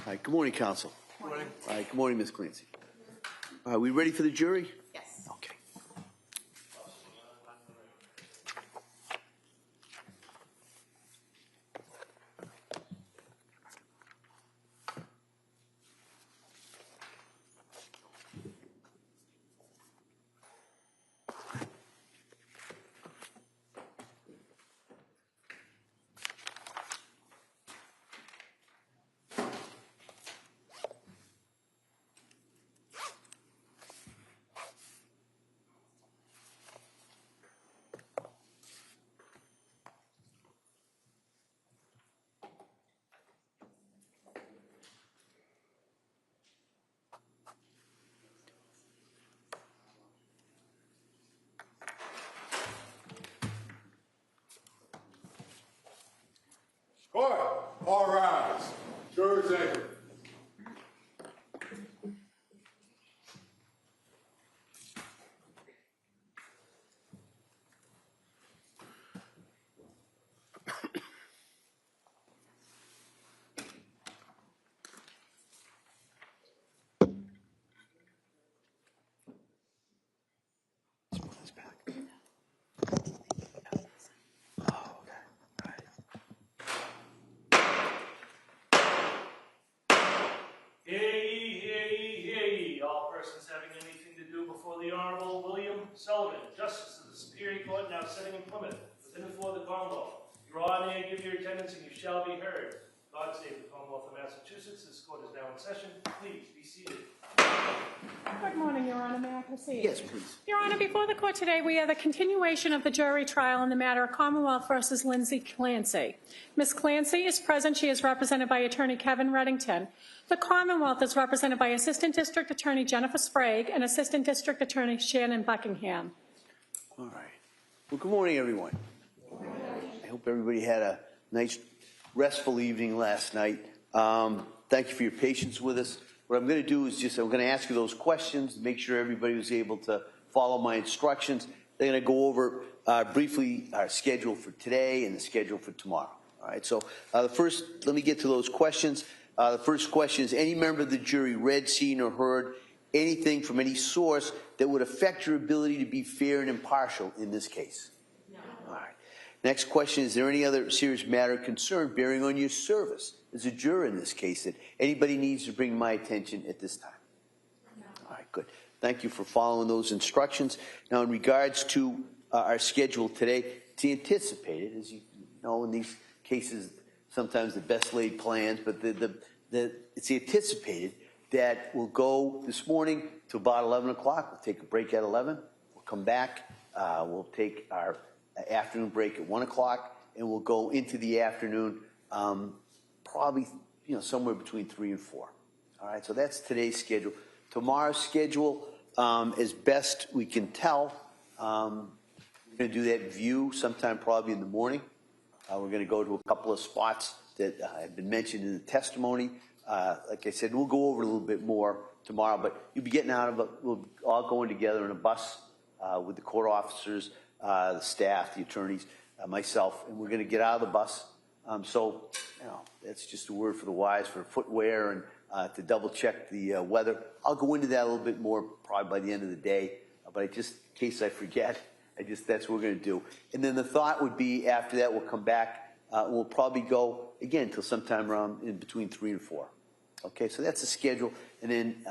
All right, good morning, counsel. Good morning. All right, good morning, Ms. Clancy. Are we ready for the jury? Yes. Okay. Court, all rise. Jurors enter. Let's move this back. Oh, okay. All right. Hear ye, hear ye, hear ye, all persons having anything to do before the Honorable William Sullivan, Justice of the Superior Court now sitting in Plymouth, within and for the Commonwealth. Draw near, give your attendance, and you shall be heard. God save the Commonwealth of Massachusetts. This court is now in session. Please be seated. Good morning, Your Honor. May I proceed? Yes, please. Your Honor, before the court today, we have the continuation of the jury trial in the matter of Commonwealth versus Lindsay Clancy. Ms. Clancy is present. She is represented by Attorney Kevin Reddington. The Commonwealth is represented by Assistant District Attorney Jennifer Sprague and Assistant District Attorney Shannon Buckingham. All right. Well, good morning, everyone. I hope everybody had a nice, restful evening last night. Thank you for your patience with us. What I'm going to do is I'm going to ask you those questions, make sure everybody was able to follow my instructions. They're going to go over briefly our schedule for today and the schedule for tomorrow. All right, so let me get to those questions. The first question is, any member of the jury read, seen, or heard anything from any source that would affect your ability to be fair and impartial in this case? No. All right. Next question, is there any other serious matter of concern bearing on your service as a juror in this case that anybody needs to bring my attention at this time? No. All right, good. Thank you for following those instructions. Now, in regards to our schedule today, it's anticipated, as you know, in these cases, sometimes the best laid plans, but it's anticipated that we'll go this morning to about 11 o'clock. We'll take a break at 11. We'll come back. We'll take our afternoon break at 1 o'clock, and we'll go into the afternoon probably somewhere between 3 and 4. All right, so that's today's schedule. Tomorrow's schedule, as best we can tell, we're going to do that view sometime probably in the morning. We're going to go to a couple of spots that have been mentioned in the testimony. Like I said, we'll go over a little bit more tomorrow, but you'll be getting out of it. We'll all going together in a bus with the court officers, the staff, the attorneys, myself, and we're going to get out of the bus. So, that's just a word for the wise for footwear and to double check the weather. I'll go into that a little bit more probably by the end of the day, but just in case I forget, that's what we're going to do. And then the thought would be after that, we'll come back. We'll probably go again till sometime around in between 3 and 4. Okay, so that's the schedule. And then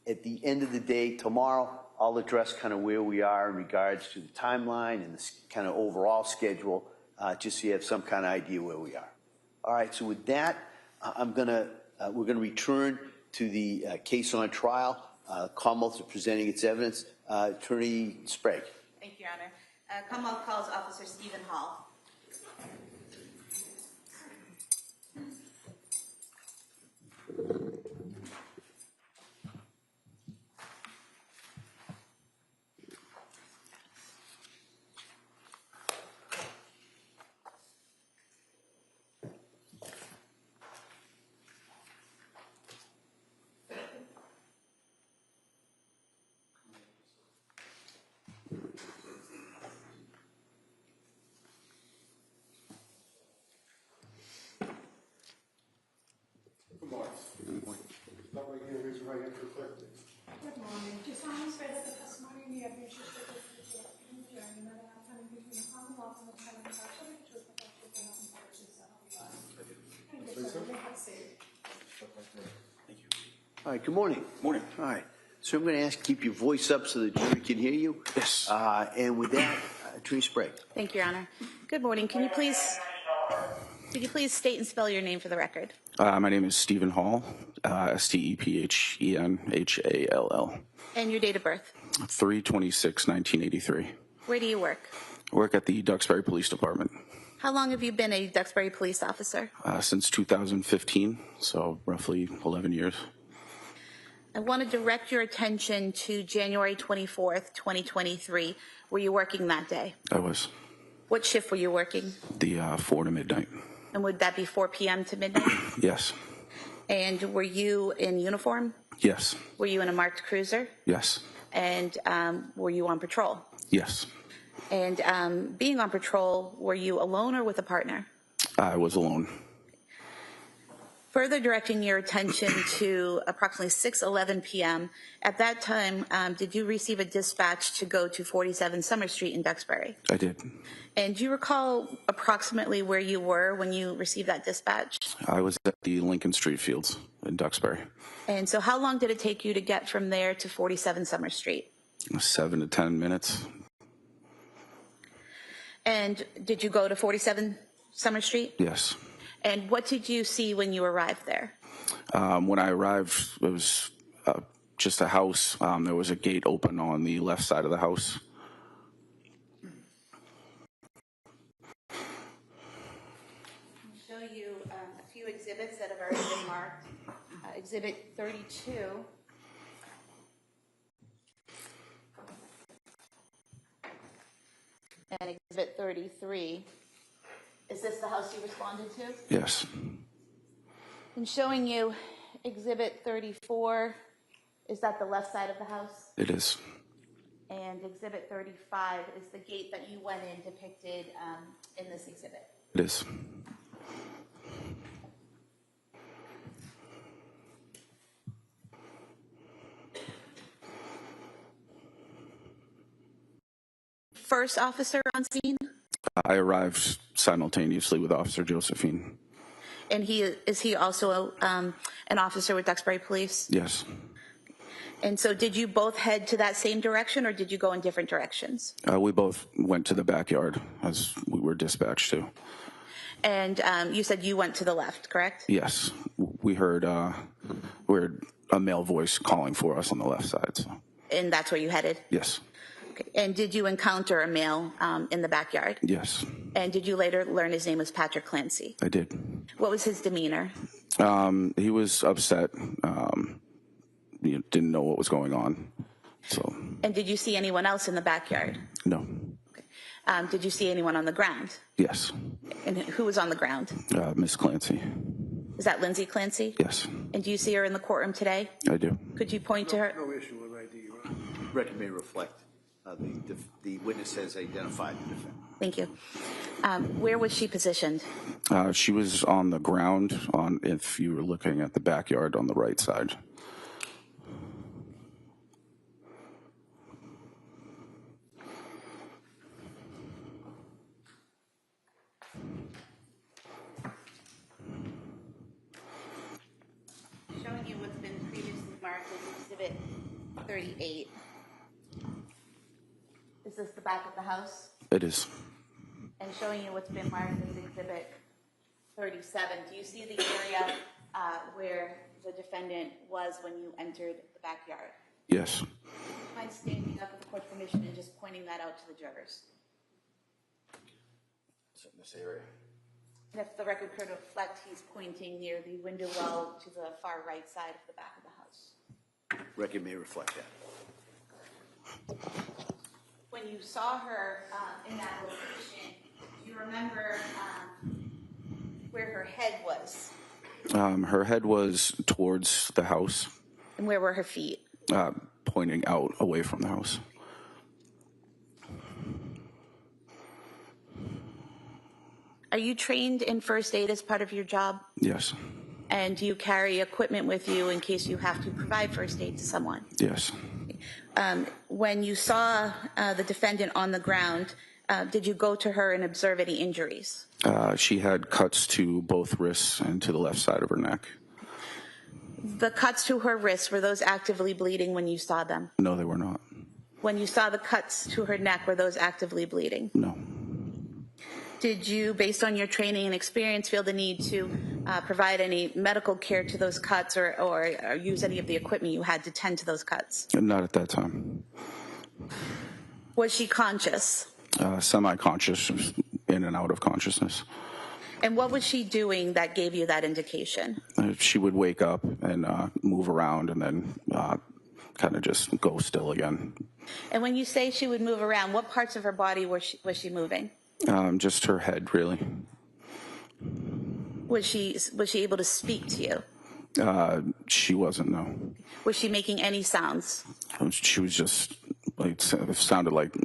at the end of the day tomorrow, I'll address kind of where we are in regards to the timeline and this kind of overall schedule, just so you have some kind of idea where we are. All right, so with that, we're gonna return to the case on trial. Commonwealth is presenting its evidence. Attorney Sprague. Thank you, Your Honor. Commonwealth calls Officer Stephen Hall. Somebody can raise your right hand for clerk, please. Good morning. Do you solemnly swear that the testimony you have is truthful, and that the outcome between the Commonwealth and the Town of New Hampshire, the truth, the whole truth, and nothing but the truth, so help you God? Thank you, sir. Have a seat. All right, good morning. Morning. All right, so I'm going to ask you to keep your voice up so the jury can hear you. Yes. And with that, Attorney Sprague. Thank you, Your Honor. Good morning. Could you please state and spell your name for the record? My name is Stephen Hall, Stephenhall. And your date of birth? 3/26/1983. Where do you work? I work at the Duxbury Police Department How long have you been a Duxbury police officer? since 2015, so roughly 11 years. I want to direct your attention to January 24th, 2023. Were you working that day? I was What shift were you working? the 4 to midnight. And would that be 4 p.m. to midnight? Yes. And were you in uniform? Yes. Were you in a marked cruiser? Yes. And were you on patrol? Yes. And being on patrol, were you alone or with a partner? I was alone. Further directing your attention to approximately 6:11 p.m., at that time, did you receive a dispatch to go to 47 Summer Street in Duxbury? I did. And do you recall approximately where you were when you received that dispatch? I was at the Lincoln Street Fields in Duxbury. And so how long did it take you to get from there to 47 Summer Street? 7 to 10 minutes. And did you go to 47 Summer Street? Yes. And what did you see when you arrived there? When I arrived, it was just a house. There was a gate open on the left side of the house. I'll show you a few exhibits that have already been marked. Exhibit 32. And Exhibit 33. Is this the house you responded to? Yes. And showing you Exhibit 34. Is that the left side of the house? It is. And Exhibit 35 is the gate that you went in depicted in this exhibit. It is. First officer on scene? I arrived simultaneously with Officer Josephine. And is he also an officer with Duxbury Police? Yes. And so did you both head to that same direction, or did you go in different directions? We both went to the backyard as we were dispatched to. And you said you went to the left, correct? Yes. We heard a male voice calling for us on the left side. So. And that's where you headed? Yes. Okay. And did you encounter a male in the backyard? Yes. And did you later learn his name was Patrick Clancy? I did. What was his demeanor? He was upset. Didn't know what was going on. So. And did you see anyone else in the backyard? No. Okay. Did you see anyone on the ground? Yes. And who was on the ground? Miss Clancy. Is that Lindsay Clancy? Yes. And do you see her in the courtroom today? I do. Could you point to her? No issue with ID, Your Honor. Record may reflect. The witness has identified the defendant. Thank you. Where was she positioned? She was on the ground, if you were looking at the backyard on the right side. Showing you what's been previously marked as Exhibit 38. Is this the back of the house? It is. And showing you what's been marked as Exhibit 37. Do you see the area where the defendant was when you entered the backyard? Yes. Do you mind standing up with the court's permission and just pointing that out to the jurors? It's in this area. And if the record could reflect, he's pointing near the window well to the far right side of the back of the house. Record may reflect that. When you saw her in that location, do you remember where her head was? Her head was towards the house, And where were her feet? pointing out away from the house. Are you trained in first aid as part of your job? Yes. And do you carry equipment with you in case you have to provide first aid to someone? Yes. When you saw the defendant on the ground, did you go to her and observe any injuries? She had cuts to both wrists and to the left side of her neck. The cuts to her wrists, were those actively bleeding when you saw them? No, they were not. When you saw the cuts to her neck, were those actively bleeding? No. Did you, based on your training and experience, feel the need to provide any medical care to those cuts or use any of the equipment you had to tend to those cuts? Not at that time. Was she conscious? Semi-conscious, in and out of consciousness. And what was she doing that gave you that indication? She would wake up and move around and then kind of just go still again. And when you say she would move around, what parts of her body was she moving? Just her head, really. Was she able to speak to you? She wasn't, no. Was she making any sounds? She was just, like, it sounded like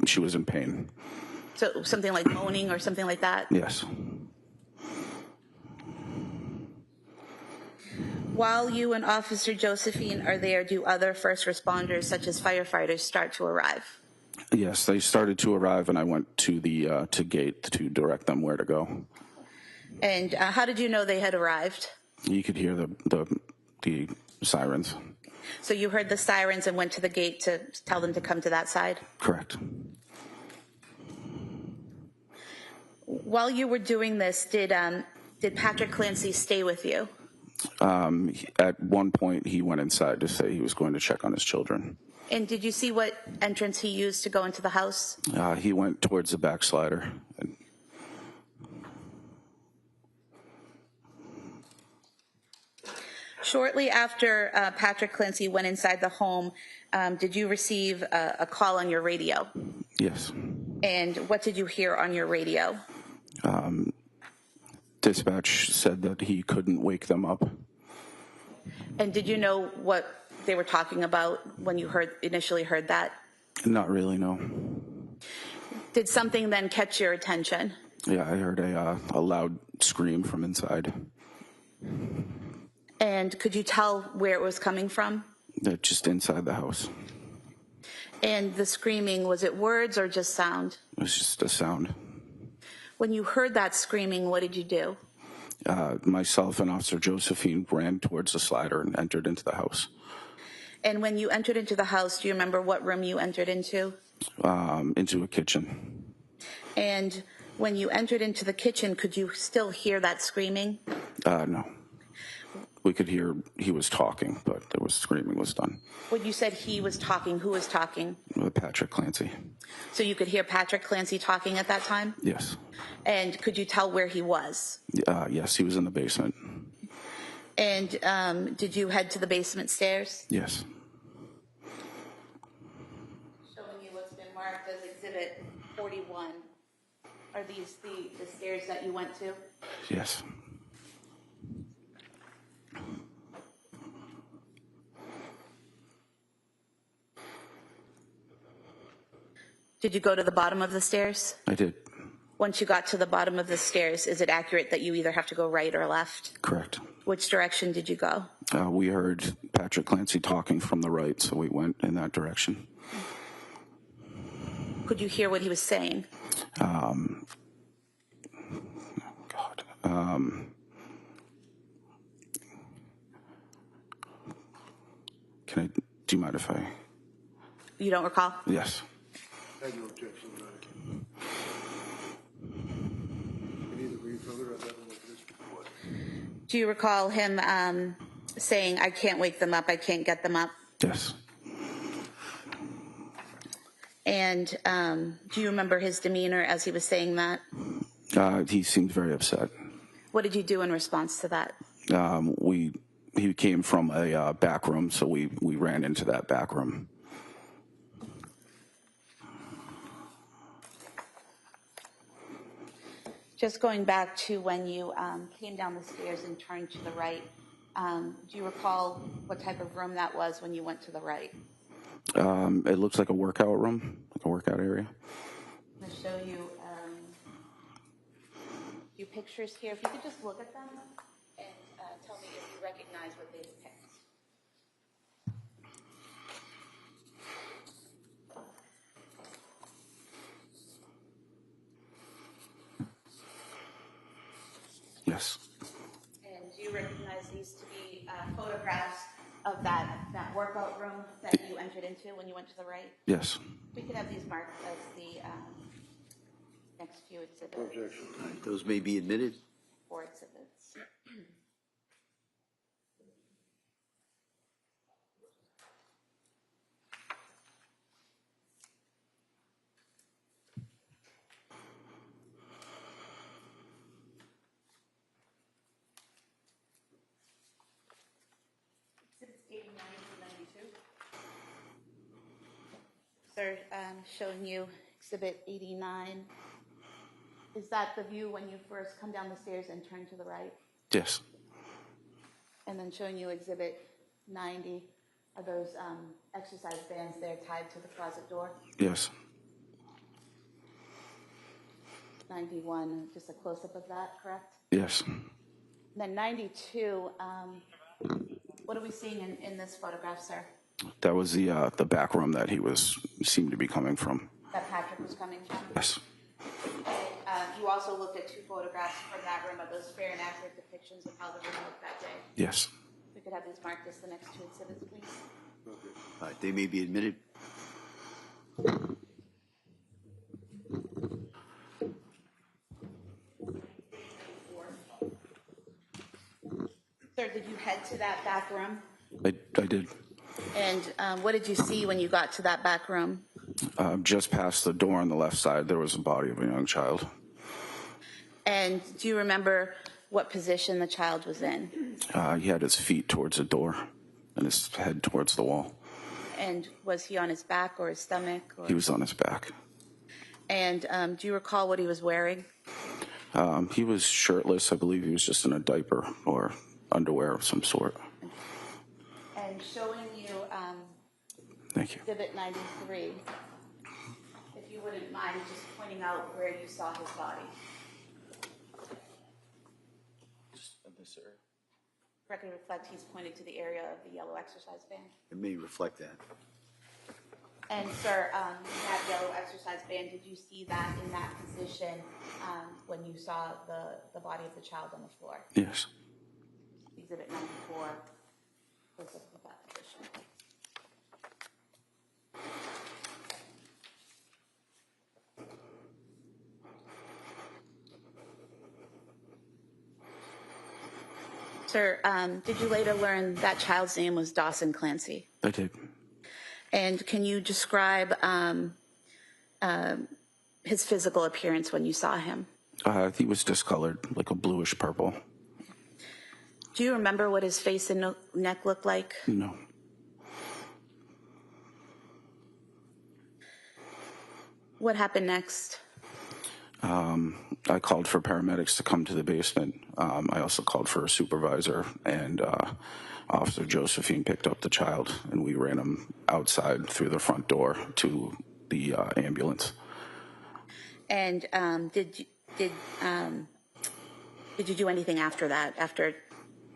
she was in pain. So something like moaning or something like that? Yes. While you and Officer Josephine are there, do other first responders, such as firefighters, start to arrive? Yes, they started to arrive, and I went to the to gate to direct them where to go. And how did you know they had arrived? You could hear the sirens. So you heard the sirens and went to the gate to tell them to come to that side? Correct. While you were doing this, did Patrick Clancy stay with you? At one point, he went inside to say he was going to check on his children. And did you see what entrance he used to go into the house? He went towards the backslider. Shortly after Patrick Clancy went inside the home, did you receive a call on your radio? Yes. And what did you hear on your radio? Dispatch said that he couldn't wake them up. And did you know what they were talking about when you initially heard that? Not really, no. Did something then catch your attention? Yeah, I heard a loud scream from inside. And could you tell where it was coming from? Just inside the house. And the screaming, was it words or just sound? It was just a sound. When you heard that screaming, what did you do? Myself and Officer Josephine ran towards the slider and entered into the house. And when you entered into the house, do you remember what room you entered into? Into a kitchen. And when you entered into the kitchen, could you still hear that screaming? No. We could hear he was talking, but there was screaming was done. When you said he was talking, who was talking? Patrick Clancy. So you could hear Patrick Clancy talking at that time? Yes. And could you tell where he was? Yes, he was in the basement. And did you head to the basement stairs? Yes. Showing you what's been marked as Exhibit 41. Are these the stairs that you went to? Yes. Did you go to the bottom of the stairs? I did. Once you got to the bottom of the stairs, is it accurate that you either have to go right or left? Correct. Which direction did you go? We heard Patrick Clancy talking from the right, so we went in that direction. Could you hear what he was saying? Do you mind if I? You don't recall? Yes. I have no objection, Your Honor. We need to read further of that in the police report. Do you recall him saying, I can't wake them up, I can't get them up? Yes. And do you remember his demeanor as he was saying that? He seemed very upset. What did you do in response to that? He came from a back room, so we ran into that back room. Just going back to when you came down the stairs and turned to the right, do you recall what type of room that was when you went to the right? It looks like a workout room, like a workout area. I'm going to show you a few pictures here. If you could just look at them and recognize what they depict. Yes. And do you recognize these to be photographs of that workout room that you entered into when you went to the right? Yes. We could have these marked as the next few exhibits. Objection. All right, those may be admitted. 4 exhibits. Exhibits 89 to 92. Sir, showing you exhibit 89. Is that the view when you first come down the stairs and turn to the right? Yes. And then showing you exhibit 90. Are those exercise bands there tied to the closet door? Yes. 91, just a close-up of that, correct? Yes. And then 92, what are we seeing in this photograph, sir? That was the back room that seemed to be coming from. That Patrick was coming from? Yes. You also looked at 2 photographs from that room. Are those fair and accurate depictions of how the room looked that day? Yes. We could have these marked as the next 2 exhibits, please. All right, they may be admitted. Sir, did you head to that back room? I did. And what did you see when you got to that back room? Just past the door on the left side, there was a body of a young child. And do you remember what position the child was in? He had his feet towards the door and his head towards the wall. And was he on his back or his stomach? Or... He was on his back. And do you recall what he was wearing? He was shirtless. I believe he was just in a diaper or underwear of some sort. And showing you Thank you. exhibit 93, if you wouldn't mind just pointing out where you saw his body. Record reflect he's pointed to the area of the yellow exercise band. It may reflect that. And sir, that yellow exercise band, did you see that in that position when you saw the body of the child on the floor? Yes. Exhibit 94 was of that position. Sir, did you later learn that child's name was Dawson Clancy? I did. And can you describe his physical appearance when you saw him? He was discolored, like a bluish purple. Do you remember what his face and neck looked like? No. What happened next? I called for paramedics to come to the basement. I also called for a supervisor, and Officer Josephine picked up the child, and we ran him outside through the front door to the ambulance. And did you do anything after that, after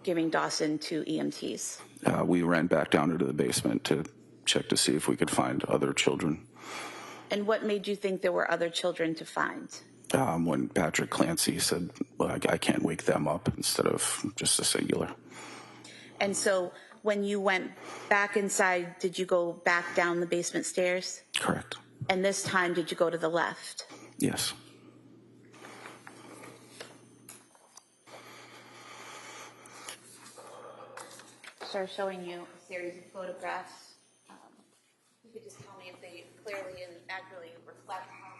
giving Dawson to EMTs? We ran back down into the basement to check to see if we could find other children. And what made you think there were other children to find? When Patrick Clancy said, well, I can't wake them up, instead of just a singular. And so when you went back inside, did you go back down the basement stairs? Correct. And this time, did you go to the left? Yes. Sir, showing you a series of photographs. You could just tell me if they clearly and accurately reflect how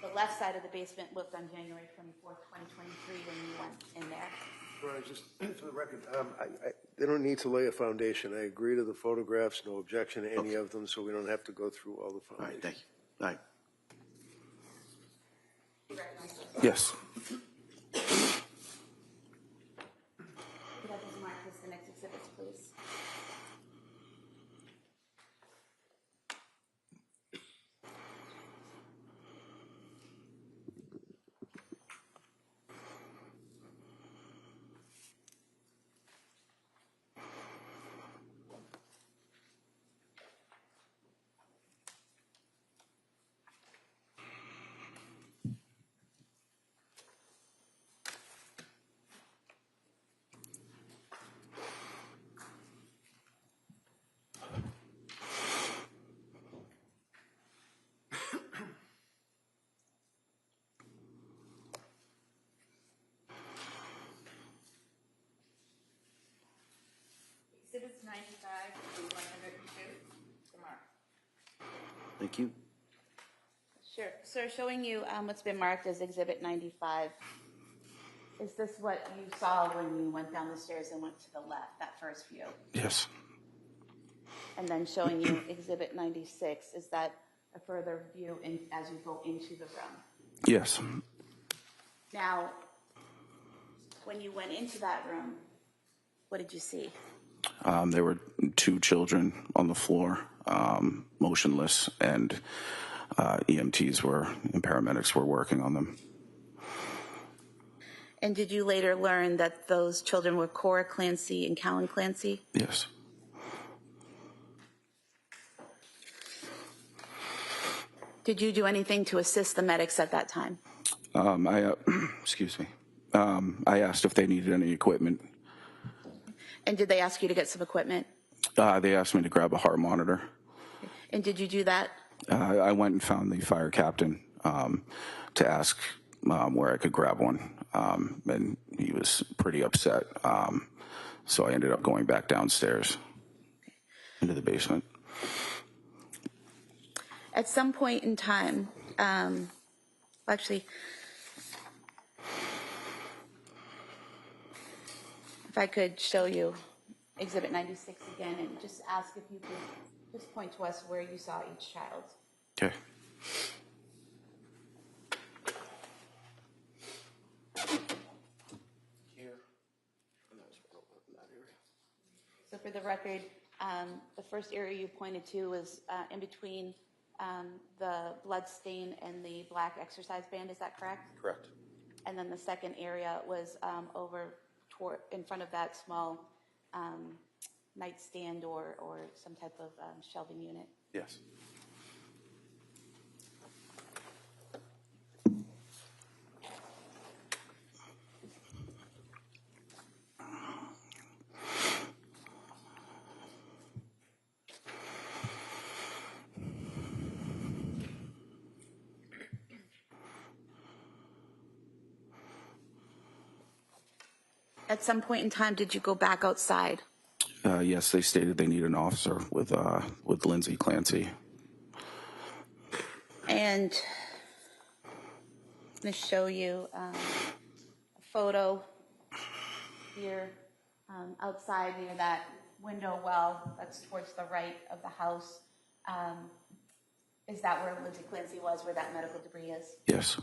the left side of the basement looked on January 24th, 2023 when you went in there. Right, just for the record, they don't need to lay a foundation. I agree to the photographs, no objection to any of them, so we don't have to go through all the All right, foundations. thank you. All right. Yes. Could I just mark this the next exhibits, please? 95 to 102. Mark. Thank you. Sure. So showing you what's been marked as Exhibit 95. Is this what you saw when you went down the stairs and went to the left, that first view? Yes. And then showing you Exhibit 96, is that a further view as you go into the room? Yes. Now, when you went into that room, what did you see? There were two children on the floor, motionless, and EMTs and paramedics were working on them. And did you later learn that those children were Cora Clancy and Callan Clancy? Yes. Did you do anything to assist the medics at that time? Excuse me. I asked if they needed any equipment. And did they ask you to get some equipment? They asked me to grab a heart monitor. And did you do that? I went and found the fire captain to ask where I could grab one, and he was pretty upset. So I ended up going back downstairs into the basement. At some point in time, actually, if I could show you Exhibit 96 again and just ask if you could just point to us where you saw each child. Okay. So for the record, the first area you pointed to was in between the blood stain and the black exercise band, is that correct? Correct. And then the second area was over in front of that small nightstand or some type of shelving unit. Yes. At some point in time, did you go back outside? Yes, they stated they need an officer with Lindsay Clancy. And I'm going to show you a photo here outside near that window well that's towards the right of the house. Is that where Lindsay Clancy was, where that medical debris is? Yes.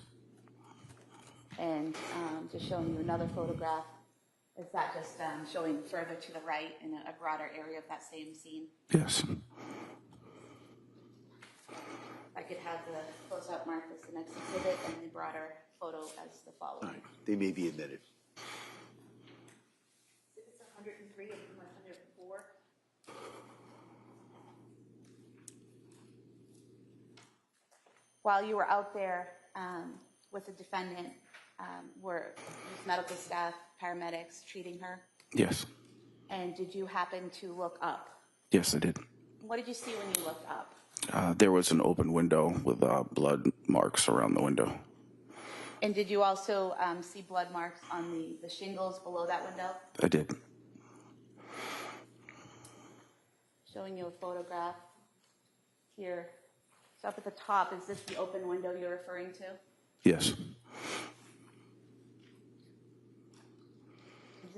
And just showing you another photograph. Is that just showing further to the right in a broader area of that same scene? Yes. I could have the close-up marked as the next exhibit and the broader photo as the following. All right. They may be admitted. It's 103 and 104. While you were out there with the defendant, were medical staff, paramedics treating her? Yes. And did you happen to look up? Yes, I did. What did you see when you looked up? There was an open window with blood marks around the window. And did you also see blood marks on the shingles below that window? I did. Showing you a photograph here. So up at the top, is this the open window you're referring to? Yes.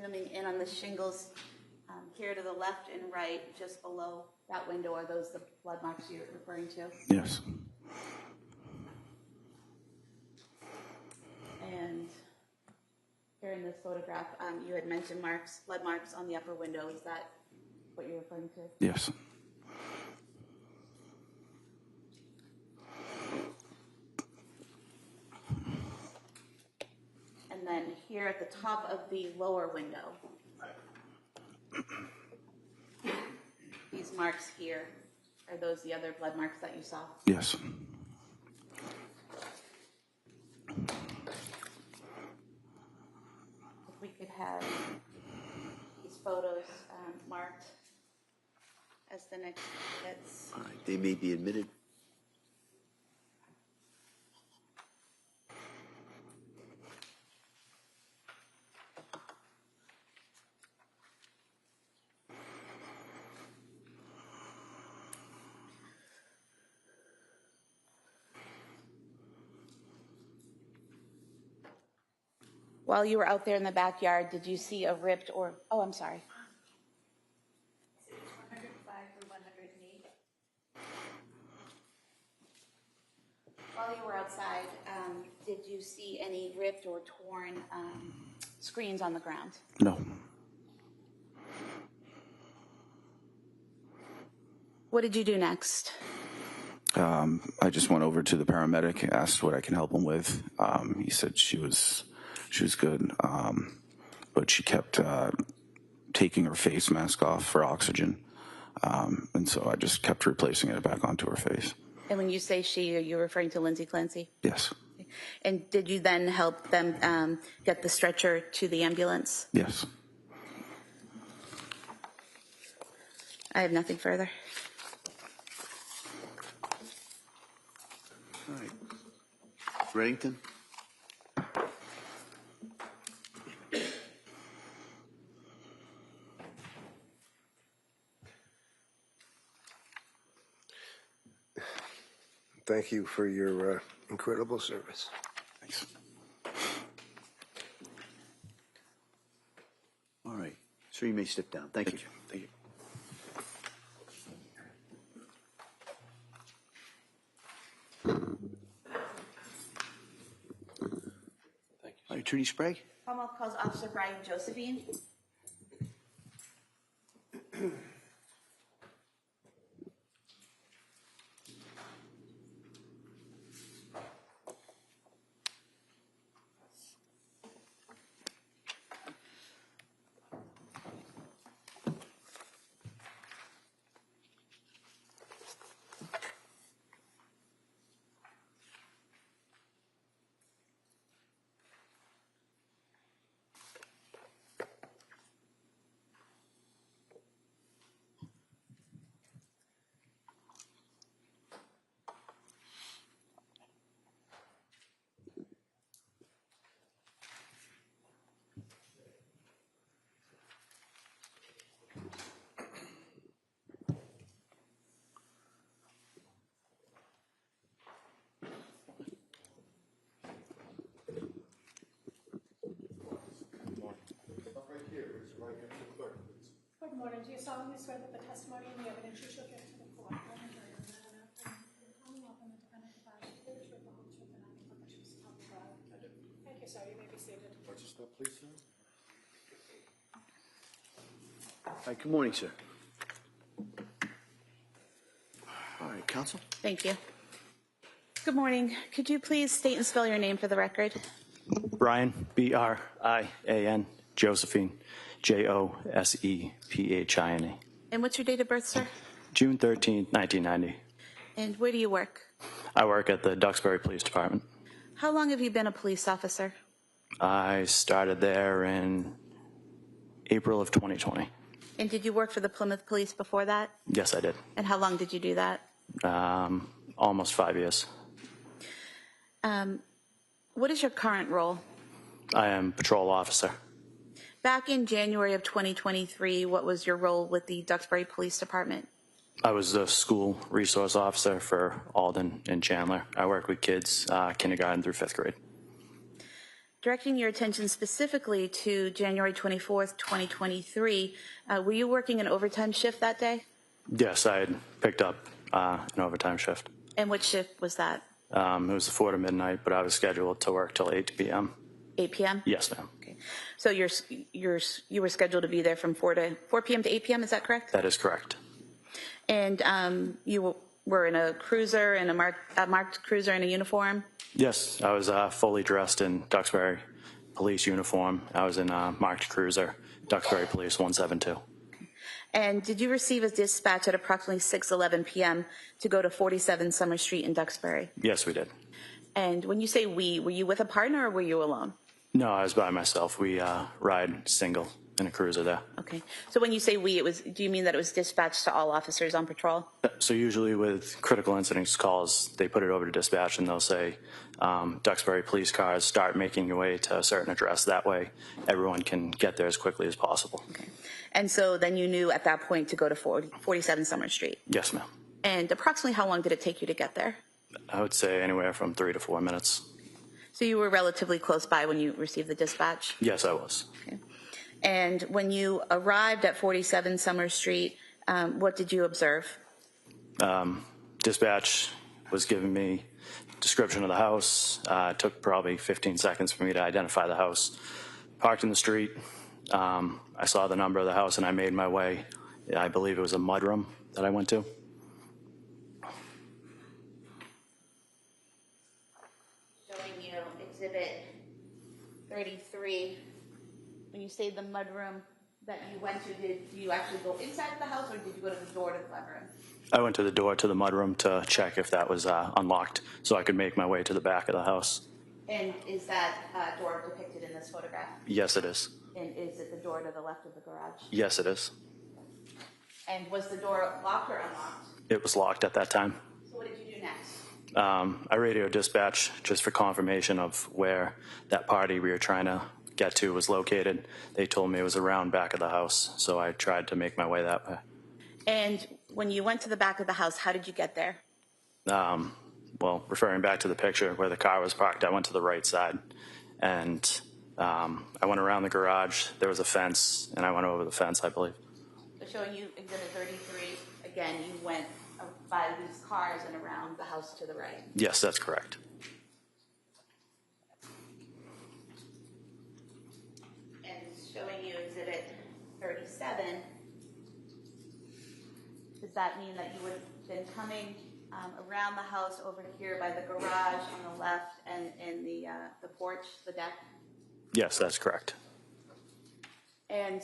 Zooming in on the shingles here to the left and right, just below that window, are those the blood marks you're referring to? Yes. And here in this photograph, you had mentioned blood marks on the upper window. Is that what you're referring to? Yes. And then here at the top of the lower window, these marks here, are those the other blood marks that you saw? Yes. If we could have these photos marked as the next exhibits. All right. They may be admitted. While you were out there in the backyard, did you see a ripped or, oh, I'm sorry. 105 through 108. While you were outside, did you see any ripped or torn screens on the ground? No. What did you do next? I just went over to the paramedic, asked what I can help him with. He said she was good, but she kept taking her face mask off for oxygen, and so I just kept replacing it back onto her face. And when you say she, are you referring to Lindsay Clancy? Yes. And did you then help them get the stretcher to the ambulance? Yes. I have nothing further. All right. Reddington? Thank you for your incredible service. Thanks. All right. Sir, you may step down. Thank you. Thank you. All right, Attorney Sprague? Commonwealth calls Officer Brian Josephine. Good morning. Do you solemnly swear that the testimony and the evidence you shall give to the court will be true, and that the Commonwealth and the defendant provide you with the truth, the whole truth, and nothing but the truth, so help you God? I do. Thank you, sir. You may be seated. All right, good morning, sir. All right, counsel? Thank you. Good morning. Could you please state and spell your name for the record? Brian, B-R-I-A-N, Josephine, Josephine. And what's your date of birth, sir? June 13, 1990. And where do you work? I work at the Duxbury Police Department. How long have you been a police officer? I started there in April of 2020. And did you work for the Plymouth Police before that? Yes, I did. And how long did you do that? Almost 5 years. What is your current role? I am patrol officer. Back in January of 2023, what was your role with the Duxbury Police Department? I was the school resource officer for Alden and Chandler. I worked with kids kindergarten through 5th grade. Directing your attention specifically to January 24th, 2023, were you working an overtime shift that day? Yes, I had picked up an overtime shift. And what shift was that? It was 4 to midnight, but I was scheduled to work till 8 p.m. 8 p.m.? Yes, ma'am. Okay. So you were scheduled to be there from 4 p.m. to 8 p.m., is that correct? That is correct. And you were in a cruiser, and a marked cruiser in a uniform? Yes, I was fully dressed in Duxbury Police uniform. I was in a marked cruiser, Duxbury Police 172. And did you receive a dispatch at approximately 6:11 p.m. to go to 47 Summer Street in Duxbury? Yes, we did. And when you say we, were you with a partner or were you alone? No, I was by myself. We ride single in a cruiser there. Okay. So when you say we, do you mean that it was dispatched to all officers on patrol? So usually with critical incidents calls, they put it over to dispatch and they'll say, Duxbury police cars, start making your way to a certain address. That way everyone can get there as quickly as possible. Okay. And so then you knew at that point to go to 47 Summer Street? Yes, ma'am. And approximately how long did it take you to get there? I would say anywhere from 3 to 4 minutes. So you were relatively close by when you received the dispatch? Yes, I was. Okay. And when you arrived at 47 Summer Street, what did you observe? Dispatch was giving me description of the house. It took probably 15 seconds for me to identify the house. Parked in the street. I saw the number of the house and I made my way. I believe it was a mudroom that I went to. Showing you Exhibit 33. When you say the mudroom that you went to, did you actually go inside of the house or did you go to the door to the mudroom? I went to the door to the mudroom to check if that was unlocked so I could make my way to the back of the house. And is that door depicted in this photograph? Yes, it is. And is it the door to the left of the garage? Yes, it is. And was the door locked or unlocked? It was locked at that time. So what did you do next? I radioed dispatch just for confirmation of where that party we were trying to get to was located. They told me it was around back of the house, so I tried to make my way that way. And when you went to the back of the house, how did you get there? Well, referring back to the picture where the car was parked, I went to the right side, and I went around the garage. There was a fence, and I went over the fence, I believe. So showing you Exhibit 33, again, you went by these cars and around the house to the right. Yes, that's correct. And showing you Exhibit 37, does that mean that you would have been coming around the house over here by the garage on the left and in the porch, the deck? Yes, that's correct. And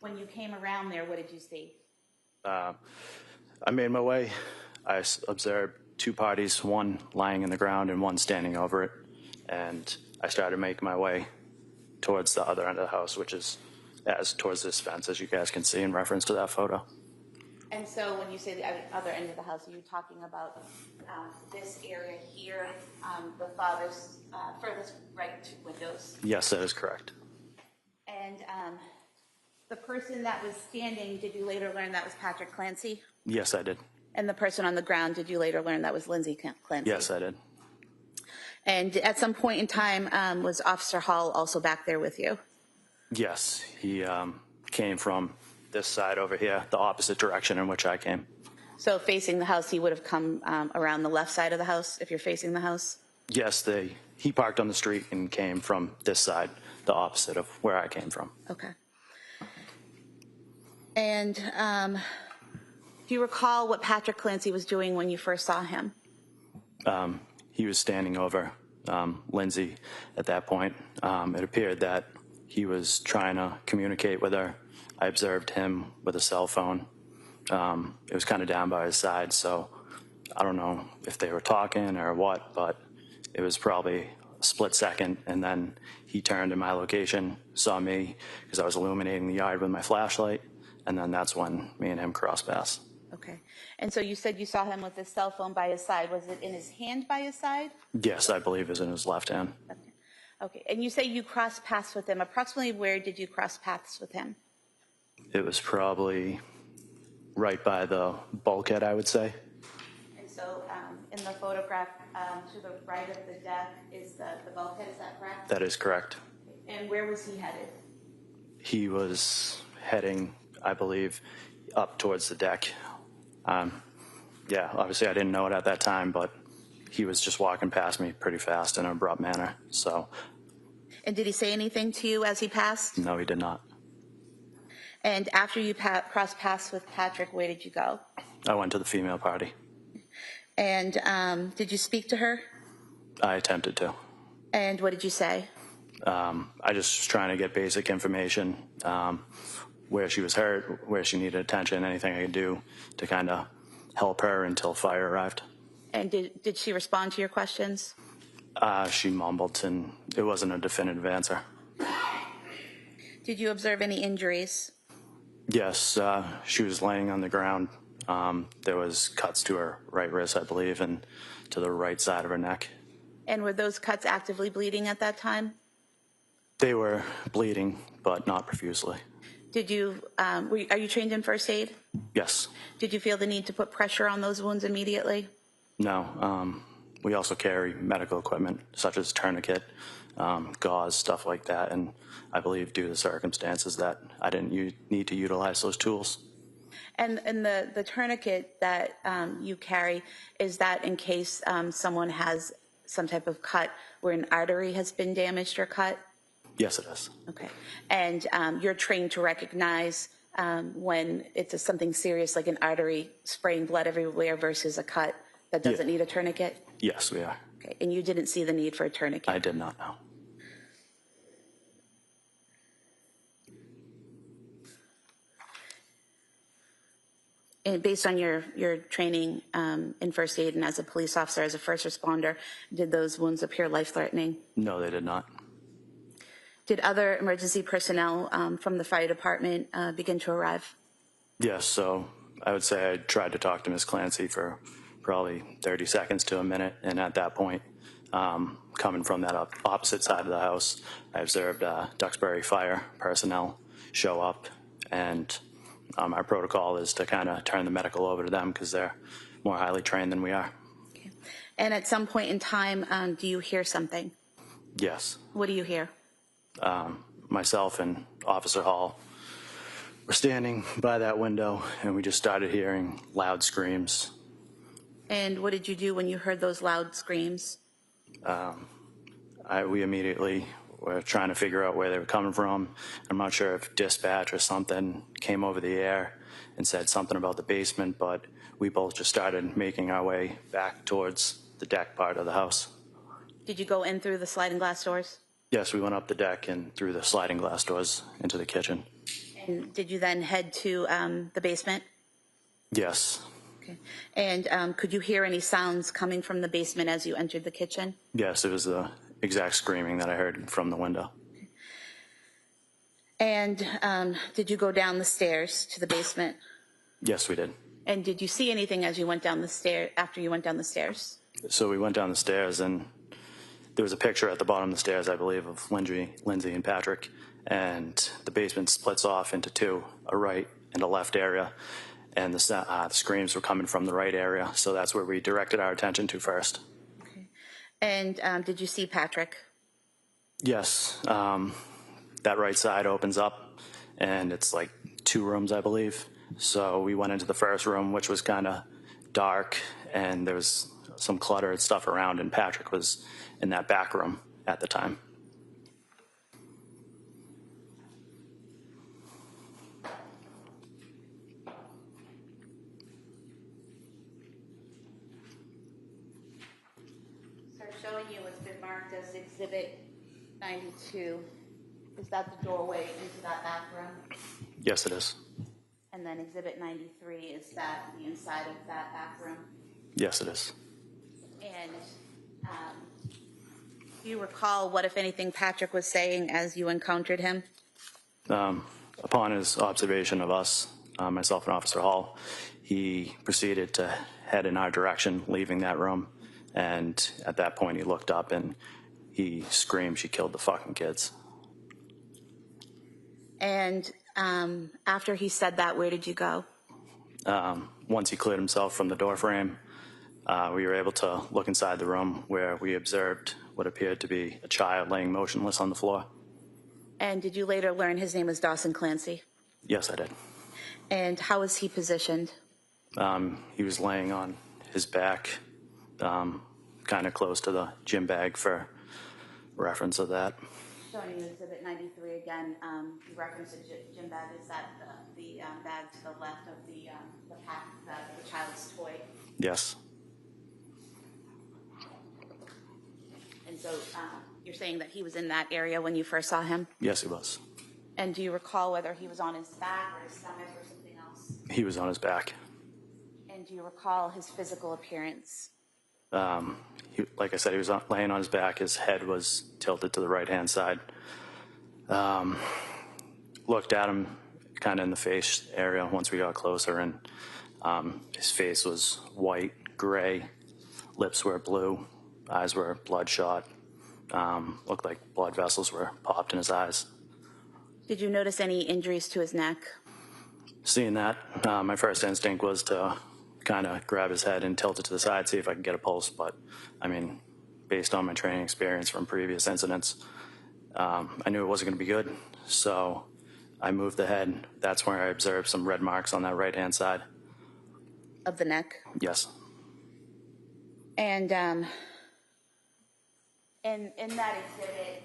when you came around there, what did you see? I made my way. I observed two parties, one lying in the ground and one standing over it. And I started making my way towards the other end of the house, which is towards this fence, as you guys can see in reference to that photo. And so when you say the other end of the house, are you talking about this area here, the father's furthest right two windows? Yes, that is correct. And the person that was standing, did you later learn that was Patrick Clancy? Yes, I did. And the person on the ground, did you later learn that was Lindsay Clancy? Yes, I did. And at some point in time, was Officer Hall also back there with you? Yes, he came from this side over here, the opposite direction in which I came. So facing the house, he would have come around the left side of the house if you're facing the house? Yes, he parked on the street and came from this side, the opposite of where I came from. Okay. And do you recall what Patrick Clancy was doing when you first saw him? He was standing over Lindsay at that point. It appeared that he was trying to communicate with her. I observed him with a cell phone. It was kind of down by his side, so I don't know if they were talking or what, but it was probably a split second, and then he turned in my location, saw me because I was illuminating the yard with my flashlight, and then that's when me and him crossed paths. Okay. And so you said you saw him with his cell phone by his side. Was it in his hand by his side? Yes, I believe it was in his left hand. Okay. Okay. And you say you crossed paths with him. Approximately where did you cross paths with him? It was probably right by the bulkhead, I would say. And so in the photograph to the right of the deck is the bulkhead, is that correct? That is correct. And where was he headed? He was heading, I believe, up towards the deck. Yeah, obviously I didn't know it at that time, but he was just walking past me pretty fast in an abrupt manner. So. And did he say anything to you as he passed? No, he did not. And after you crossed paths with Patrick, where did you go? I went to the female party. And did you speak to her? I attempted to. And what did you say? I just was trying to get basic information, where she was hurt, where she needed attention, anything I could do to kind of help her until fire arrived. And did she respond to your questions? She mumbled, and it wasn't a definitive answer. Did you observe any injuries? Yes, she was laying on the ground. There was cuts to her right wrist, I believe, and to the right side of her neck. And were those cuts actively bleeding at that time? They were bleeding, but not profusely. Did you, are you trained in first aid? Yes. Did you feel the need to put pressure on those wounds immediately? No. we also carry medical equipment such as tourniquet, gauze, stuff like that. And I believe due to the circumstances that I didn't need to utilize those tools. And the tourniquet that you carry, is that in case someone has some type of cut where an artery has been damaged or cut? Yes, it is. Okay. And you're trained to recognize when it's something serious like an artery spraying blood everywhere versus a cut that doesn't need a tourniquet? Yes, we are. Okay. And you didn't see the need for a tourniquet? I did not know. And based on your training in first aid and as a police officer, as a first responder, did those wounds appear life-threatening? No, they did not. Did other emergency personnel from the fire department begin to arrive? Yes, so I would say I tried to talk to Ms. Clancy for probably 30 seconds to a minute, and at that point, coming from that opposite side of the house, I observed Duxbury fire personnel show up, and our protocol is to kind of turn the medical over to them because they're more highly trained than we are. Okay. And at some point in time, do you hear something? Yes. What do you hear? Myself and Officer Hall were standing by that window, and we just started hearing loud screams. And what did you do when you heard those loud screams? We immediately were trying to figure out where they were coming from. I'm not sure if dispatch or something came over the air and said something about the basement, but we both just started making our way back towards the deck part of the house. Did you go in through the sliding glass doors? Yes, we went up the deck and through the sliding glass doors into the kitchen. And did you then head to the basement? Yes. Okay. And could you hear any sounds coming from the basement as you entered the kitchen? Yes, it was the exact screaming that I heard from the window. And did you go down the stairs to the basement? Yes, we did. And did you see anything as you went down the stair after you went down the stairs? So we went down the stairs, and there was a picture at the bottom of the stairs, I believe, of Lindsay and Patrick, and the basement splits off into two, a right and a left area, and the screams were coming from the right area, so that's where we directed our attention to first. Okay. And did you see Patrick? Yes. That right side opens up, and it's like 2 rooms, I believe. So we went into the first room, which was kind of dark, and there was some clutter and stuff around, and Patrick was in that back room at the time. Sir, showing you what's been marked as Exhibit 92. Is that the doorway into that bathroom? Yes, it is. And then Exhibit 93, is that the inside of that bathroom? Yes, it is. And do you recall what, if anything, Patrick was saying as you encountered him? Upon his observation of us, myself and Officer Hall, he proceeded to head in our direction, leaving that room. And at that point, he looked up and he screamed, "She killed the fucking kids." And after he said that, where did you go? Once he cleared himself from the door frame, we were able to look inside the room where we observed what appeared to be a child laying motionless on the floor. And did you later learn his name was Dawson Clancy? Yes, I did. And how was he positioned? He was laying on his back, kind of close to the gym bag for reference of that. Showing you Exhibit 93 again, you referenced a gym bag. Is that the bag to the left of the pack, the child's toy? Yes. And so you're saying that he was in that area when you first saw him? Yes, he was. And do you recall whether he was on his back or his stomach or something else? He was on his back. And do you recall his physical appearance? Like I said, he was laying on his back. His head was tilted to the right-hand side. Looked at him kind of in the face area once we got closer, and his face was white, gray, lips were blue, eyes were bloodshot, looked like blood vessels were popped in his eyes. Did you notice any injuries to his neck? Seeing that, my first instinct was to kind of grab his head and tilt it to the side, see if I could get a pulse. But I mean, based on my training experience from previous incidents, I knew it wasn't going to be good. So I moved the head. That's where I observed some red marks on that right-hand side. Of the neck? Yes. And in that exhibit,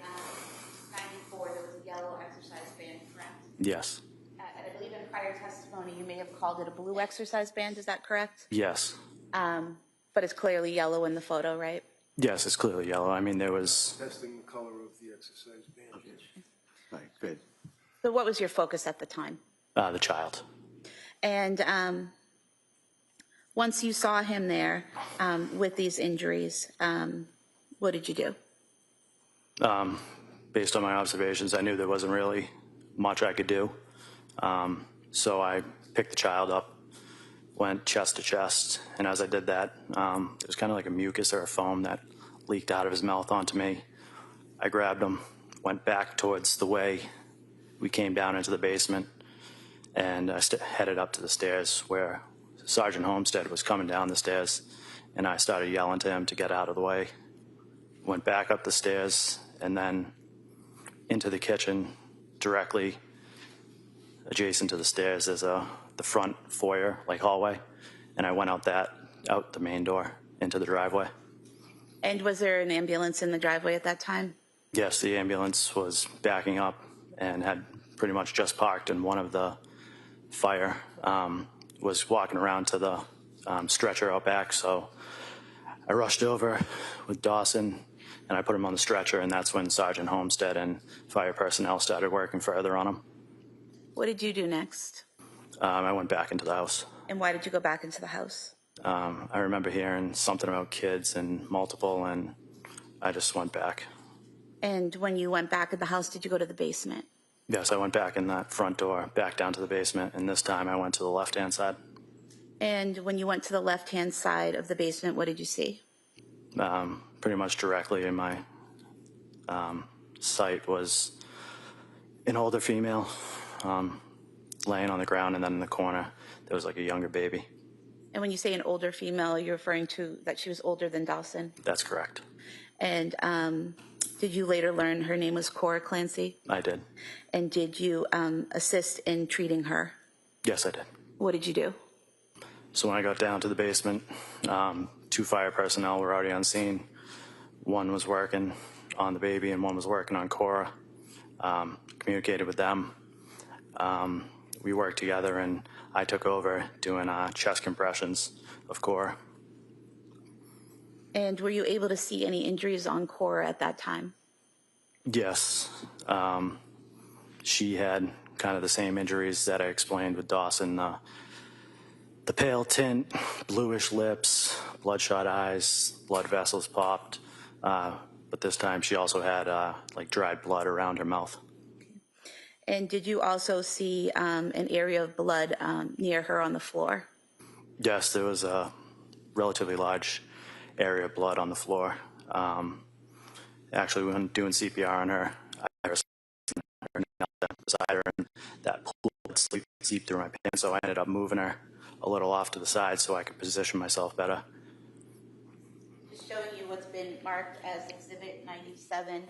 94, there was a yellow exercise band, correct? Yes. I believe in prior testimony, you may have called it a blue exercise band, is that correct? Yes. But it's clearly yellow in the photo, right? Yes, it's clearly yellow. I mean, there was... Testing the color of the exercise band. All right, good. So what was your focus at the time? the child. And once you saw him there with these injuries, what did you do? Based on my observations, I knew there wasn't really much I could do. So I picked the child up, went chest to chest, and as I did that, it was kind of like a mucus or a foam that leaked out of his mouth onto me. I grabbed him, went back towards the way we came down into the basement, and I headed up to the stairs where Sergeant Homestead was coming down the stairs, and I started yelling to him to get out of the way. Went back up the stairs and then into the kitchen directly adjacent to the stairs. There's the front foyer, like hallway, and I went out the main door into the driveway. And was there an ambulance in the driveway at that time? Yes, the ambulance was backing up and had pretty much just parked, and one of the fire was walking around to the stretcher out back. So I rushed over with Dawson and I put him on the stretcher, and that's when Sergeant Homestead and fire personnel started working further on him. What did you do next? I went back into the house. And why did you go back into the house? I remember hearing something about kids and multiple, and I just went back. And when you went back in the house, did you go to the basement? Yes, I went back in that front door, back down to the basement, and this time I went to the left-hand side. And when you went to the left-hand side of the basement, what did you see? Pretty much directly in my sight was an older female laying on the ground, and then in the corner there was like a younger baby. And when you say an older female, you're referring to that she was older than Dawson? That's correct. And did you later learn her name was Cora Clancy? I did. And did you assist in treating her? Yes, I did. What did you do? So when I got down to the basement, 2 fire personnel were already on scene. One was working on the baby and one was working on Cora. Communicated with them. We worked together, and I took over doing chest compressions of Cora. And were you able to see any injuries on Cora at that time? Yes. She had kind of the same injuries that I explained with Dawson. The pale tint, bluish lips, bloodshot eyes, blood vessels popped. But this time she also had like dried blood around her mouth. And did you also see an area of blood near her on the floor? Yes, there was a relatively large area of blood on the floor. Actually, when doing CPR on her, I was beside her, and that blood seeped through my pants, so I ended up moving her a little off to the side so I could position myself better. Just showing you what's been marked as Exhibit 97,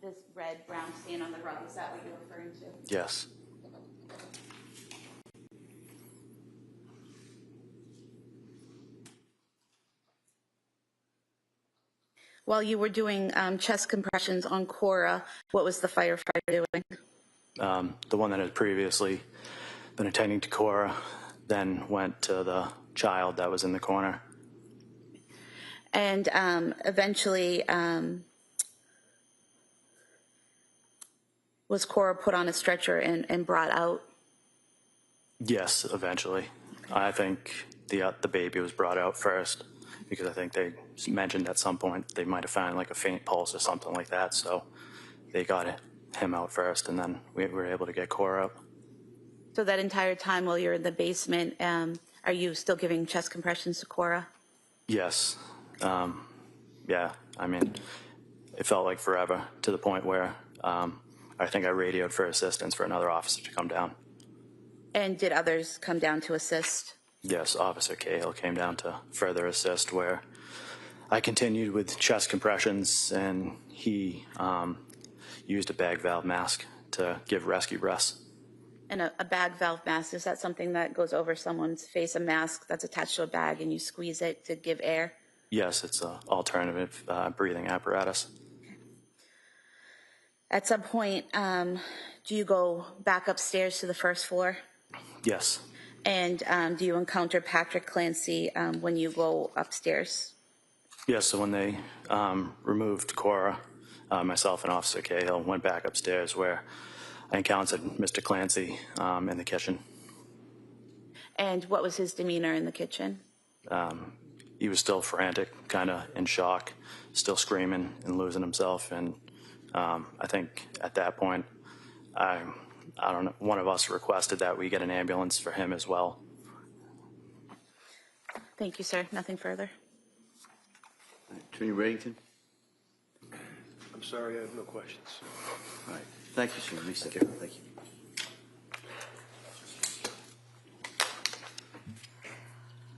this red-brown stain on the rug. Is that what you're referring to? Yes. While you were doing chest compressions on Cora, what was the firefighter doing? The one that had previously been attending to Cora then went to the child that was in the corner. And eventually, was Cora put on a stretcher and brought out? Yes, eventually. I think the baby was brought out first, because I think they mentioned at some point they might have found like a faint pulse or something like that, so they got him out first, and then we were able to get Cora out. So that entire time while you're in the basement, are you still giving chest compressions to Cora? Yes. Yeah, I mean, it felt like forever, to the point where I think I radioed for assistance for another officer to come down. And did others come down to assist? Yes, Officer Cahill came down to further assist, where I continued with chest compressions, and he used a bag valve mask to give rescue breaths. And a bag valve mask, is that something that goes over someone's face, a mask that's attached to a bag and you squeeze it to give air? Yes, it's an alternative breathing apparatus. At some point, do you go back upstairs to the first floor? Yes. And do you encounter Patrick Clancy when you go upstairs? Yes, so when they removed Cora, myself and Officer Cahill went back upstairs, where I encountered Mr. Clancy in the kitchen. And what was his demeanor in the kitchen? He was still frantic, kind of in shock, still screaming and losing himself. And I think at that point, I don't know, one of us requested that we get an ambulance for him as well. Thank you, sir. Nothing further. Attorney Reddington? I'm sorry, I have no questions. All right. Thank you, sir. Lisa. Thank you.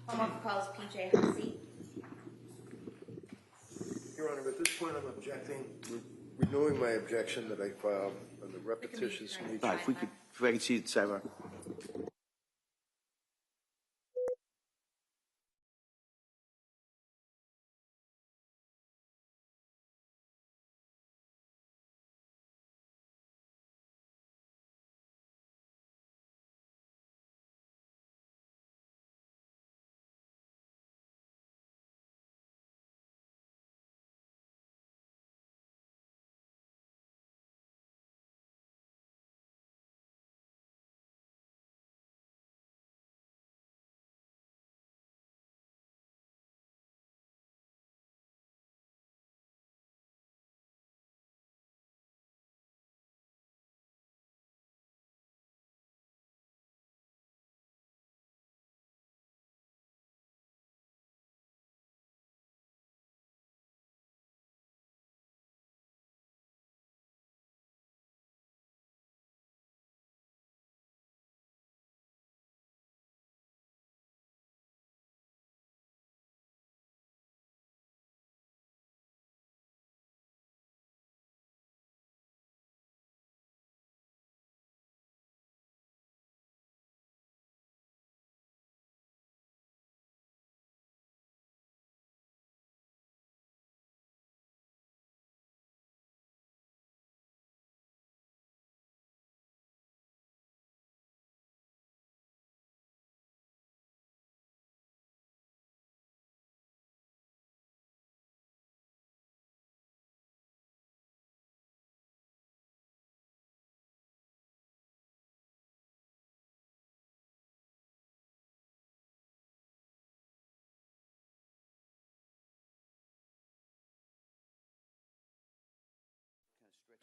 Someone calls PJ Hussey. Your Honor, at this point, I'm objecting, renewing my objection that I filed on the repetitious All nature. right, if I can see it, sidebar.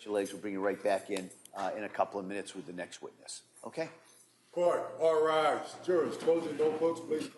Stretch your legs. We'll bring you right back in a couple of minutes with the next witness. Okay? Court, all rise. Jurors, close your notebooks, please.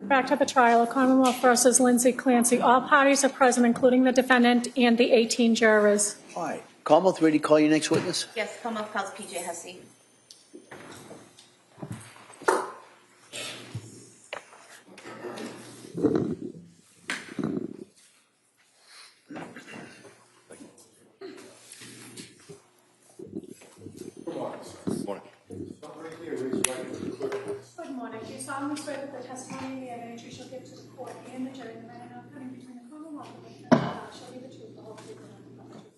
Back to the trial of Commonwealth versus Lindsay Clancy. All parties are present, including the defendant and the 18 jurors. All right. Commonwealth, ready to call your next witness? Yes, Commonwealth calls PJ Hussey. Morning. Good morning. Do you solemnly swear that the testimony and the evidence you shall give to the court and the jury, no matter how coming between the Commonwealth and the defendant, shall be the truth, the whole truth, and nothing but the truth?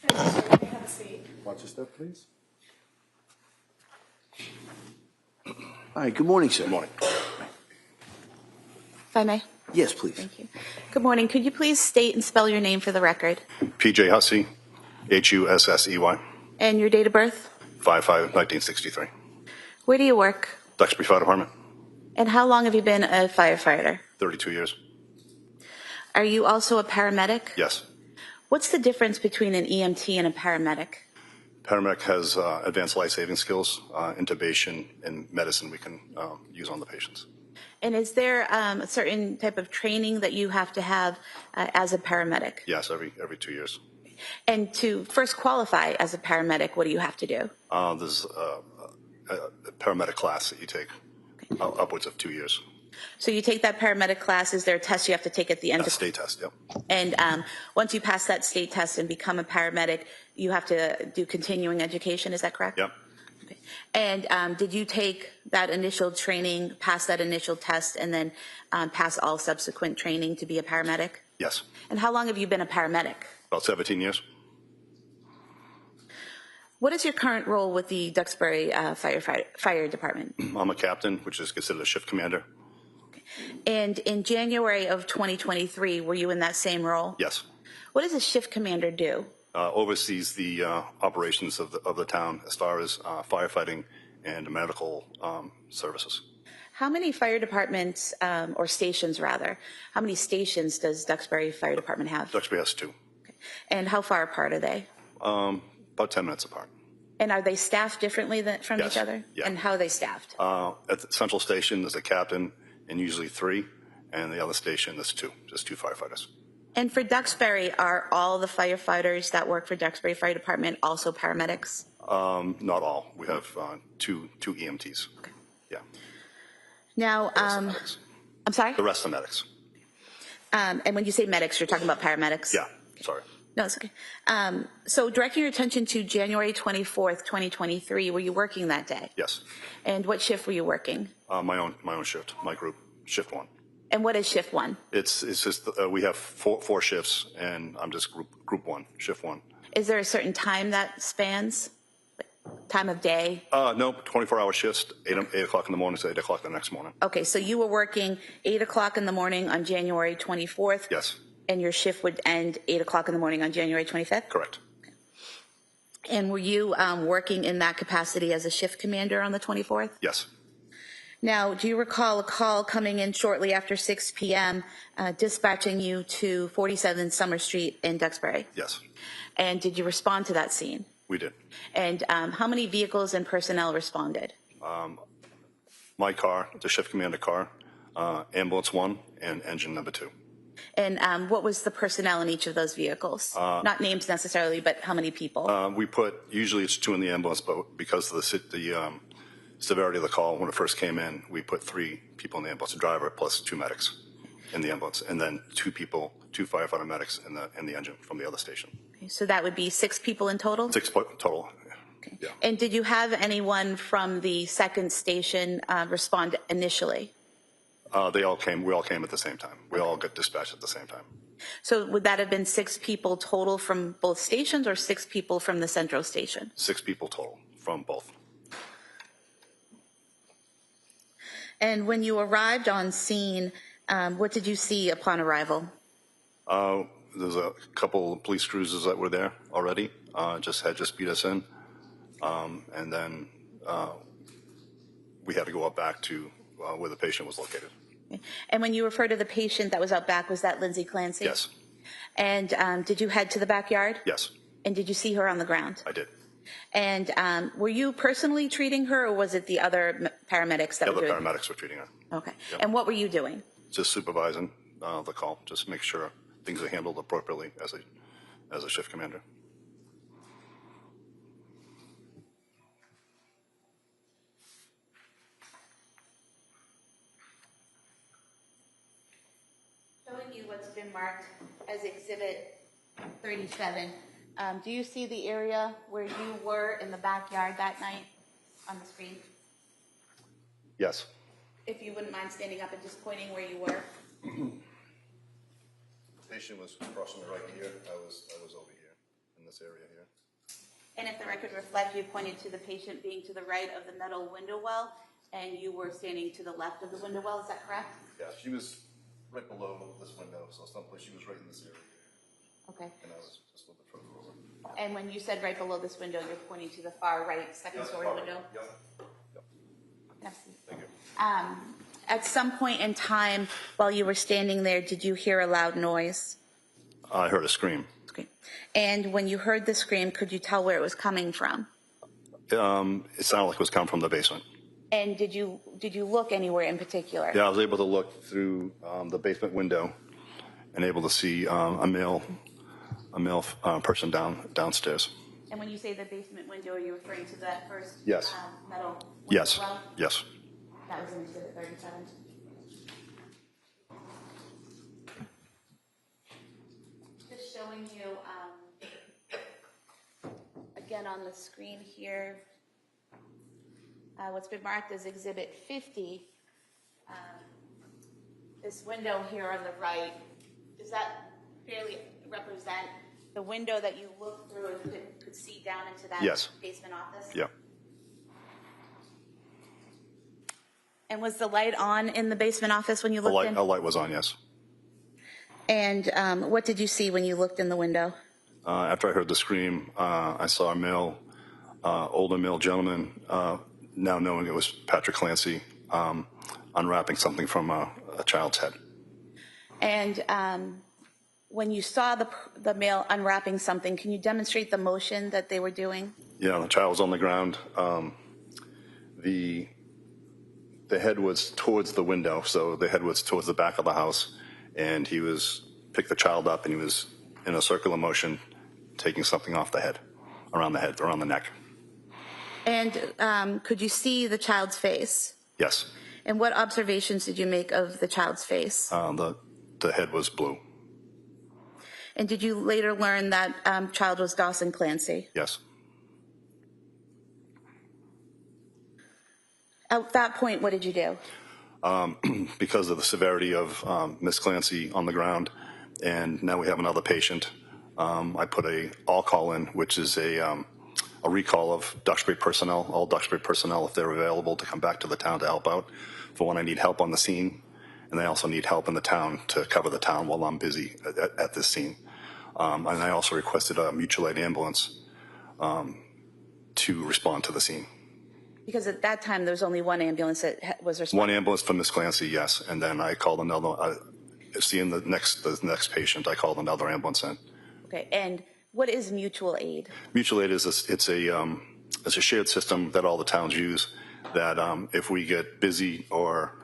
Thank you, sir. You may have a seat. Watch your step, please. All right. Good morning, sir. Good morning. If I may. Yes, please. Thank you. Good morning. Could you please state and spell your name for the record? PJ Hussey, Hussey, And your date of birth? 5/5/1963. Where do you work? Duxbury Fire Department, And how long have you been a firefighter? 32 years. Are you also a paramedic? Yes. What's the difference between an EMT and a paramedic? Paramedic has advanced life-saving skills, intubation, and medicine we can use on the patients. And is there a certain type of training that you have to have as a paramedic? Yes, every 2 years. And to first qualify as a paramedic, what do you have to do? There's a paramedic class that you take, upwards of 2 years. So you take that paramedic class. Is there a test you have to take at the end? A state test, yep. And once you pass that state test and become a paramedic, you have to do continuing education. Is that correct? Yep. Okay. And did you take that initial training, pass that initial test, and then pass all subsequent training to be a paramedic? Yes. And how long have you been a paramedic? About 17 years. What is your current role with the Duxbury Fire Department? I'm a captain, which is considered a shift commander. And in January of 2023, were you in that same role? Yes. What does a shift commander do? Oversees the operations of the town as far as firefighting and medical services. How many fire departments, or stations rather, how many stations does Duxbury Fire Department have? Duxbury has 2. And how far apart are they? About 10 minutes apart. And are they staffed differently from Yes. each other? Yeah. And how are they staffed? At the central station, there's a captain and usually 3, and the other station, there's 2, just 2 firefighters. And for Duxbury, are all the firefighters that work for Duxbury Fire Department also paramedics? Not all. We have two EMTs. Okay. Yeah. Now, The rest are medics. I'm sorry? The rest are medics. And when you say medics, you're talking about paramedics? Yeah, sorry. No, it's okay. So directing your attention to January 24th, 2023, were you working that day? Yes. And what shift were you working? My own shift, my group, shift 1. And what is shift 1? It's just we have four shifts, and I'm just group 1, shift 1. Is there a certain time that spans? Time of day? No, 24-hour shifts, 8 o'clock in the morning to 8 o'clock the next morning. Okay, so you were working 8 o'clock in the morning on January 24th? Yes. And your shift would end 8 o'clock in the morning on January 25th? Correct. And were you working in that capacity as a shift commander on the 24th? Yes. Now, do you recall a call coming in shortly after 6 p.m. Dispatching you to 47 Summer Street in Duxbury? Yes. And did you respond to that scene? We did. And how many vehicles and personnel responded? My car, the shift commander car, ambulance 1, and engine number 2. And what was the personnel in each of those vehicles? Not names necessarily, but how many people? Usually it's 2 in the ambulance, but because of the severity of the call when it first came in, we put 3 people in the ambulance, a driver plus 2 medics in the ambulance, and then 2 firefighter medics in the engine from the other station. Okay, so that would be 6 people in total? 6 total. Okay. Yeah. And did you have anyone from the second station respond initially? We all came at the same time. We all got dispatched at the same time. So would that have been 6 people total from both stations or 6 people from the central station? 6 people total from both. And when you arrived on scene, what did you see upon arrival? There's a couple of police cruisers that were there already, just beat us in. And then we had to go up back to where the patient was located. Okay. And when you refer to the patient that was out back, was that Lindsay Clancy? Yes. And did you head to the backyard? Yes, And did you see her on the ground? I did. And were you personally treating her, or was it the other paramedics that The were other doing? paramedics were treating her. Okay. Yep. And what were you doing? Just supervising the call, just make sure things are handled appropriately as a shift commander. Showing you what's been marked as Exhibit 37. Do you see the area where you were in the backyard that night on the screen? Yes. If you wouldn't mind standing up and just pointing where you were. The patient was crossing the right here. I was over here in this area here. And if the record reflects, you pointed to the patient being to the right of the metal window well, and you were standing to the left of the window well. Is that correct? Yeah, she was right below this window, so someplace she was right in this area. Okay. And I was just a little bit further over. And when you said right below this window, you're pointing to the far right second story window? Yep. Yep. Merci. Thank you. At some point in time while you were standing there, did you hear a loud noise? I heard a scream. Okay. And when you heard the scream, could you tell where it was coming from? It sounded like it was coming from the basement. And did you look anywhere in particular? Yeah, I was able to look through the basement window and able to see a male person downstairs. And when you say the basement window, are you referring to that first Yes. Metal window Yes. well? Yes. That was in Exhibit 37. Just showing you, again on the screen here, what's been marked as Exhibit 50. This window here on the right, does that fairly represent the window that you looked through and could see down into that Yes. basement office? Yeah. And was the light on in the basement office when you looked in? A light was on, yes. And what did you see when you looked in the window? After I heard the scream, I saw a older male gentleman, now knowing it was Patrick Clancy, unwrapping something from a child's head. And when you saw the male unwrapping something, can you demonstrate the motion that they were doing? Yeah, the child was on the ground. The head was towards the window, so the head was towards the back of the house, and he picked the child up, and he was in a circular motion, taking something off the head, around the neck. And could you see the child's face? Yes. And what observations did you make of the child's face? The head was blue. And did you later learn that child was Dawson Clancy? Yes. At that point, what did you do? Because of the severity of Miss Clancy on the ground, and now we have another patient, I put a all call in, which is a recall of Duxbury personnel, all Duxbury personnel, if they're available, to come back to the town to help out for when I need help on the scene, and they also need help in the town to cover the town while I'm busy at this scene. And I also requested a mutual aid ambulance to respond to the scene. Because at that time, there was only one ambulance that was responsible. One ambulance for Miss Clancy, yes, and then I called another. Seeing the next patient, I called another ambulance in. Okay, and what is mutual aid? Mutual aid is it's a shared system that all the towns use. That if we get busy or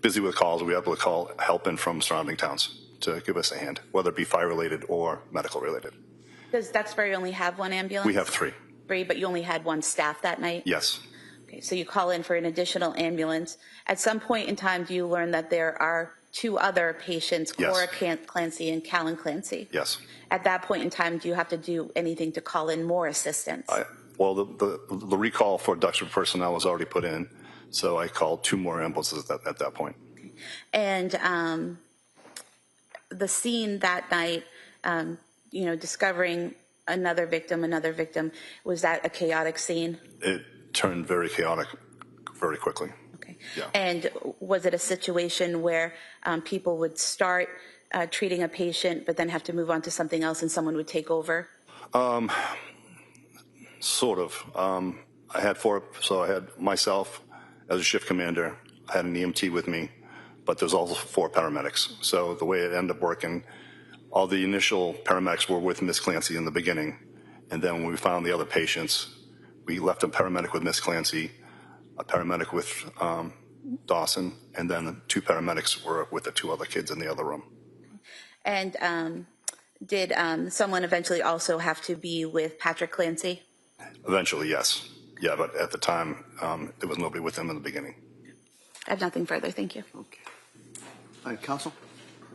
busy with calls, we're able to call help in from surrounding towns to give us a hand, whether it be fire related or medical related. Does Duxbury only have one ambulance? We have three. But you only had one staff that night? Yes. Okay, so you call in for an additional ambulance. At some point in time, do you learn that there are two other patients, Yes. Cora Clancy and Callan Clancy? Yes. At that point in time, do you have to do anything to call in more assistance? Well, the recall for Duxbury personnel was already put in, so I called two more ambulances at that point. And the scene that night, discovering another victim, was that a chaotic scene? It turned very chaotic very quickly. Okay. Yeah. And was it a situation where people would start treating a patient but then have to move on to something else and someone would take over? Sort of. I had myself as a shift commander. I had an EMT with me, but there's also 4 paramedics. So the way it ended up working, all the initial paramedics were with Miss Clancy in the beginning, And then when we found the other patients, we left a paramedic with Miss Clancy, a paramedic with Dawson, and then the 2 paramedics were with the 2 other kids in the other room. And did someone eventually also have to be with Patrick Clancy? Eventually, yes. Yeah, but at the time, there was nobody with him in the beginning. I have nothing further. Thank you. Okay. All right, counsel?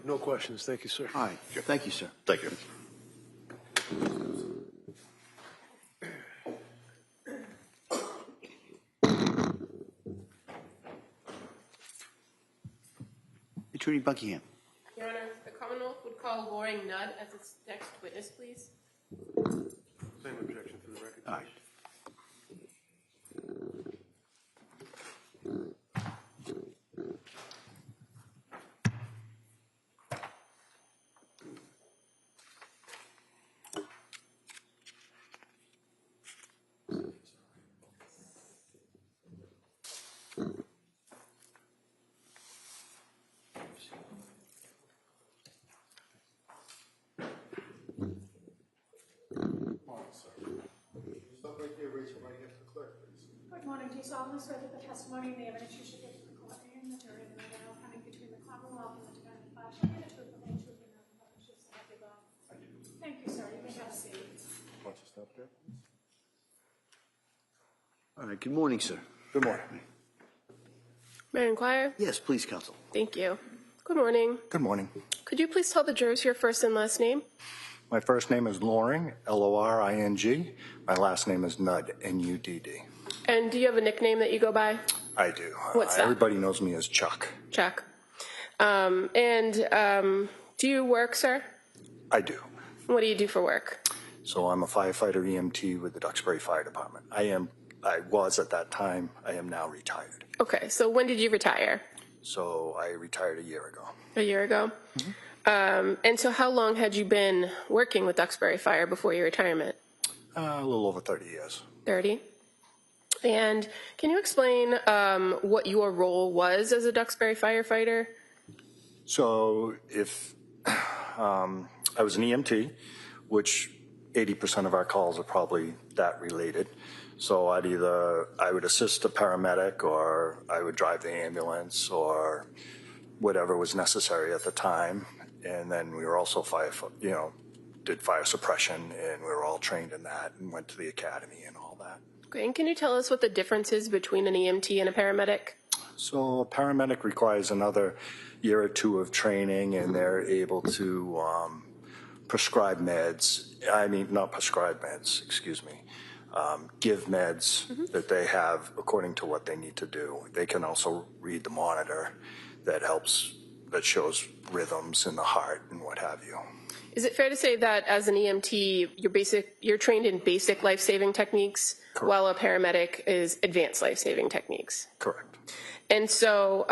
No questions. Thank you, sir. All right. Thank you, sir. Thank you. Attorney Buckingham. Your Honor, the Commonwealth would call Loring Nudd as its next witness, please. Same objection for the record. All right. Stop right there, raise your right hand to the clerk, please. Good morning. Do you solemnly swear that the testimony and the evidence you should give to the court and the jury in the matter coming between the Commonwealth and the defendant shall be the truth, the whole truth, and nothing but the truth, so help you God? Thank you, sir. You may have a seat. Why don't you stop there, please? All right. Good morning, sir. Good morning. May I inquire? Yes, please, counsel. Thank you. Good morning. Good morning. Could you please tell the jurors your first and last name? My first name is Loring, Loring. My last name is Nudd, Nudd. And do you have a nickname that you go by? I do. What's that? Everybody knows me as Chuck. Chuck. Do you work, sir? I do. What do you do for work? So I'm a firefighter EMT with the Duxbury Fire Department. I was at that time. I am now retired. Okay, so when did you retire? So I retired a year ago. A year ago? Mm-hmm. And so how long had you been working with Duxbury Fire before your retirement? A little over 30 years. 30. And can you explain what your role was as a Duxbury firefighter? So if I was an EMT, which 80% of our calls are probably that related. So I would assist a paramedic, or I would drive the ambulance, or whatever was necessary at the time. And then we were also did fire suppression, and we were all trained in that and went to the academy and all that. Okay, and can you tell us what the difference is between an EMT and a paramedic? So a paramedic requires another year or 2 of training, and they're able to prescribe meds. I mean, not prescribe meds, excuse me. Give meds that they have according to what they need to do. They can also read the monitor that shows rhythms in the heart and what have you. Is it fair to say that as an EMT, you're trained in basic life-saving techniques, Correct. while a paramedic is advanced life-saving techniques? Correct. And so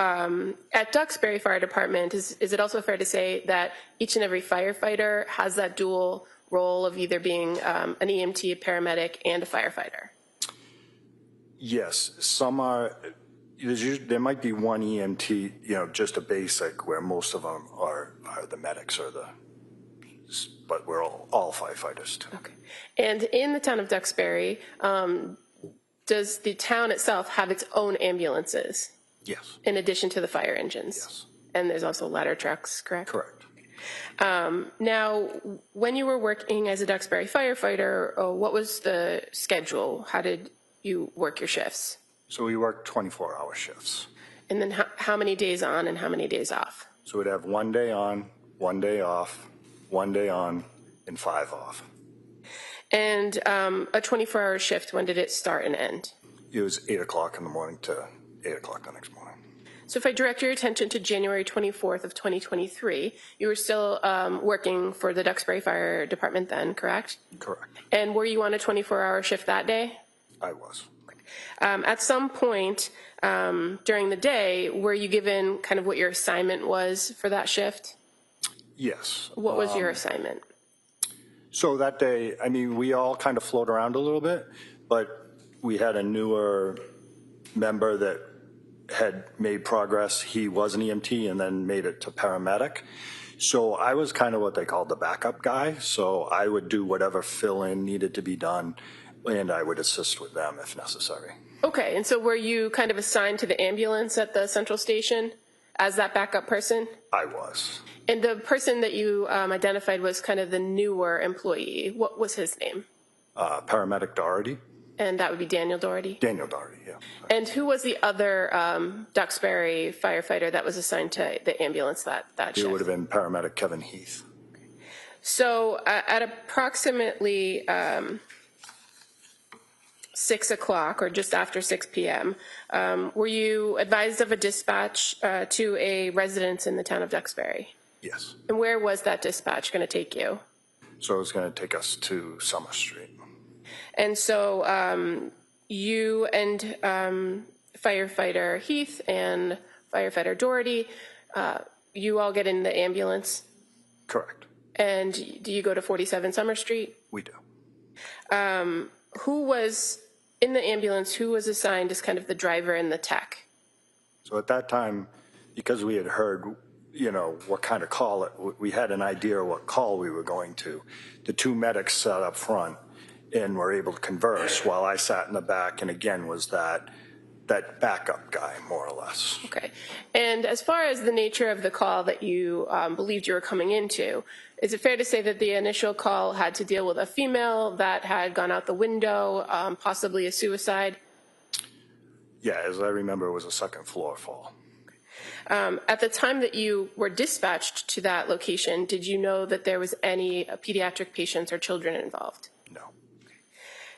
at Duxbury Fire Department, is it also fair to say that each and every firefighter has that dual role of either being an EMT, a paramedic, and a firefighter? Yes, some are. There might be one EMT, just a basic, where most of them are the medics but we're all firefighters too. Okay. And in the town of Duxbury, does the town itself have its own ambulances? Yes. In addition to the fire engines? Yes. And there's also ladder trucks, correct? Correct. Now, when you were working as a Duxbury firefighter, what was the schedule? How did you work your shifts? So we worked 24-hour shifts. And then how many days on and how many days off? So we'd have 1 day on, 1 day off, 1 day on, and 5 off. And a 24-hour shift, when did it start and end? It was 8 o'clock in the morning to 8 o'clock the next morning. So if I direct your attention to January 24th of 2023, you were still working for the Duxbury Fire Department then, correct? Correct. And were you on a 24-hour shift that day? I was. At some point during the day, were you given kind of what your assignment was for that shift? Yes. What was your assignment? So that day, we all kind of float around a little bit, but we had a newer member that had made progress. He was an EMT and then made it to paramedic. So I was kind of what they called the backup guy. So I would do whatever fill-in needed to be done, and I would assist with them if necessary. Okay, and so were you kind of assigned to the ambulance at the central station as that backup person? I was. And the person that you identified was kind of the newer employee. What was his name? Paramedic Doherty. And that would be Daniel Doherty? Daniel Doherty, yeah. And who was the other Duxbury firefighter that was assigned to the ambulance that It shift? would have been paramedic Kevin Heath. So at approximately 6 o'clock or just after 6 p.m., were you advised of a dispatch to a residence in the town of Duxbury? Yes. And where was that dispatch going to take you? So it was going to take us to Summer Street. And so you and firefighter Heath and firefighter Doherty, you all get in the ambulance? Correct. And do you go to 47 Summer Street? We do. Who was in the ambulance, who was assigned as kind of the driver and the tech? So at that time, because we had heard, you know, what kind of call we had an idea what call we were going to. The two medics sat up front and were able to converse while I sat in the back and again was that backup guy, more or less. Okay. And as far as the nature of the call that you believed you were coming into, is it fair to say that the initial call had to deal with a female that had gone out the window, possibly a suicide? Yeah, as I remember, it was a second floor fall. At the time that you were dispatched to that location, did you know that there was any pediatric patients or children involved? No.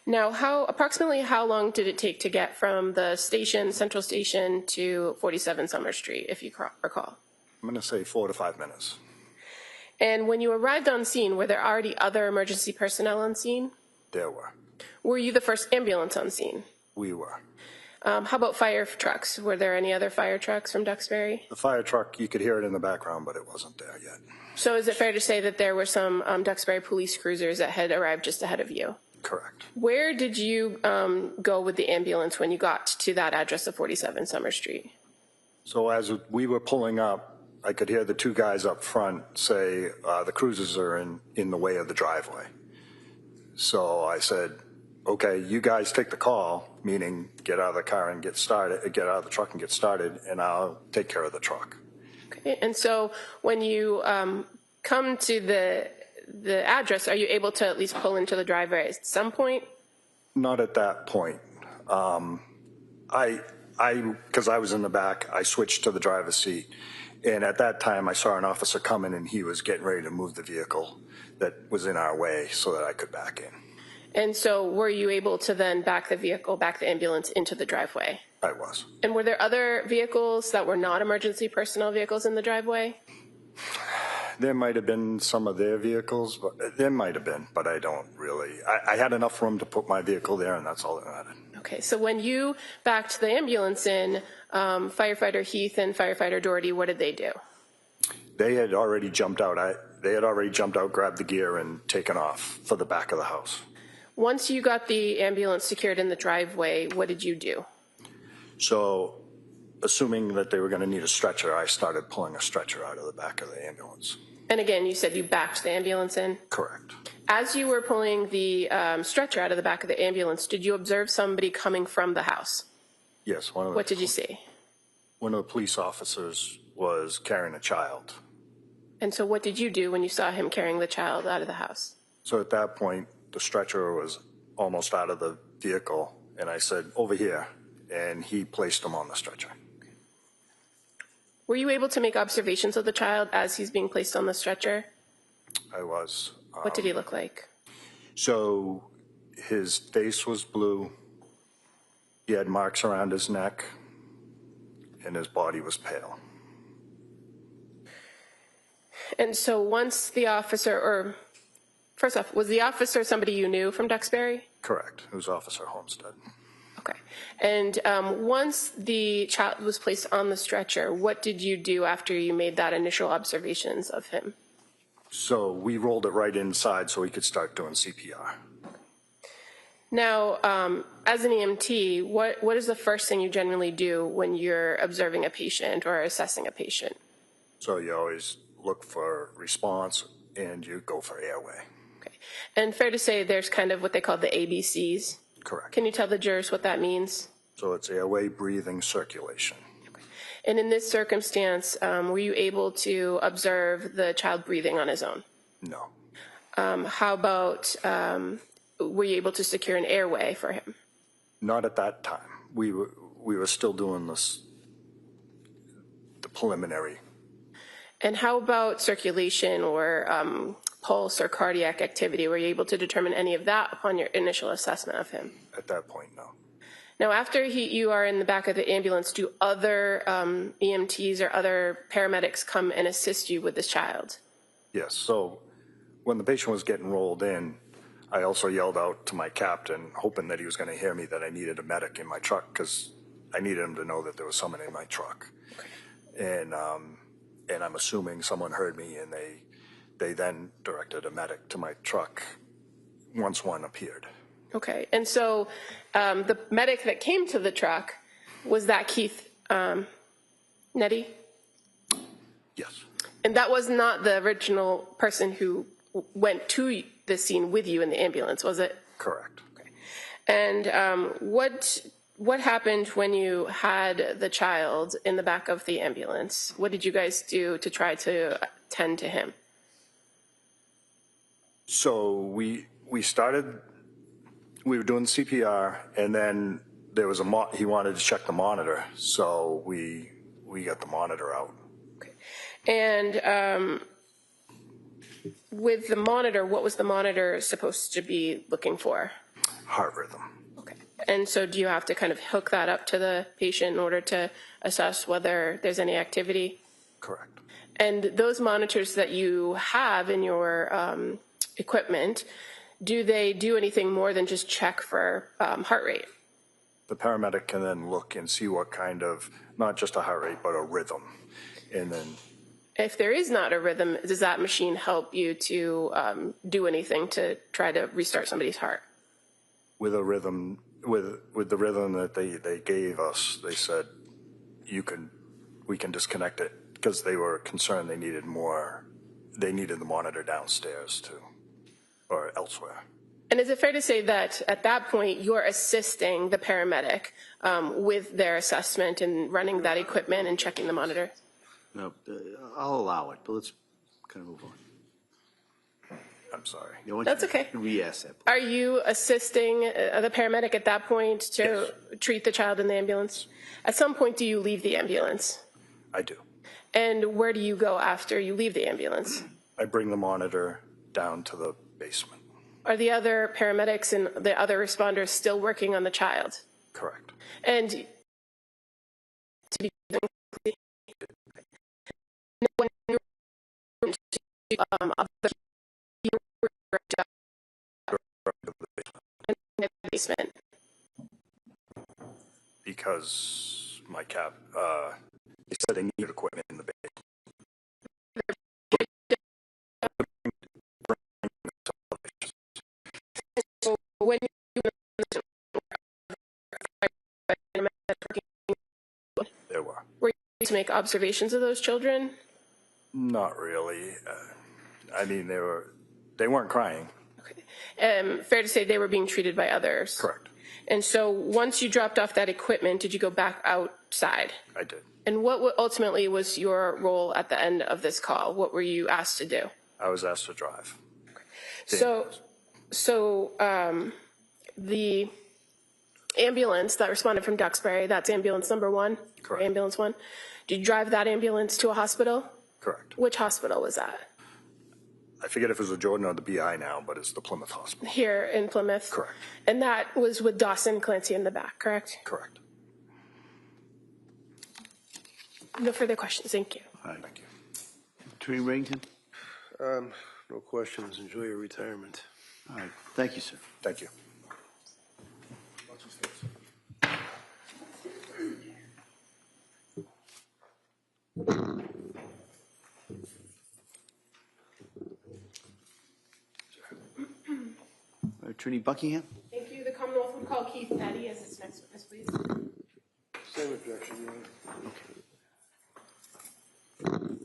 Now, approximately how long did it take to get from the station, Central Station, to 47 Summer Street, if you recall? I'm going to say 4 to 5 minutes. And when you arrived on scene, were there already other emergency personnel on scene? There were. Were you the first ambulance on scene? We were. How about fire trucks? Were there any other fire trucks from Duxbury? The fire truck, you could hear it in the background, but it wasn't there yet. So is it fair to say that there were some Duxbury police cruisers that had arrived just ahead of you? Correct. Where did you go with the ambulance when you got to that address of 47 Summer Street? So as we were pulling up, I could hear the two guys up front say, the cruisers are in the way of the driveway. So I said, okay, you guys take the call, meaning get out of the car and get out of the truck and get started, and I'll take care of the truck. Okay. And so when you come to the address, are you able to at least pull into the driveway at some point? Not at that point. Because I was in the back, I switched to the driver's seat. And at that time, I saw an officer coming and he was getting ready to move the vehicle that was in our way so that I could back in. And so were you able to then back the ambulance into the driveway? I was. And were there other vehicles that were not emergency personnel vehicles in the driveway? There might have been some of their vehicles, but there might have been, but I don't really. I had enough room to put my vehicle there, and that's all that mattered. Okay, so when you backed the ambulance in, firefighter Heath and firefighter Doherty, what did they do? They had already jumped out. Grabbed the gear, and taken off for the back of the house. Once you got the ambulance secured in the driveway, what did you do? So, assuming that they were going to need a stretcher, I started pulling a stretcher out of the back of the ambulance. And again, you said you backed the ambulance in? Correct. As you were pulling the stretcher out of the back of the ambulance, did you observe somebody coming from the house? Yes. What did you see? One of the police officers was carrying a child. And so what did you do when you saw him carrying the child out of the house? So at that point, the stretcher was almost out of the vehicle, and I said, over here, and he placed him on the stretcher. Were you able to make observations of the child as he's being placed on the stretcher? I was. What did he look like? So his face was blue. He had marks around his neck, and his body was pale. And so once the officer, or first off, was the officer somebody you knew from Duxbury? Correct. It was Officer Homestead. Okay. And once the child was placed on the stretcher, what did you do after you made that initial observations of him? So we rolled it right inside so he could start doing CPR. Now, as an EMT, what is the first thing you generally do when you're observing a patient or assessing a patient? So you always look for response, and you go for airway. Okay. And fair to say there's kind of what they call the ABCs. Correct. Can you tell the jurors what that means? So it's airway, breathing, circulation. Okay. And in this circumstance, were you able to observe the child breathing on his own? No. How about, were you able to secure an airway for him? Not at that time. We were still doing the preliminary. And how about circulation or pulse or cardiac activity? Were you able to determine any of that upon your initial assessment of him? At that point, no. Now, after you are in the back of the ambulance, do other EMTs or other paramedics come and assist you with this child? Yes. So when the patient was getting rolled in, I also yelled out to my captain, hoping that he was going to hear me, that I needed a medic in my truck, because I needed him to know that there was someone in my truck. Okay. And I'm assuming someone heard me, and they then directed a medic to my truck once one appeared. Okay. And so the medic that came to the truck, was that Keith Nettie? Yes. And that was not the original person who went to the scene with you in the ambulance, was it? Correct. Okay. And what happened when you had the child in the back of the ambulance? What did you guys do to try to tend to him? So we were doing CPR, and then there was he wanted to check the monitor, so we got the monitor out. Okay. And with the monitor, what was the monitor supposed to be looking for? Heart rhythm. Okay. And so do you have to kind of hook that up to the patient in order to assess whether there's any activity? Correct. And those monitors that you have in your equipment, do they do anything more than just check for heart rate? The paramedic can then look and see what kind of, not just a heart rate, but a rhythm. And then if there is not a rhythm, does that machine help you to do anything to try to restart somebody's heart? with a rhythm, with the rhythm that they gave us, they said, we can disconnect it, because they were concerned they needed the monitor downstairs too, or elsewhere. And is it fair to say that at that point you're assisting the paramedic with their assessment and running that equipment and checking the monitor? No, I'll allow it, but let's kind of move on. I'm sorry. That's okay. Re-ask that. Are you assisting the paramedic at that point to Yes. treat the child in the ambulance? At some point, do you leave the ambulance? I do. And where do you go after you leave the ambulance? I bring the monitor down to the basement. Are the other paramedics and the other responders still working on the child? Correct. And to be when you in the basement. Because my they said they needed equipment in the basement. So when There were. were you to make observations of those children? Not really. I mean, they weren't crying. Okay. Fair to say they were being treated by others? Correct. And so once you dropped off that equipment, did you go back outside? I did. And what ultimately was your role at the end of this call? What were you asked to do? I was asked to drive. So the ambulance that responded from Duxbury, that's ambulance number 1? Correct. Ambulance 1. Did you drive that ambulance to a hospital? Correct. Which hospital was that? I forget if it was the Jordan or the BI now, but it's the Plymouth Hospital. Here in Plymouth? Correct. And that was with Dawson Clancy in the back, correct? Correct. No further questions. Thank you. All right. Thank you. Attorney Reddington? No questions. Enjoy your retirement. All right. Thank you, sir. Thank you. Attorney Buckingham? Thank you. The Commonwealth will call Keith Nettie as its next witness, please. Same objection, Your Honor.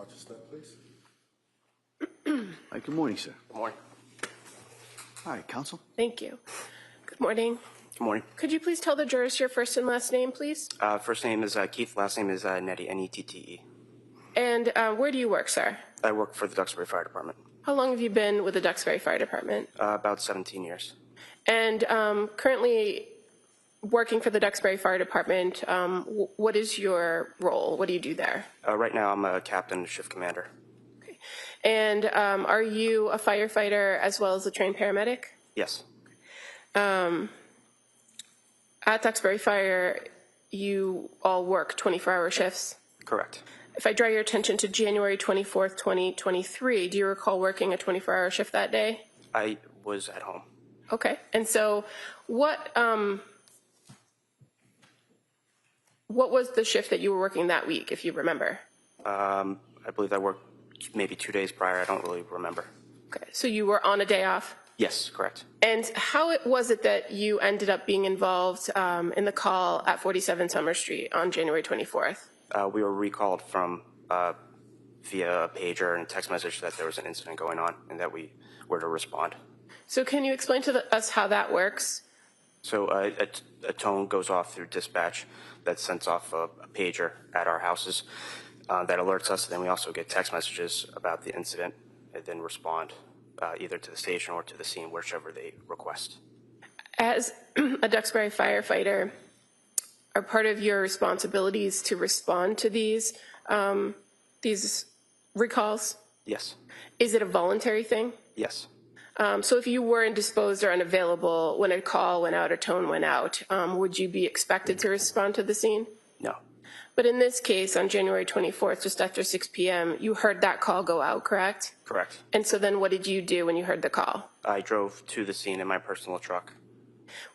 Watch your step, please. Hi, good morning, sir. Good morning. All right, counsel. Thank you. Good morning. Good morning. Could you please tell the jurors your first and last name, please? First name is Keith. Last name is Nettie, N-E-T-T-E. And where do you work, sir? I work for the Duxbury Fire Department. How long have you been with the Duxbury Fire Department? About 17 years. And currently working for the Duxbury Fire Department, what is your role? What do you do there? Right now, I'm a captain, shift commander. Okay. And are you a firefighter as well as a trained paramedic? Yes. At Duxbury Fire, you all work 24-hour shifts? Correct. If I draw your attention to January 24th, 2023, do you recall working a 24-hour shift that day? I was at home. Okay. And so what was the shift that you were working that week, if you remember? I believe I worked maybe 2 days prior. I don't really remember. Okay. So you were on a day off? Yes, correct. And how was it that you ended up being involved in the call at 47 Summer Street on January 24th? We were recalled from via a pager and text message that there was an incident going on and that we were to respond. So can you explain to us how that works? So a tone goes off through dispatch that sends off a pager at our houses that alerts us. And then we also get text messages about the incident and then respond either to the station or to the scene, whichever they request. As a Duxbury firefighter, are part of your responsibilities to respond to these recalls? Yes. Is it a voluntary thing? Yes. So if you were indisposed or unavailable when a call went out or tone went out, would you be expected to respond to the scene? No. But in this case, on January 24th, just after 6 p.m., you heard that call go out, correct? Correct. And so then what did you do when you heard the call? I drove to the scene in my personal truck.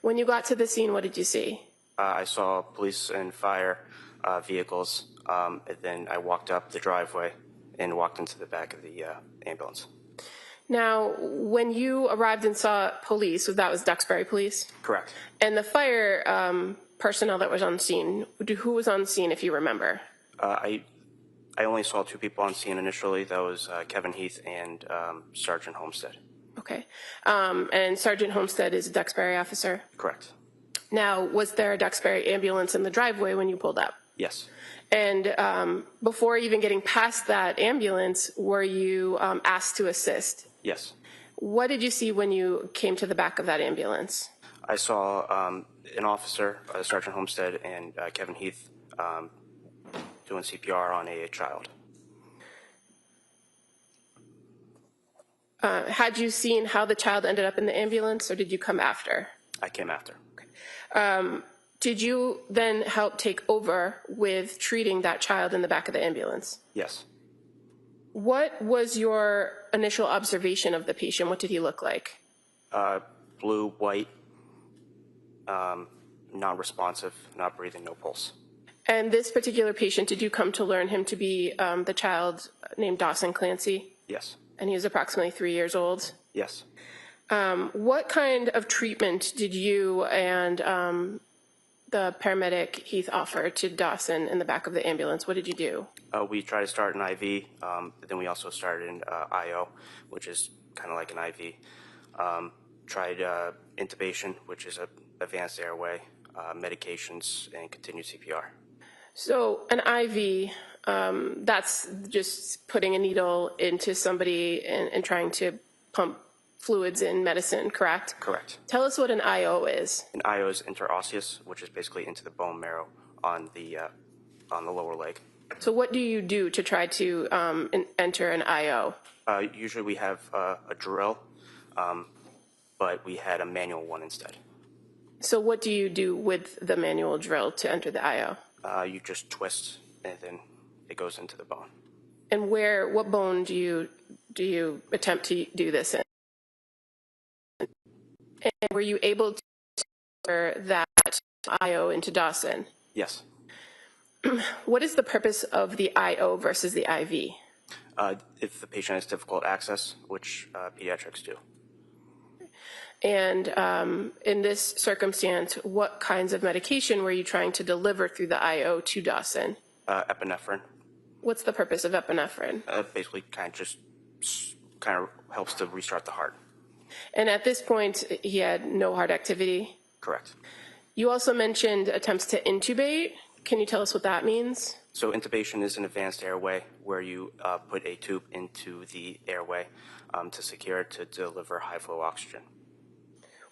When you got to the scene, what did you see? I saw police and fire vehicles, and then I walked up the driveway and walked into the back of the ambulance. Now, when you arrived and saw police, that was Duxbury Police? Correct. And the fire personnel that was on scene, who was on scene, if you remember? I only saw 2 people on scene initially. That was Kevin Heath and Sergeant Homestead. Okay. And Sergeant Homestead is a Duxbury officer? Correct. Now, was there a Duxbury ambulance in the driveway when you pulled up? Yes. And before even getting past that ambulance, were you asked to assist? Yes. What did you see when you came to the back of that ambulance? I saw an officer, Sergeant Homestead, and Kevin Heath doing CPR on a child. Had you seen how the child ended up in the ambulance, or did you come after? I came after. Did you then help take over with treating that child in the back of the ambulance? Yes. What was your initial observation of the patient? What did he look like? Blue, white, non-responsive, not breathing, no pulse. And this particular patient, did you come to learn him to be the child named Dawson Clancy? Yes. And he was approximately 3 years old? Yes. What kind of treatment did you and the paramedic Heath offer to Dawson in the back of the ambulance? What did you do? We tried to start an IV, but then we also started an IO, which is kind of like an IV. Tried intubation, which is an advanced airway, medications, and continued CPR. So an IV, that's just putting a needle into somebody and trying to pump fluids in medicine, correct? Correct. Tell us what an IO is. An IO is interosseous, which is basically into the bone marrow on the lower leg. So what do you do to try to enter an IO? Usually we have a drill, but we had a manual one instead. So what do you do with the manual drill to enter the IO? You just twist, and then it goes into the bone. And what bone do you attempt to do this in? And were you able to enter that IO into Dawson? Yes. What is the purpose of the IO versus the IV? If the patient has difficult access, which pediatrics do. And in this circumstance, what kinds of medication were you trying to deliver through the IO to Dawson? Epinephrine What's the purpose of epinephrine? Basically, kind of helps to restart the heart. And at this point, he had no heart activity? Correct. You also mentioned attempts to intubate. Can you tell us what that means? So intubation is an advanced airway where you put a tube into the airway to secure it to deliver high flow oxygen.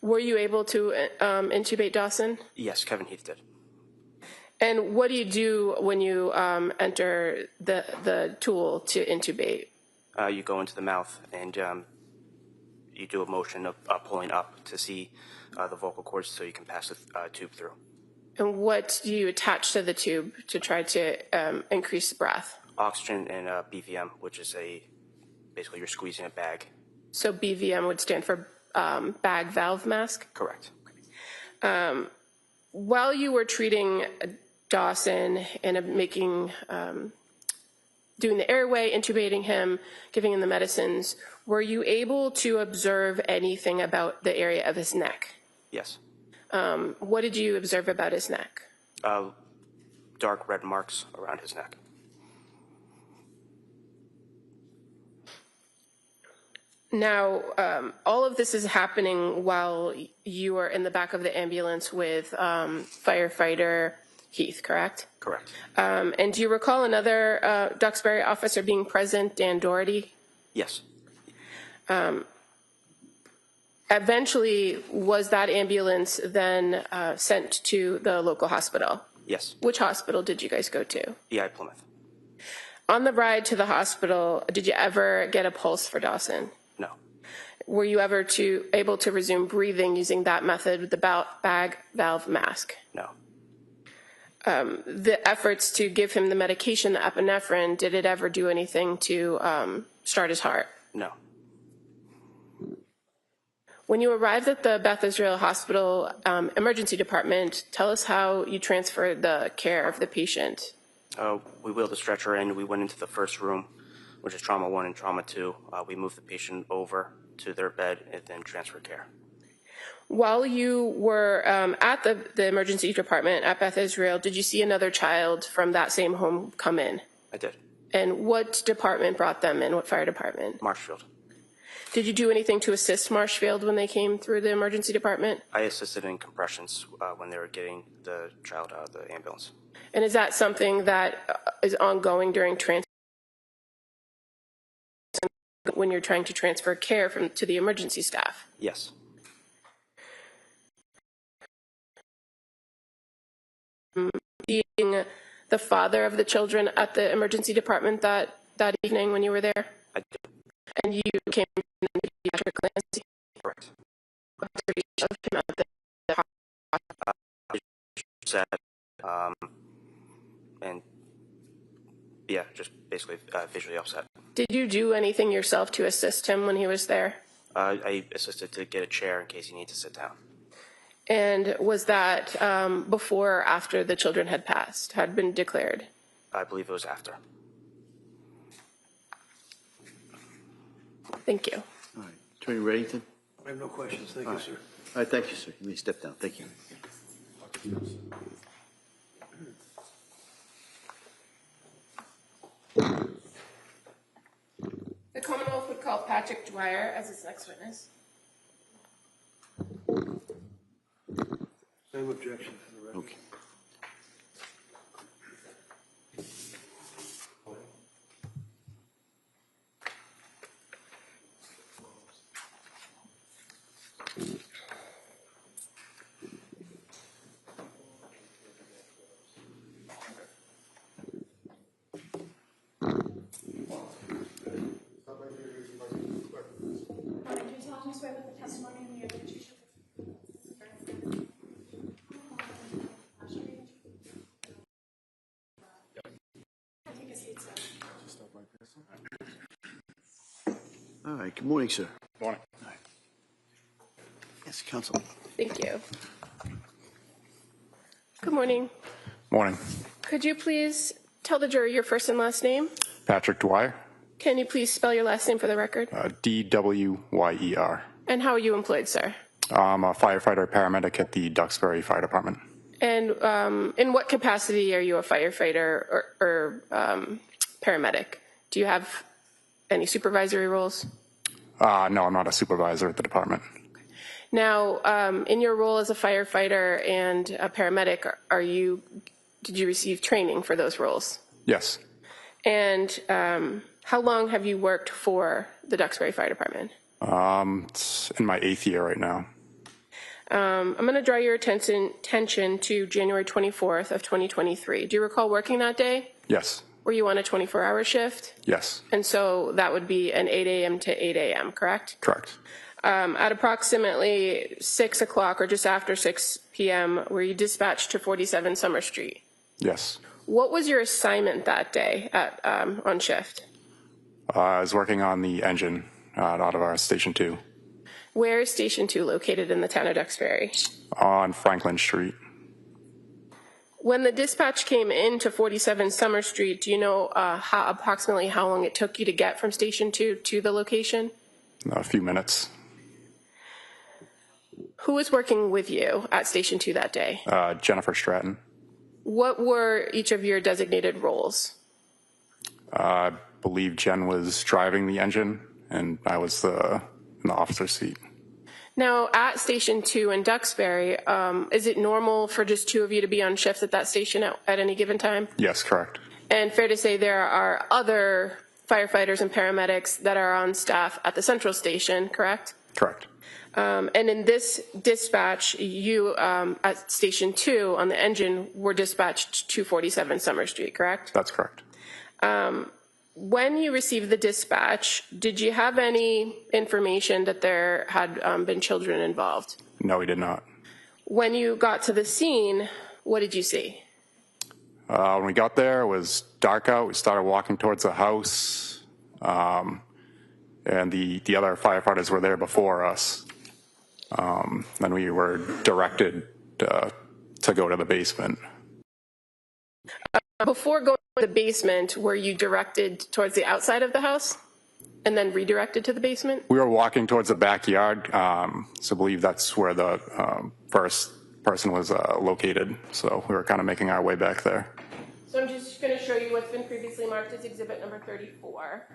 Were you able to intubate Dawson? Yes, Kevin Heath did. And what do you do when you enter the tool to intubate? You go into the mouth and you do a motion of pulling up to see the vocal cords so you can pass the tube through. And what do you attach to the tube to try to increase the breath? Oxygen and BVM, which is basically you're squeezing a bag. So BVM would stand for bag valve mask? Correct. While you were treating Dawson and doing the airway, intubating him, giving him the medicines, were you able to observe anything about the area of his neck? Yes. What did you observe about his neck? Dark red marks around his neck. Now, all of this is happening while you are in the back of the ambulance with firefighter Heath, correct? Correct. And do you recall another Duxbury officer being present, Dan Doherty? Yes. Eventually, was that ambulance then sent to the local hospital? Yes. Which hospital did you guys go to? BI Plymouth. On the ride to the hospital, did you ever get a pulse for Dawson? No. Were you ever able to resume breathing using that method with the bag valve mask? No. The efforts to give him the medication, the epinephrine, did it ever do anything to start his heart? No. When you arrived at the Beth Israel Hospital emergency department, tell us how you transferred the care of the patient. We wheeled the stretcher in. We went into the first room, which is trauma 1 and trauma 2. We moved the patient over to their bed and then transferred care. While you were at the emergency department at Beth Israel, did you see another child from that same home come in? I did. And what department brought them in? What fire department? Marshfield. Did you do anything to assist Marshfield when they came through the emergency department? I assisted in compressions when they were getting the child out of the ambulance. And is that something that is ongoing during when you're trying to transfer care to the emergency staff? Yes. Being the father of the children at the emergency department that evening when you were there? I did. And you came from the pediatric Clancy? Correct. Observation of him at the Sad, and yeah, just basically visually upset. Did you do anything yourself to assist him when he was there? I assisted to get a chair in case he needed to sit down. And was that before or after the children had been declared? I believe it was after. Thank you. All right. Attorney Reddington? I have no questions. Thank you, sir. All right, thank you, sir. You may step down. Thank you. The Commonwealth would call Patrick Dwyer as its next witness. Same objection for the record. Okay. All right, good morning, sir. Morning. All right. Yes, counsel. Thank you. Good morning. Morning. Could you please tell the jury your first and last name? Patrick Dwyer, Can you please spell your last name for the record? D-W-Y-E-R. And how are you employed, sir? I'm a firefighter paramedic at the Duxbury Fire Department. And in what capacity are you a firefighter or paramedic. Do you have any supervisory roles? No, I'm not a supervisor at the department. Now, in your role as a firefighter and a paramedic, did you receive training for those roles? Yes. And how long have you worked for the Duxbury Fire Department? It's in my 8th year right now. I'm going to draw your attention to January 24th of 2023. Do you recall working that day? Yes. Were you on a 24-hour shift? Yes. And so that would be an 8 a.m. to 8 a.m., correct? Correct. At approximately 6 o'clock or just after 6 p.m., were you dispatched to 47 Summer Street? Yes. What was your assignment that day on shift? I was working on the engine out of our Station 2. Where is Station 2 located in the town of Duxbury? On Franklin Street. When the dispatch came into 47 Summer Street, do you know approximately how long it took you to get from Station 2 to the location? A few minutes. Who was working with you at Station 2 that day? Jennifer Stratton. What were each of your designated roles? I believe Jen was driving the engine, and I was in the officer's seat. Now, at Station 2 in Duxbury, is it normal for just two of you to be on shifts at that station at any given time? Yes, correct. And fair to say there are other firefighters and paramedics that are on staff at the central station, correct? Correct. And in this dispatch, you at Station 2 on the engine were dispatched to 47 Summer Street, correct? That's correct. When you received the dispatch, did you have any information that there had been children involved? No, we did not. When you got to the scene, what did you see? When we got there, it was dark out. We started walking towards the house, and the other firefighters were there before us. Then we were directed to go to the basement. Before going to the basement, were you directed towards the outside of the house and then redirected to the basement? We were walking towards the backyard, so I believe that's where the first person was located. So we were kind of making our way back there. So I'm just going to show you what's been previously marked as exhibit number 34.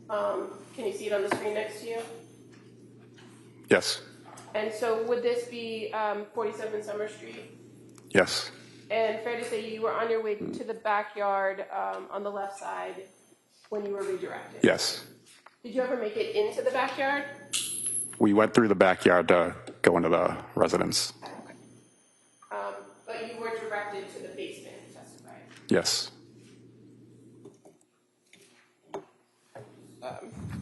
Can you see it on the screen next to you? Yes. And so would this be 47 Summer Street? Yes. And fair to say you were on your way to the backyard on the left side when you were redirected? Yes. Did you ever make it into the backyard? We went through the backyard to go into the residence. But you were directed to the basement to testify? Yes.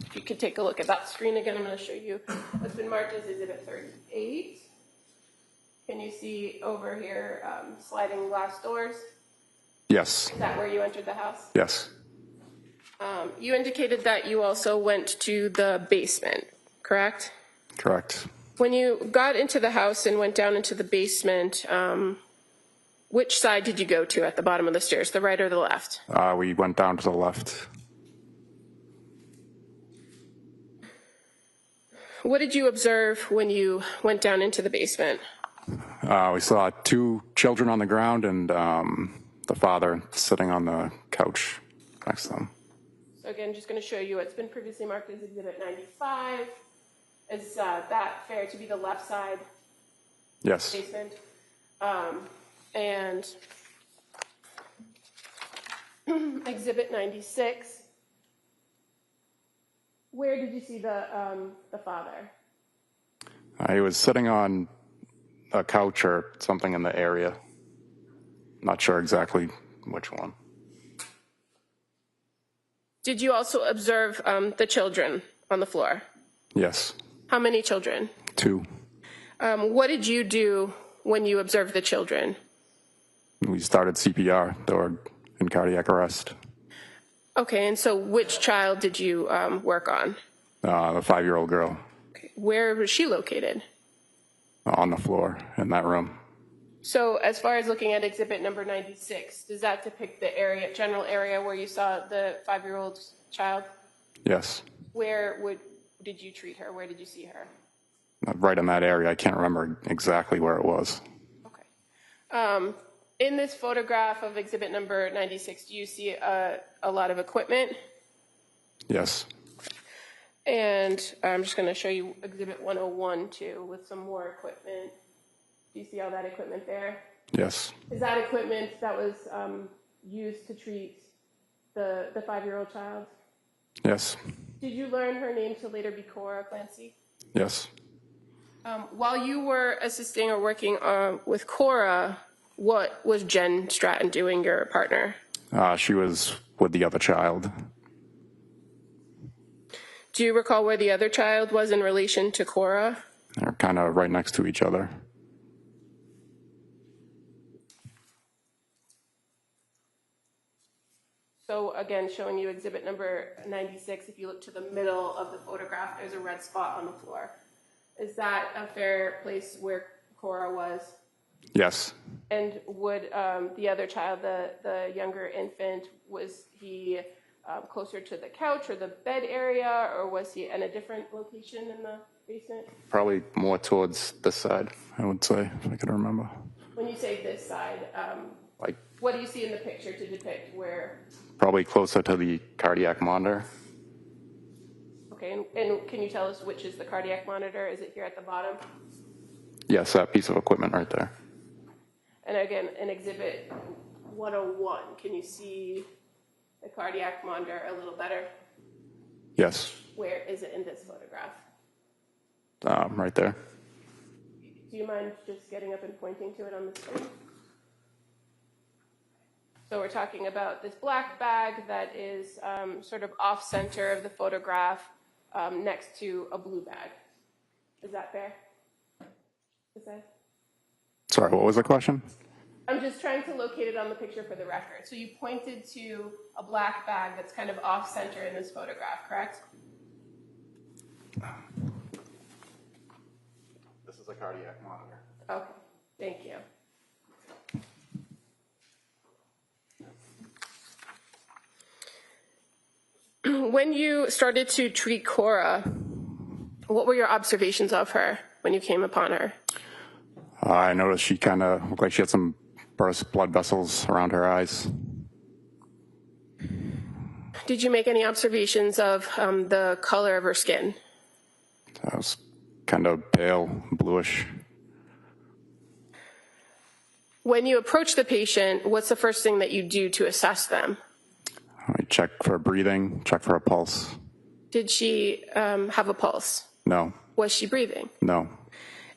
If you could take a look at that screen again, I'm going to show you what's been marked as exhibit 38. Can you see over here sliding glass doors? Yes. Is that where you entered the house? Yes. You indicated that you also went to the basement, correct? Correct. When you got into the house and went down into the basement, which side did you go to at the bottom of the stairs, the right or the left? We went down to the left. What did you observe when you went down into the basement? We saw two children on the ground and the father sitting on the couch next to them. So again, just going to show you what's been previously marked as exhibit 95. Is that fair to be the left side? Yes. Basement. And exhibit 96. Where did you see the father? He was sitting on a couch or something in the area. Not sure exactly which one. Did you also observe the children on the floor? Yes. How many children? 2. What did you do when you observed the children? We started CPR. They were in cardiac arrest. Okay, and so which child did you work on? The 5-year-old girl. Okay. Where was she located? On the floor in that room. So as far as looking at exhibit number 96, does that depict the area, general area where you saw the 5-year-old child? Yes. Where did you treat her? Where did you see her? Right in that area. I can't remember exactly where it was. Okay. In this photograph of exhibit number 96, do you see a a lot of equipment. Yes. And I'm just going to show you Exhibit 101 too, with some more equipment. Do you see all that equipment there? Yes. Is that equipment that was used to treat the 5-year-old child? Yes. Did you learn her name to later be Cora Clancy? Yes. While you were assisting or working with Cora, what was Jen Stratton doing, your partner? She was with the other child. Do you recall where the other child was in relation to Cora? They're kind of right next to each other. So again, showing you exhibit number 96, if you look to the middle of the photograph, there's a red spot on the floor. Is that a fair place where Cora was? Yes. And would the other child, the younger infant, was he closer to the couch or the bed area, or was he in a different location in the basement? Probably more towards this side, I would say, if I could remember. When you say this side, Like what do you see in the picture to depict where? probably closer to the cardiac monitor. Okay, and can you tell us which is the cardiac monitor? Is it here at the bottom? Yes, that piece of equipment right there. And again, in exhibit 101, can you see the cardiac monitor a little better? Yes. Where is it in this photograph? Right there. Do you mind just getting up and pointing to it on the screen? So we're talking about this black bag that is sort of off-center of the photograph next to a blue bag. Is that fair? Is that? Sorry, what was the question? I'm just trying to locate it on the picture for the record. So you pointed to a black bag that's kind of off-center in this photograph, correct? This is a cardiac monitor. Okay, thank you. When you started to treat Cora, what were your observations of her when you came upon her? I noticed she kind of looked like she had some burst blood vessels around her eyes. Did you make any observations of the color of her skin? It was kind of pale, bluish. When you approach the patient, what's the first thing that you do to assess them? I check for breathing, check for a pulse. Did she have a pulse? No. Was she breathing? No.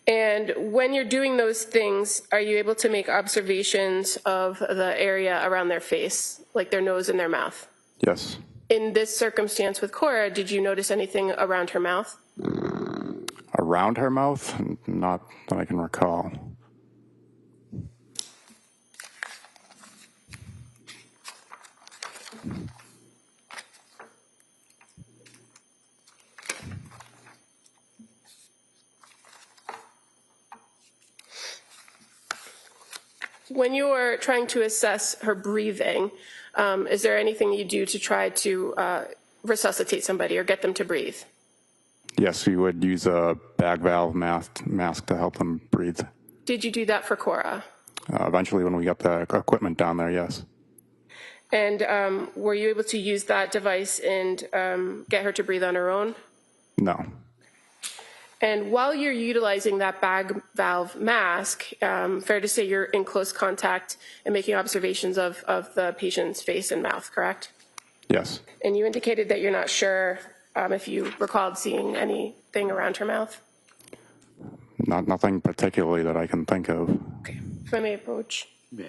And when you're doing those things, are you able to make observations of the area around their face, like their nose and their mouth? Yes. In this circumstance with Cora, did you notice anything around her mouth? Around her mouth? Not that I can recall. When you are trying to assess her breathing, is there anything you do to try to resuscitate somebody or get them to breathe? Yes, we would use a bag valve mask to help them breathe. Did you do that for Cora? Eventually, when we got the equipment down there, yes. And were you able to use that device and get her to breathe on her own? No. And while you're utilizing that bag valve mask, fair to say you're in close contact and making observations of the patient's face and mouth, correct? Yes. And you indicated that you're not sure if you recalled seeing anything around her mouth? Nothing particularly that I can think of. Okay. If I may approach. Yeah.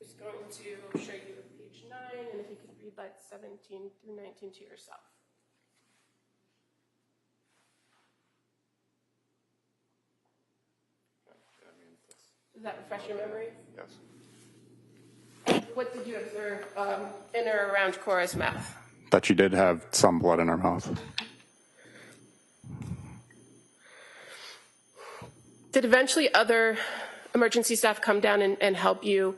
Just going to show you page 9, and if you could read like 17 through 19 to yourself. Does that refresh your memory? Yes. What did you observe in or around Cora's mouth? That she did have some blood in her mouth. Did eventually other emergency staff come down and help you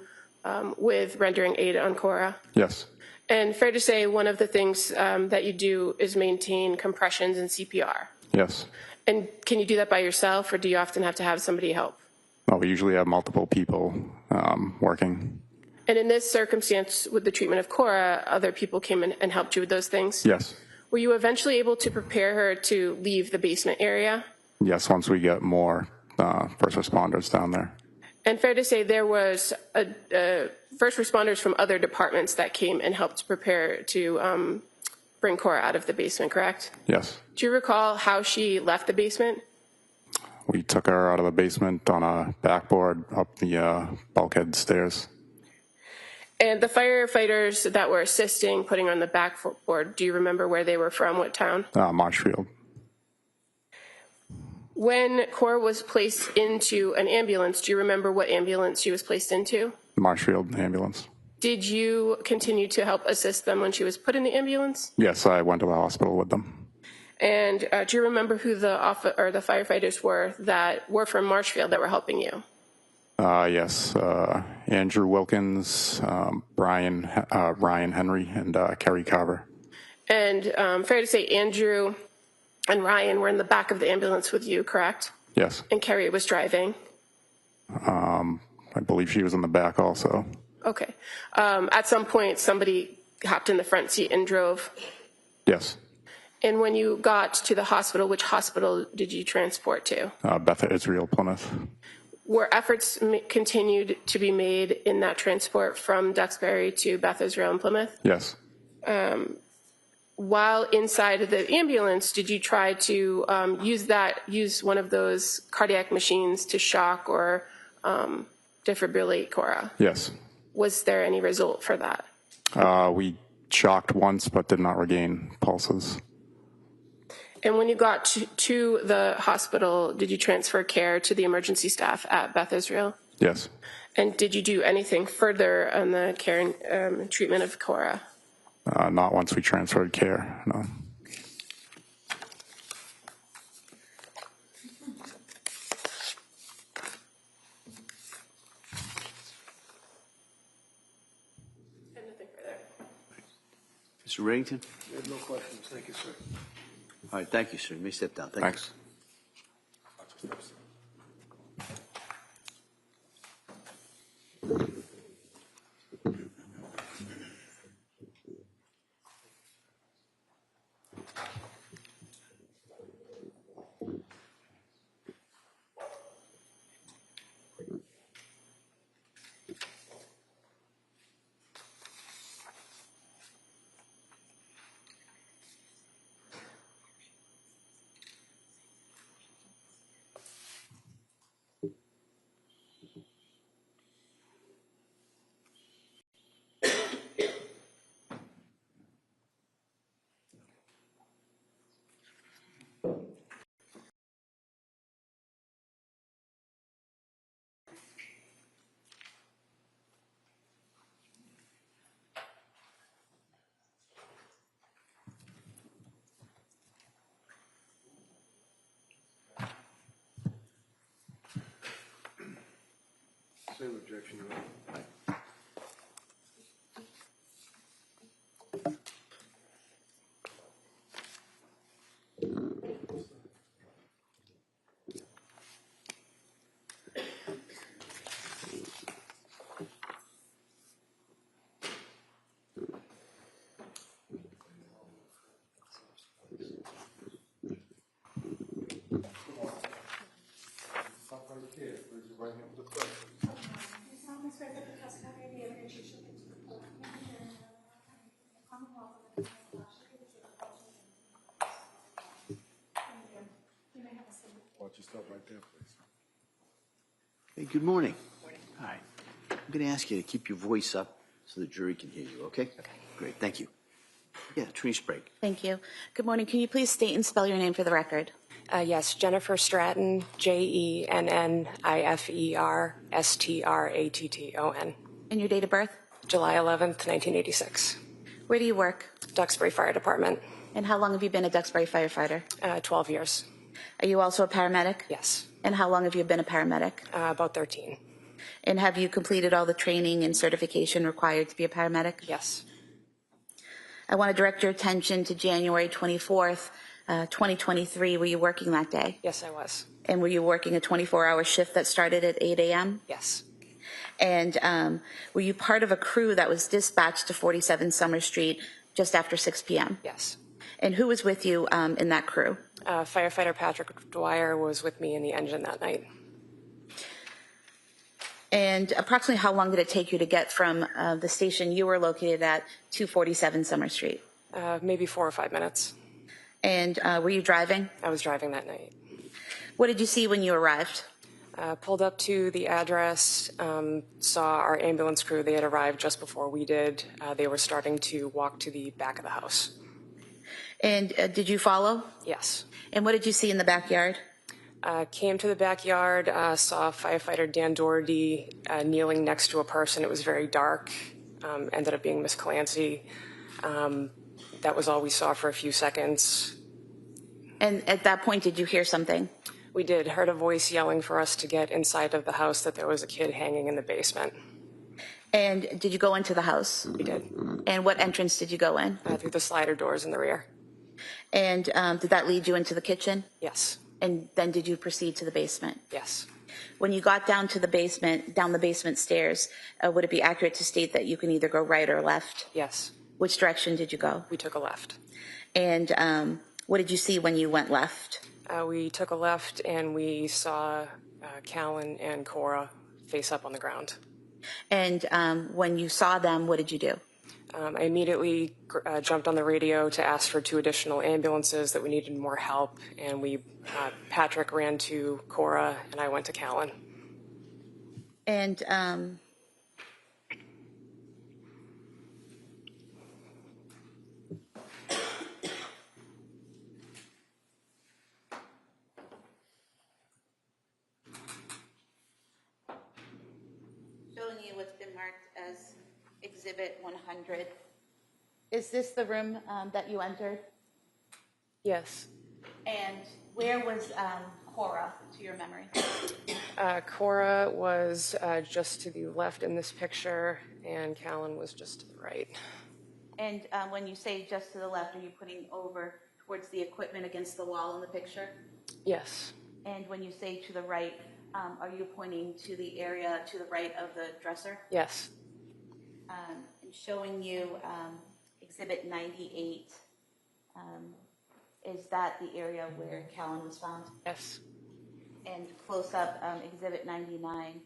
with rendering aid on Cora? Yes. And fair to say, one of the things that you do is maintain compressions and CPR. Yes. And can you do that by yourself, or do you often have to have somebody help? Well, we usually have multiple people working. And in this circumstance, with the treatment of Cora, other people came in and helped you with those things? Yes. Were you eventually able to prepare her to leave the basement area? Yes, once we get more first responders down there. And fair to say there was first responders from other departments that came and helped prepare to bring Cora out of the basement, correct? Yes. Do you recall how she left the basement? We took her out of the basement on a backboard up the bulkhead stairs. And the firefighters that were assisting putting her on the backboard, do you remember where they were from, what town? Marshfield. When Cora was placed into an ambulance, do you remember what ambulance she was placed into? Marshfield ambulance. Did you continue to help assist them when she was put in the ambulance? Yes, I went to the hospital with them. And do you remember who the firefighters were that were from Marshfield that were helping you? Yes, Andrew Wilkins, Ryan Henry, and Kerry Carver. And fair to say Andrew and Ryan were in the back of the ambulance with you, correct? Yes. And Kerry was driving? I believe she was in the back also. Okay. At some point, somebody hopped in the front seat and drove? Yes. And when you got to the hospital, which hospital did you transport to? Beth Israel, Plymouth. Were efforts continued to be made in that transport from Duxbury to Beth Israel in Plymouth? Yes. While inside of the ambulance, did you try to use one of those cardiac machines to shock or defibrillate Cora? Yes. Was there any result for that? We shocked once but did not regain pulses. And when you got to the hospital, did you transfer care to the emergency staff at Beth Israel? Yes. And did you do anything further on the care and treatment of Cora? Not once we transferred care, no. Mr. Reddington? I have no questions. Thank you, sir. All right, thank you, sir. You may step down. Thanks. Same objection, Your Honor. Why don't you stop right there, please? Hey, good morning. Hi. I'm going to ask you to keep your voice up so the jury can hear you, okay? Great, thank you. Yeah, Attorney Sprague. Thank you. Good morning. Can you please state and spell your name for the record? Yes, Jennifer Stratton, JenniferStratton. And your date of birth? July 11th, 1986. Where do you work? Duxbury Fire Department. And how long have you been a Duxbury firefighter? 12 years. Are you also a paramedic? Yes. And how long have you been a paramedic? About 13. And have you completed all the training and certification required to be a paramedic? Yes. I want to direct your attention to January 24th, 2023. Were you working that day? Yes, I was. And were you working a 24-hour shift that started at 8 a.m.? Yes. And were you part of a crew that was dispatched to 47 Summer Street just after 6 p.m.? Yes. And who was with you in that crew? Firefighter Patrick Dwyer was with me in the engine that night. And approximately how long did it take you to get from the station you were located at to 47 Summer Street? Maybe 4 or 5 minutes. And were you driving? I was driving that night. What did you see when you arrived? Pulled up to the address, saw our ambulance crew. They had arrived just before we did. They were starting to walk to the back of the house. And did you follow? Yes. And what did you see in the backyard? Came to the backyard, saw firefighter Dan Doherty kneeling next to a person. It was very dark. Ended up being Miss Clancy. That was all we saw for a few seconds. And at that point, did you hear something? We did. Heard a voice yelling for us to get inside of the house, that there was a kid hanging in the basement. And did you go into the house? We did. And what entrance did you go in? Through the slider doors in the rear. And did that lead you into the kitchen? Yes. And then did you proceed to the basement? Yes. When you got down to the basement, down the basement stairs, would it be accurate to state that you can either go right or left? Yes. Which direction did you go? We took a left. And what did you see when you went left? We took a left and we saw Callan and Cora face up on the ground. And when you saw them, what did you do? I immediately jumped on the radio to ask for 2 additional ambulances, that we needed more help, and Patrick ran to Cora and I went to Callan. And showing you what's been marked as Exhibit 100. Is this the room that you entered? Yes. And where was Cora, to your memory? Cora was just to the left in this picture, and Callan was just to the right. And when you say just to the left, are you putting over towards the equipment against the wall in the picture? Yes. And when you say to the right, are you pointing to the area to the right of the dresser? Yes. And showing you Exhibit 98, is that the area where Callan was found? Yes. And close up, Exhibit 99,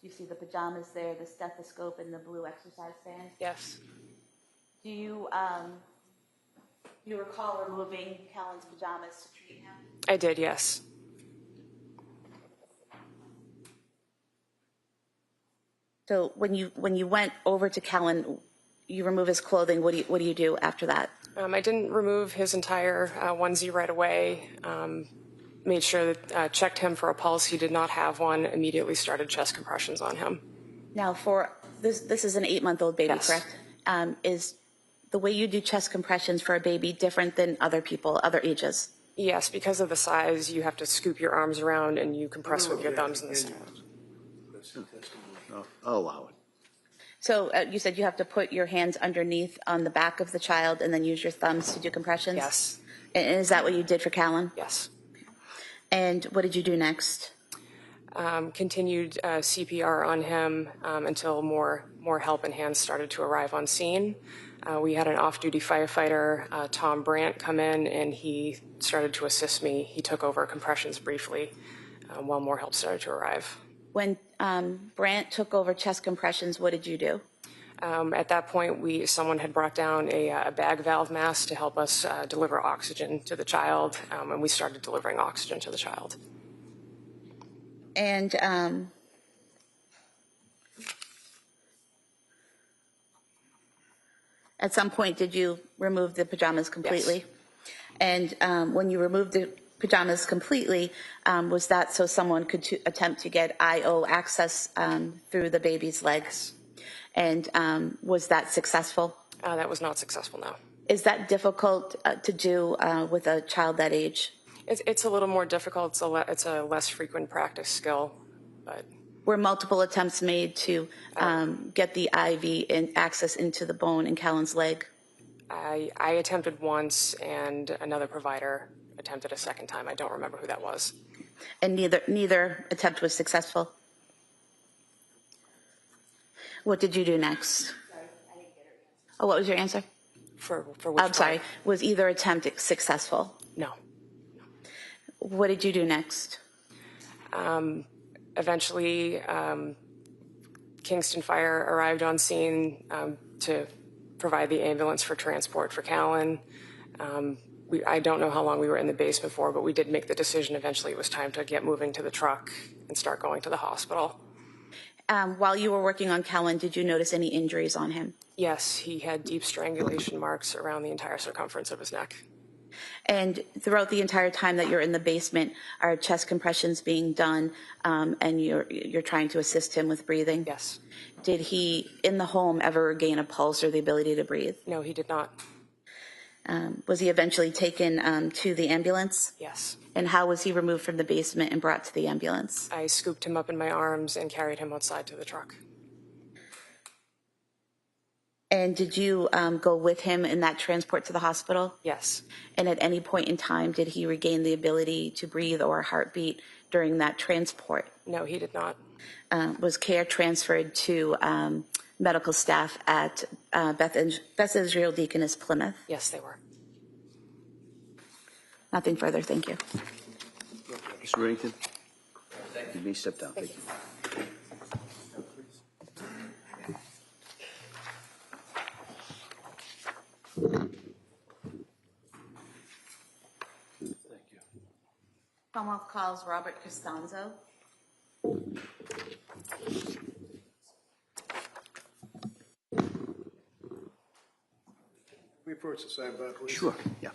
you see the pajamas there, the stethoscope, and the blue exercise band? Yes. Do you recall removing Callan's pajamas to treat him? I did, yes. So when you went over to Callan, you remove his clothing. What do you do after that? I didn't remove his entire onesie right away. Made sure that checked him for a pulse. He did not have one. Immediately started chest compressions on him. Now, for this is an 8-month-old baby, Yes. correct? Is the way you do chest compressions for a baby different than other people, other ages? Yes, because of the size, you have to scoop your arms around and you compress with your thumbs in the stomach. I'll allow it. So you said you have to put your hands underneath on the back of the child and then use your thumbs to do compressions? Yes. And is that what you did for Callan? Yes. And what did you do next? Continued CPR on him until more help and hands started to arrive on scene. We had an off-duty firefighter, Tom Brandt, come in, and he started to assist me. He took over compressions briefly while more help started to arrive. When Brandt took over chest compressions, what did you do? At that point, someone had brought down a bag valve mask to help us deliver oxygen to the child, and we started delivering oxygen to the child. And at some point, did you remove the pajamas completely? Yes. And when you removed the pajamas completely, was that so someone could attempt to get IO access through the baby's legs? And was that successful? That was not successful, no. Is that difficult to do with a child that age? It's a little more difficult. It's a less frequent practice skill, but. Were multiple attempts made to get the IV access into the bone in Callan's leg? I attempted once, and another provider attempted a second time. I don't remember who that was. And neither attempt was successful? What did you do next? Oh, what was your answer? For which I'm sorry. part? Was either attempt successful? No. What did you do next? Eventually, Kingston Fire arrived on scene to provide the ambulance for transport for Callan. I don't know how long we were in the basement for, but we did make the decision eventually it was time to get moving to the truck and start going to the hospital. While you were working on Callan, did you notice any injuries on him? Yes, he had deep strangulation marks around the entire circumference of his neck. And throughout the entire time that you're in the basement, are chest compressions being done, and you're trying to assist him with breathing? Yes. Did he, in the home, ever regain a pulse or the ability to breathe? No, he did not. Was he eventually taken to the ambulance? Yes. And how was he removed from the basement and brought to the ambulance? I scooped him up in my arms and carried him outside to the truck. And did you go with him in that transport to the hospital? Yes. And at any point in time, did he regain the ability to breathe or heartbeat during that transport? No, he did not. Was care transferred to medical staff at Beth Israel Deaconess Plymouth? Yes, they were. Nothing further, thank you. Mr. Reddington? You may step down. Thank you. Commonwealth calls Robert Costanzo. We approach the sidebar, please. Sure, yeah.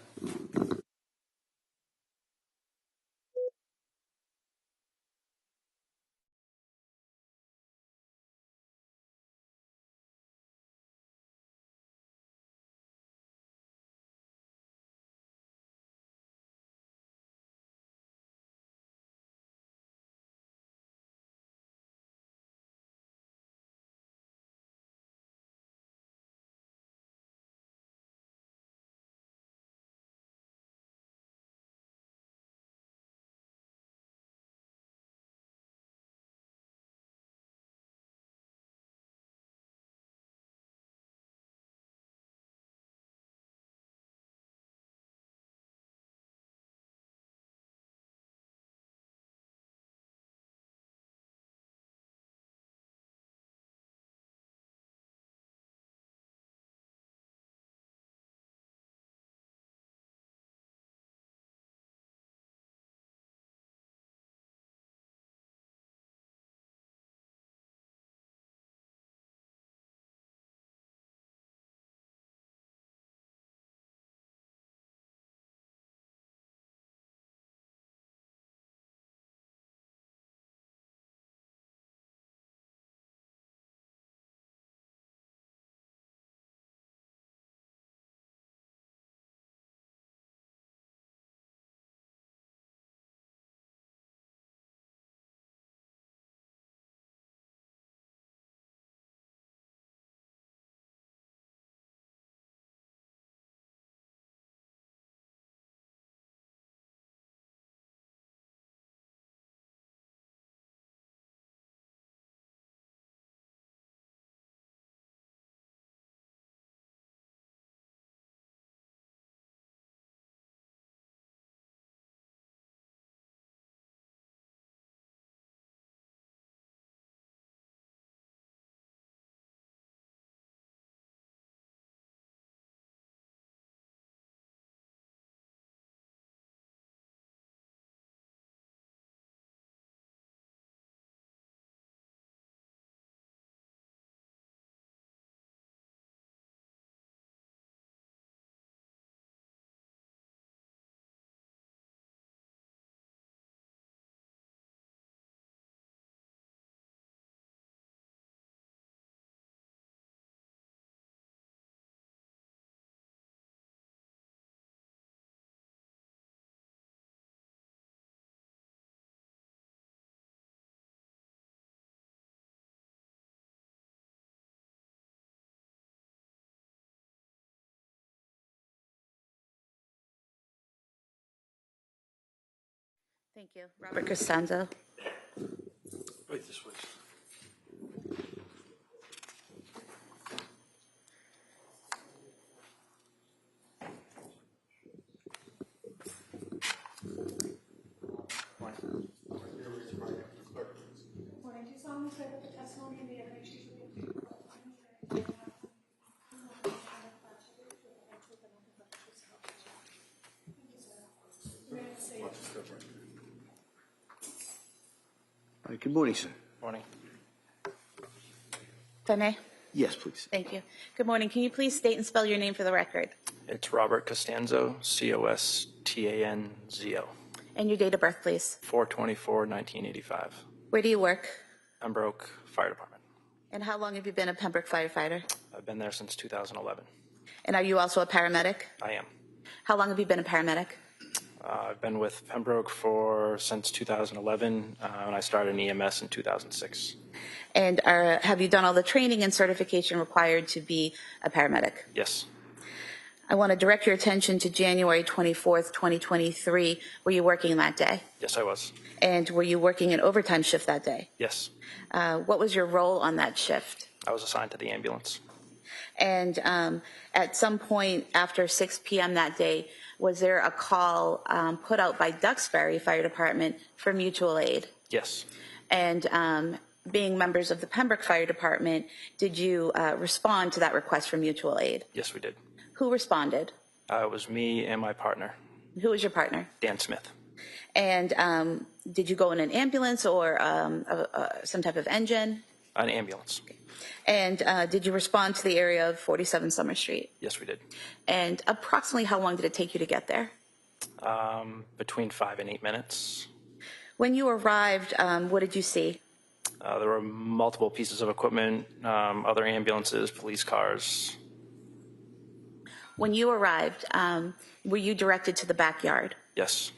Thank you. Robert Costanzo. Right this way. Good morning, sir. Morning. If I may? Yes, please. Thank you. Good morning. Can you please state and spell your name for the record? It's Robert Costanzo, Costanzo. And your date of birth, please. 4/24/1985. Where do you work? Pembroke Fire Department. And how long have you been a Pembroke firefighter? I've been there since 2011. And are you also a paramedic? I am. How long have you been a paramedic? I've been with Pembroke since 2011, and I started in EMS in 2006. And have you done all the training and certification required to be a paramedic? Yes. I want to direct your attention to January 24th, 2023. Were you working that day? Yes, I was. And were you working an overtime shift that day? Yes. What was your role on that shift? I was assigned to the ambulance. And at some point after 6 p.m. that day, was there a call put out by Duxbury Fire Department for mutual aid? Yes. And being members of the Pembroke Fire Department, did you respond to that request for mutual aid? Yes, we did. Who responded? It was me and my partner. Who was your partner? Dan Smith. And did you go in an ambulance or some type of engine? An ambulance. And did you respond to the area of 47 Summer Street? Yes, we did. And approximately how long did it take you to get there? Between 5 and 8 minutes. When you arrived, what did you see? There were multiple pieces of equipment, other ambulances, police cars. When you arrived, were you directed to the backyard? Yes.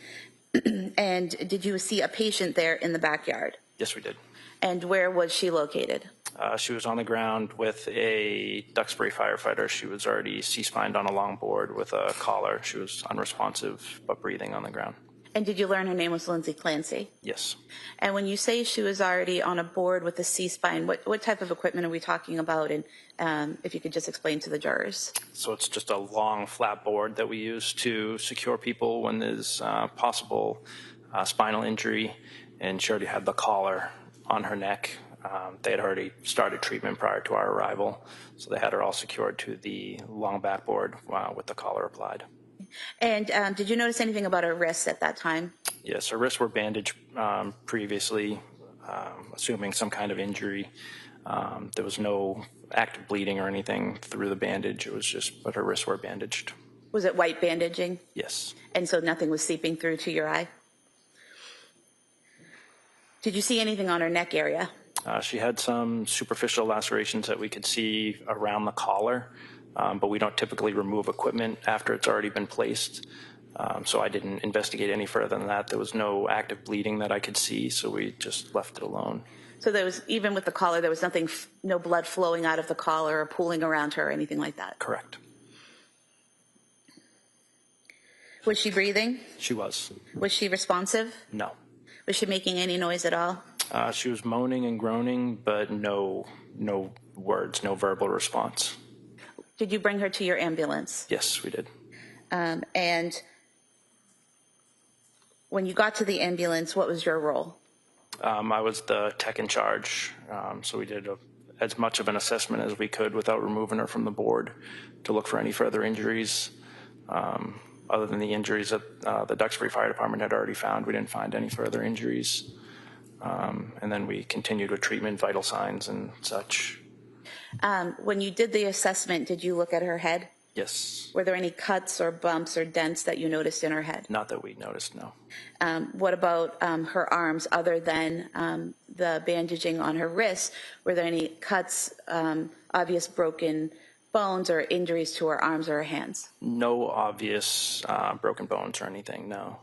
And did you see a patient there in the backyard? Yes, we did. And where was she located? She was on the ground with a Duxbury firefighter. She was already C-spined on a long board with a collar. She was unresponsive but breathing on the ground. And did you learn her name was Lindsay Clancy? Yes. And when you say she was already on a board with a C-spine, what type of equipment are we talking about? And if you could just explain to the jurors. So it's just a long flat board that we use to secure people when there's possible spinal injury. And she already had the collar on her neck. They had already started treatment prior to our arrival. So they had her all secured to the long backboard with the collar applied. And did you notice anything about her wrists at that time? Yes, her wrists were bandaged previously, assuming some kind of injury. There was no active bleeding or anything through the bandage. It was just, but her wrists were bandaged. Was it white bandaging? Yes. And so nothing was seeping through to your eye? Did you see anything on her neck area? She had some superficial lacerations that we could see around the collar. But we don't typically remove equipment after it's already been placed. So I didn't investigate any further than that. There was no active bleeding that I could see, so we just left it alone. So there was, even with the collar, there was nothing, no blood flowing out of the collar or pooling around her or anything like that? Correct. Was she breathing? She was. Was she responsive? No. Was she making any noise at all? She was moaning and groaning, but no words, no verbal response. Did you bring her to your ambulance? Yes, we did. And when you got to the ambulance, what was your role? I was the tech in charge, so we did as much of an assessment as we could without removing her from the board to look for any further injuries. Other than the injuries that the Duxbury Fire Department had already found, we didn't find any further injuries. And then we continued with treatment, vital signs, and such. When you did the assessment, did you look at her head? Yes. Were there any cuts or bumps or dents that you noticed in her head? Not that we noticed, no. What about her arms, other than the bandaging on her wrists? Were there any cuts, obvious broken bones or injuries to her arms or her hands? No obvious broken bones or anything, no.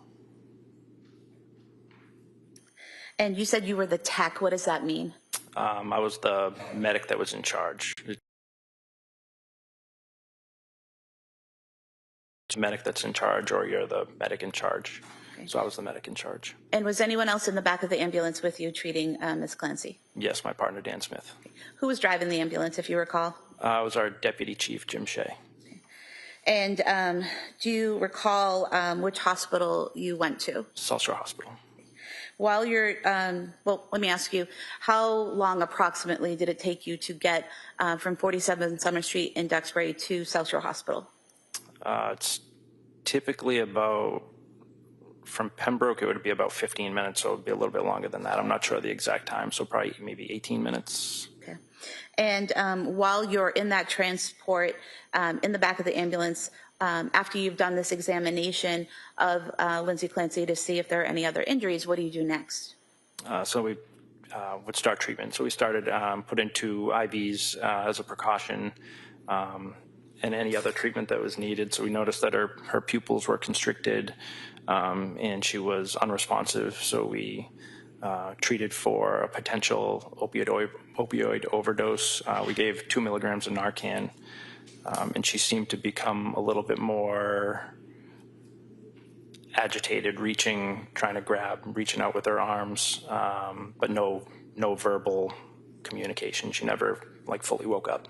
And you said you were the tech. What does that mean? I was the medic that was in charge. It's a medic that's in charge, or you're the medic in charge. Okay. So I was the medic in charge. And was anyone else in the back of the ambulance with you treating Ms. Clancy? Yes, my partner, Dan Smith. Okay. Who was driving the ambulance, if you recall? It was our deputy chief, Jim Shea. Okay. And do you recall which hospital you went to? South Shore Hospital. While you're, well, let me ask you, how long approximately did it take you to get from 47 Summer Street in Duxbury to South Shore Hospital? It's typically about from Pembroke, it would be about 15 minutes, so it would be a little bit longer than that. I'm not sure the exact time, so probably maybe 18 minutes. Okay. And while you're in that transport, in the back of the ambulance, after you've done this examination of Lindsay Clancy to see if there are any other injuries, what do you do next? So we would start treatment. So we started putting 2 IVs as a precaution, and any other treatment that was needed. So we noticed that her pupils were constricted, and she was unresponsive. So we treated for a potential opioid overdose. We gave 2 milligrams of Narcan, and she seemed to become a little bit more agitated, trying to grab, reaching out with her arms, but no verbal communication. She never fully woke up.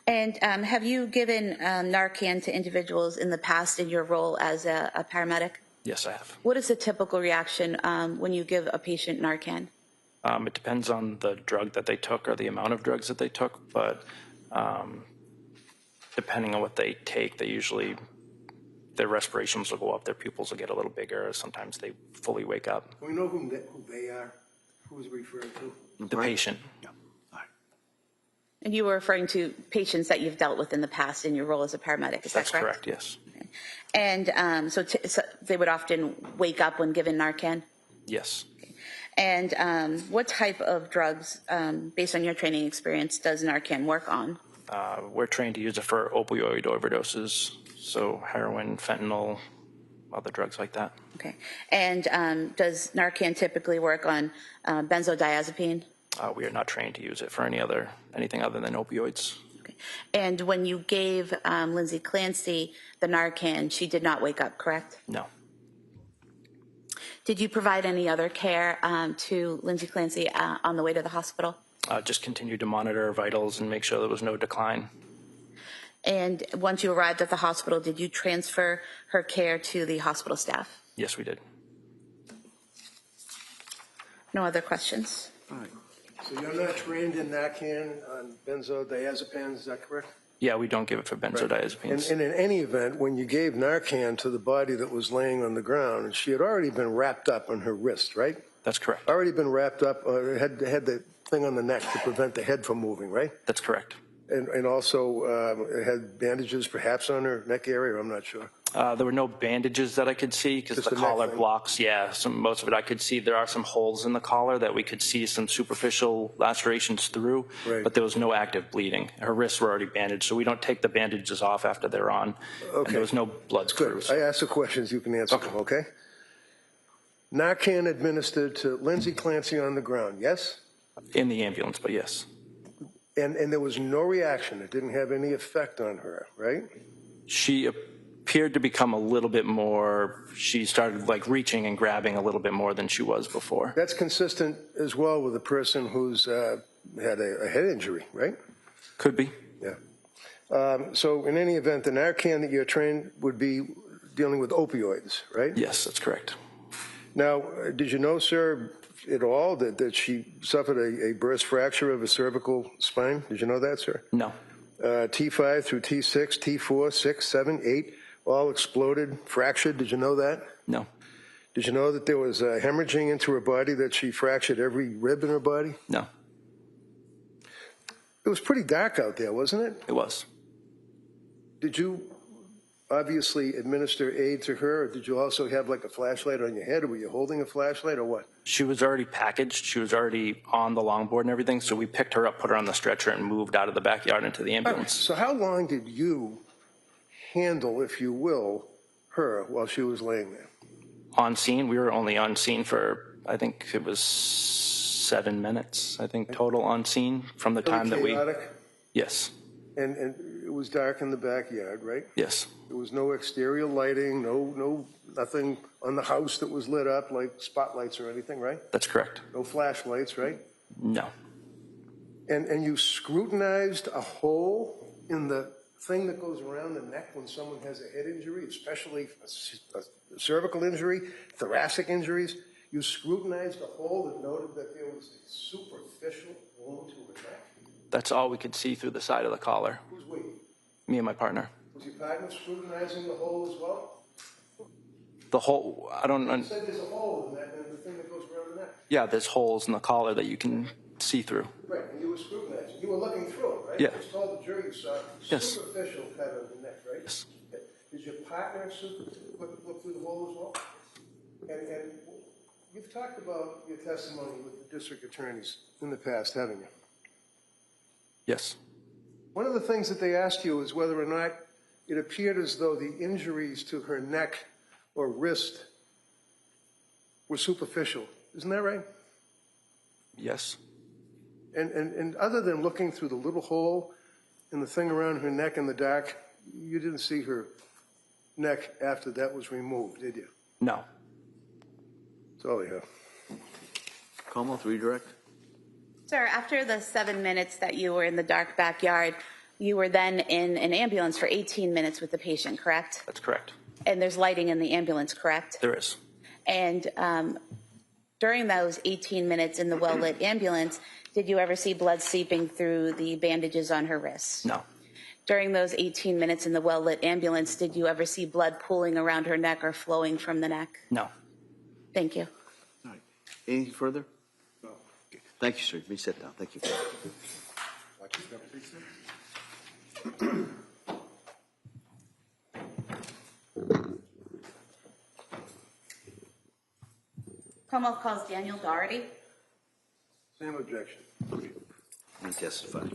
And have you given Narcan to individuals in the past in your role as a paramedic? Yes, I have. What is the typical reaction when you give a patient Narcan? It depends on the drug that they took or the amount of drugs that they took, but depending on what they take, their respirations will go up, their pupils will get a little bigger, sometimes they fully wake up. We know who they are, who's referred to. The patient. Yeah. All right. And you were referring to patients that you've dealt with in the past in your role as a paramedic, is that correct? That's correct, yes. Okay. And so they would often wake up when given Narcan? Yes. Okay. And what type of drugs, based on your training experience, does Narcan work on? We're trained to use it for opioid overdoses, so heroin, fentanyl, other drugs like that. Okay. And does Narcan typically work on benzodiazepine? We are not trained to use it for anything other than opioids. Okay. And when you gave Lindsay Clancy the Narcan, she did not wake up, correct? No. Did you provide any other care to Lindsay Clancy on the way to the hospital? Just continued to monitor her vitals and make sure there was no decline. And once you arrived at the hospital, did you transfer her care to the hospital staff? Yes, we did. No other questions? All right. So you're not trained in Narcan on benzodiazepines, is that correct? Yeah, we don't give it for benzodiazepines. And in any event, when you gave Narcan to the body that was laying on the ground, she had already been wrapped up on her wrist, right? That's correct. Already been wrapped up, had the thing on the neck to prevent the head from moving, right? That's correct. And also had bandages perhaps on her neck area, I'm not sure. There were no bandages that I could see because the collar blocks. Yeah, most of it I could see. There are some holes in the collar that we could see some superficial lacerations through, right. But there was no active bleeding. Her wrists were already bandaged, so we don't take the bandages off after they're on. Okay. And there was no blood screws. I ask the questions, you can answer them, okay? Narcan administered to Lindsay Clancy on the ground, yes? In the ambulance, but yes. And there was no reaction. It didn't have any effect on her, right? She appeared to become a little bit more, she started reaching and grabbing a little bit more than she was before. That's consistent as well with a person who's had a head injury, right? Could be. Yeah. So in any event, the Narcan that you're trained would be dealing with opioids, right? Yes, that's correct. Now, did you know, sir, at all that she suffered a burst fracture of a cervical spine? Did you know that, sir? No. T5 through T6, T4, 6, 7, 8, all exploded, fractured. Did you know that? No. Did you know that there was hemorrhaging into her body, that she fractured every rib in her body? No. It was pretty dark out there, wasn't it? It was. Did you obviously administer aid to her, or did you also have a flashlight on your head, or were you holding a flashlight, or what? She was already packaged. She was already on the longboard and everything, so we picked her up, put her on the stretcher, and moved out of the backyard into the ambulance. So how long did you handle, if you will, her while she was laying there? On scene, we were only on scene for, I think it was 7 minutes, I think, total on scene from the time that we... Chaotic? Yes. And it was dark in the backyard, right? Yes. There was no exterior lighting, nothing on the house that was lit up, like spotlights or anything, right? That's correct. No flashlights, right? No. And you scrutinized a hole in the thing that goes around the neck when someone has a head injury, especially a cervical injury, thoracic injuries. You scrutinized a hole that noted that there was a superficial wound to her neck. That's all we could see through the side of the collar. Who's we? Me and my partner. Was your partner scrutinizing the hole as well? The whole, I don't, You said there's a hole in that, and the thing that goes around the neck. yeah, there's holes in the collar that you can see through. Right, and you were scrutinizing. You were looking through it, right? Yeah. You just told the jury you saw Yes. superficial cut of the neck, right? Yes. Okay. Did your partner look through the hole as well? And you've talked about your testimony with the district attorneys in the past, haven't you? Yes. One of the things that they asked you is whether or not it appeared as though the injuries to her neck or wrist were superficial. Isn't that right? Yes. And other than looking through the little hole in the thing around her neck in the dark, you didn't see her neck after that was removed, did you? No. That's all we have. Commonwealth, redirect. Sir, after the 7 minutes that you were in the dark backyard, you were then in an ambulance for 18 minutes with the patient, correct? That's correct. And there's lighting in the ambulance, correct? There is. And during those 18 minutes in the well-lit ambulance, did you ever see blood seeping through the bandages on her wrists? No. During those 18 minutes in the well-lit ambulance, did you ever see blood pooling around her neck or flowing from the neck? No. Thank you. All right. Anything further? No. Okay. Thank you, sir. You may sit down. Thank you. Commonwealth calls Daniel Doherty. Same objection. You testify.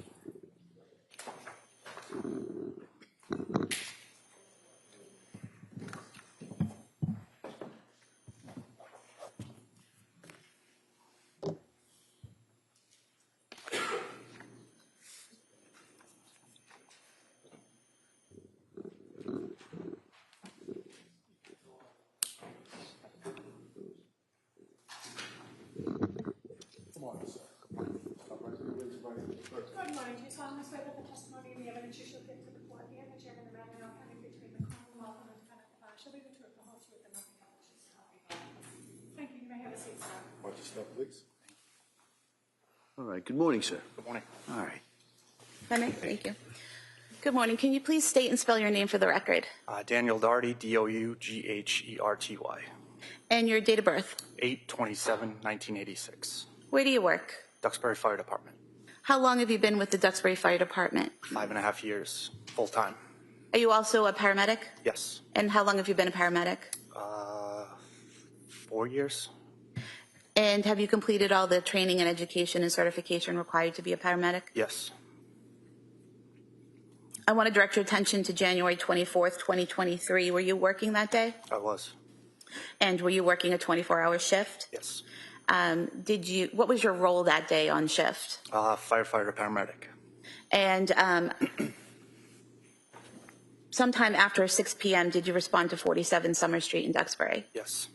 Good morning. Do you solemnly swear that the testimony and the evidence you shall give to the court and the chairman of the matter now pending between the Commonwealth and the defendant shall be the truth, the whole truth, and nothing but the truth? Thank you. You may have a seat, sir. Watch your step, please. All right. Good morning, sir. Good morning. All right. Thank you. Good morning. Can you please state and spell your name for the record? Daniel Dougherty, Dougherty. And your date of birth? 8/27/1986. Where do you work? Duxbury Fire Department. How long have you been with the Duxbury Fire Department? 5.5 years, full time. Are you also a paramedic? Yes. And how long have you been a paramedic? 4 years. And have you completed all the training and education and certification required to be a paramedic? Yes. I want to direct your attention to January 24th, 2023. Were you working that day? I was. And were you working a 24-hour shift? Yes. What was your role that day on shift? Firefighter, paramedic. And sometime after 6 p.m., did you respond to 47 Summer Street in Duxbury? Yes.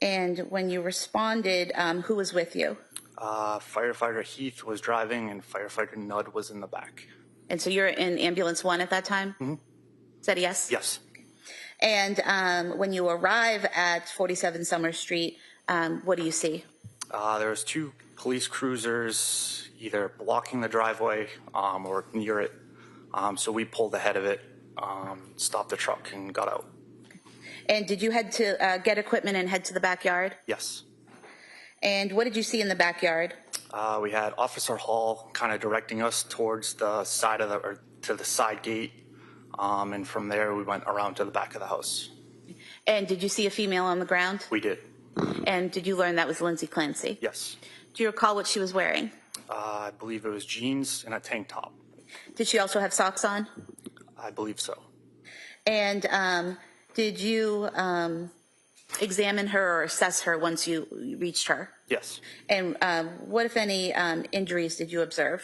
And when you responded, who was with you? Firefighter Heath was driving and Firefighter Nudd was in the back. And so you're in ambulance 1 at that time? Mm-hmm. Is that a yes? Yes. And when you arrive at 47 Summer Street, what do you see? There was 2 police cruisers either blocking the driveway or near it. So we pulled ahead of it, stopped the truck, and got out. And did you head to get equipment and head to the backyard? Yes. And what did you see in the backyard? We had Officer Hall kind of directing us towards the side of to the side gate, and from there we went around to the back of the house. And did you see a female on the ground? We did. And did you learn that was Lindsay Clancy? Yes. Do you recall what she was wearing? I believe it was jeans and a tank top. Did she also have socks on? I believe so. And did you examine her or assess her once you reached her? Yes. And what, if any, injuries did you observe?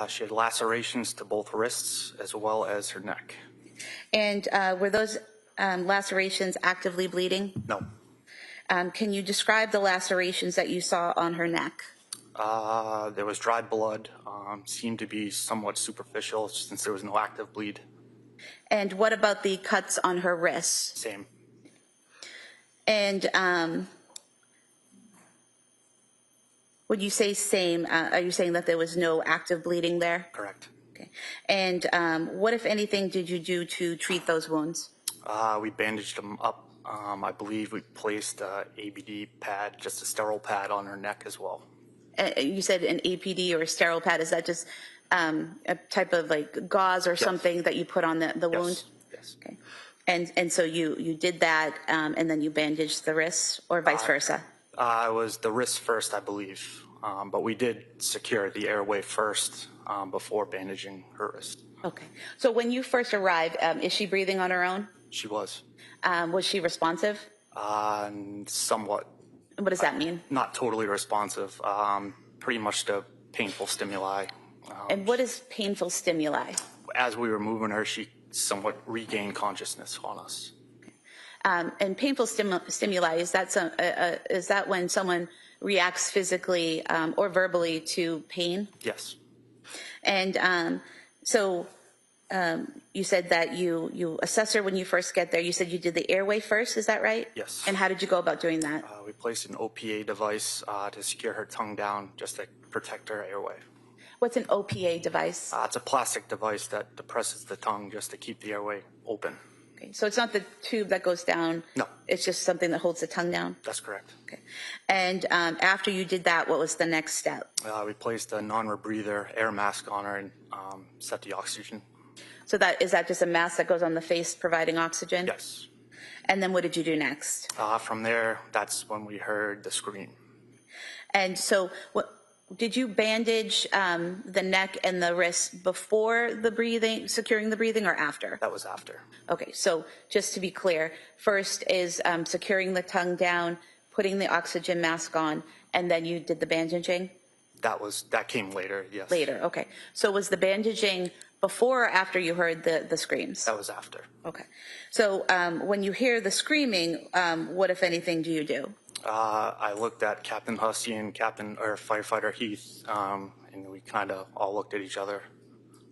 She had lacerations to both wrists as well as her neck. And were those lacerations actively bleeding? No. Can you describe the lacerations that you saw on her neck? There was dry blood, seemed to be somewhat superficial since there was no active bleed. And what about the cuts on her wrists? Same. And would you say same? Are you saying that there was no active bleeding there? Correct. Okay. And what, if anything, did you do to treat those wounds? We bandaged them up I believe we placed a ABD pad, just a sterile pad on her neck as well. You said an APD or a sterile pad. Is that just a type of like gauze or something that you put on the wound? Yes. Okay. And so you did that, and then you bandaged the wrists, or vice versa? It was the wrist first, I believe, but we did secure the airway first before bandaging her wrist. Okay. So when you first arrived, is she breathing on her own? She was. Was she responsive? Somewhat. What does that mean? Not totally responsive. Pretty much the painful stimuli. And what is painful stimuli? As we were moving her, she somewhat regained consciousness on us. And painful stimuli, is that when someone reacts physically or verbally to pain? Yes. And so you said that you assess her when you first get there. You said you did the airway first, is that right? Yes. And how did you go about doing that? We placed an OPA device to secure her tongue down, just to protect her airway. What's an OPA device? It's a plastic device that depresses the tongue just to keep the airway open. Okay, so it's not the tube that goes down? No. It's just something that holds the tongue down? That's correct. Okay. And after you did that, what was the next step? We placed a non-rebreather air mask on her and set the oxygen. So is that just a mask that goes on the face providing oxygen? Yes. And then what did you do next? From there, that's when we heard the scream. And so did you bandage the neck and the wrist before the breathing, securing the breathing, or after? That was after. Okay, so just to be clear, first is securing the tongue down, putting the oxygen mask on, and then you did the bandaging? That came later, yes. Later, okay. So was the bandaging before or after you heard the screams? That was after. Okay. So when you hear the screaming, what, if anything, do you do? I looked at Captain Hussey and Firefighter Heath, and we kind of all looked at each other,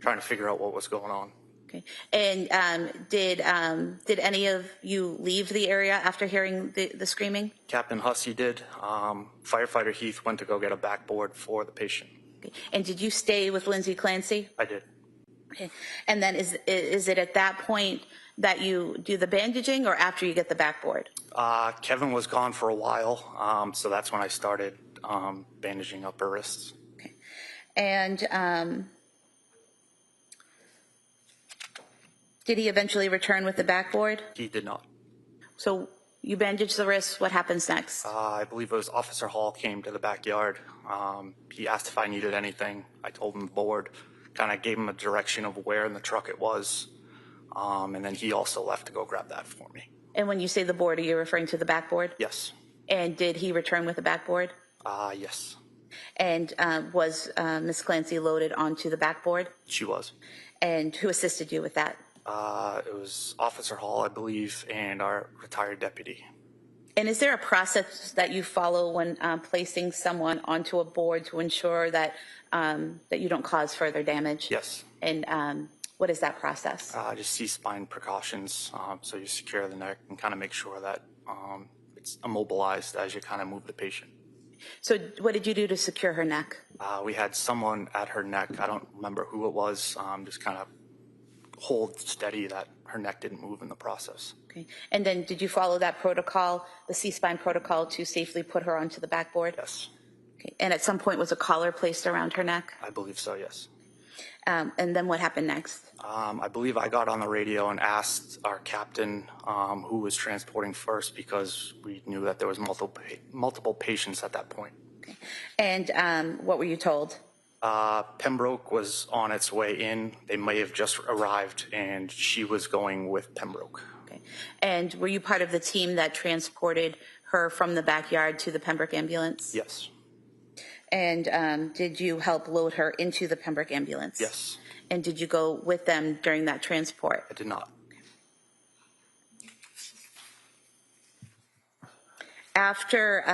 trying to figure out what was going on. Okay. And did any of you leave the area after hearing the screaming? Captain Hussey did. Firefighter Heath went to go get a backboard for the patient. Okay. And did you stay with Lindsay Clancy? I did. Okay. And then is it at that point that you do the bandaging, or after you get the backboard? Kevin was gone for a while, so that's when I started bandaging up her wrists. Okay. And did he eventually return with the backboard? He did not. So you bandage the wrists, what happens next? I believe it was Officer Hall came to the backyard. He asked if I needed anything. I told him the board, kind of gave him a direction of where in the truck it was, and then he also left to go grab that for me. And when you say the board, are you referring to the backboard? Yes. And did he return with the backboard? Yes. And was Ms. Clancy loaded onto the backboard? She was. And who assisted you with that? It was Officer Hall, I believe, and our retired deputy. And is there a process that you follow when placing someone onto a board to ensure that that you don't cause further damage? Yes. And what is that process? Just C-spine precautions. So you secure the neck and kind of make sure that it's immobilized as you kind of move the patient. So what did you do to secure her neck? We had someone at her neck. I don't remember who it was. Just kind of hold steady that her neck didn't move in the process. Okay. And then did you follow that protocol, the C-spine protocol, to safely put her onto the backboard? Yes. Okay. And at some point was a collar placed around her neck? I believe so, yes. And then what happened next? I believe I got on the radio and asked our captain who was transporting first, because we knew that there was multiple patients at that point. Okay. And what were you told? Pembroke was on its way in. They may have just arrived, and she was going with Pembroke. Okay. And were you part of the team that transported her from the backyard to the Pembroke ambulance? Yes. And did you help load her into the Pembroke ambulance? Yes. And did you go with them during that transport? I did not. After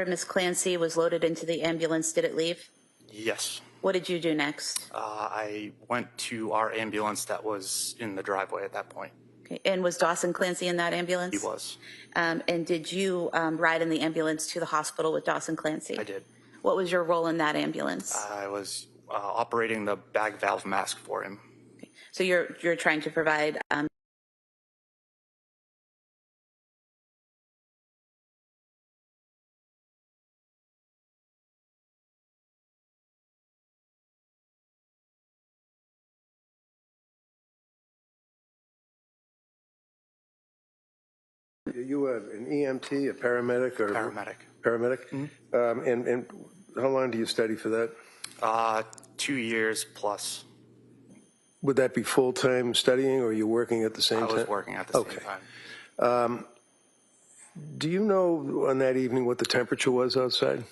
Ms. Clancy was loaded into the ambulance, did it leave? Yes. What did you do next? I went to our ambulance that was in the driveway at that point. Okay. And was Dawson Clancy in that ambulance? He was. And did you ride in the ambulance to the hospital with Dawson Clancy? I did. What was your role in that ambulance? I was operating the bag valve mask for him. Okay. So you're trying to provide Are you an EMT, a paramedic, or Paramedic. Paramedic? And how long do you study for that? 2 years plus. Would that be full-time studying, or are you working at the same time? I was working at the same time. Do you know on that evening what the temperature was outside?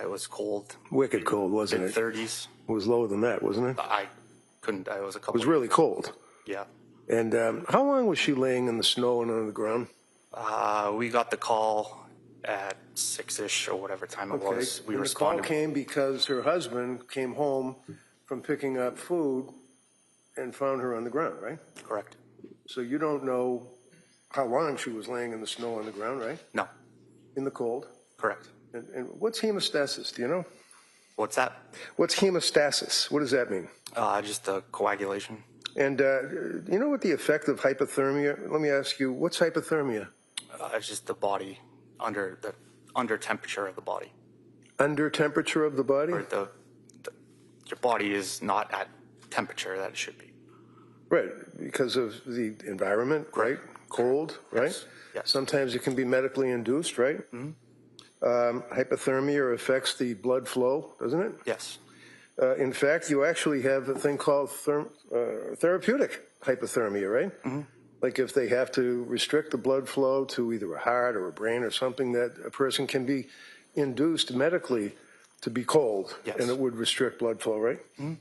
It was cold. Wicked cold, wasn't it? Mid-30s. It was lower than that, wasn't it? I couldn't. I was a couple. It was really cold. Yeah. And how long was she laying in the snow and on the ground? We got the call at 6-ish or whatever time it was. We and responded. The call came because her husband came home from picking up food and found her on the ground, right? Correct. So you don't know how long she was laying in the snow on the ground, right? No. In the cold? Correct. And what's hemostasis? Do you know? What's that? What's hemostasis? What does that mean? Just the coagulation. And you know what the effect of hypothermia? Let me ask you, what's hypothermia? It's just the body under temperature of the body. Under temperature of the body? Or your body is not at temperature that it should be. Right, because of the environment, right? Cold, right? Yes. Sometimes it can be medically induced, right? Mm-hmm. Hypothermia affects the blood flow, doesn't it? Yes. In fact, you actually have a thing called therapeutic hypothermia, right? Mm-hmm. Like if they have to restrict the blood flow to either a heart or a brain or something, that a person can be induced medically to be cold, yes. and it would restrict blood flow, right? Mm-hmm.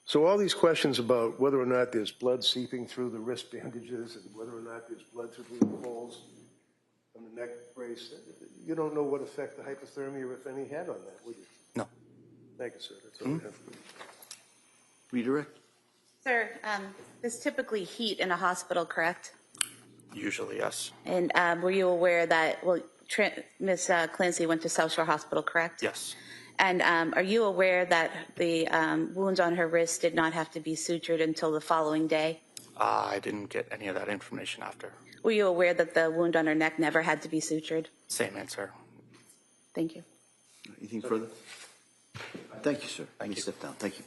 So all these questions about whether or not there's blood seeping through the wrist bandages and whether or not there's blood through the holes on the neck brace, you don't know what effect the hypothermia, if any, had on that, would you? No. Thank you, sir. That's all I have. Redirect. Sir, there's typically heat in a hospital, correct? Usually, yes. And were you aware that, well, Ms. Clancy went to South Shore Hospital, correct? Yes. And are you aware that the wounds on her wrist did not have to be sutured until the following day? I didn't get any of that information after. Were you aware that the wound on her neck never had to be sutured? Same answer. Thank you. Anything further? Thank you, sir. Thank you. Step down. Thank you.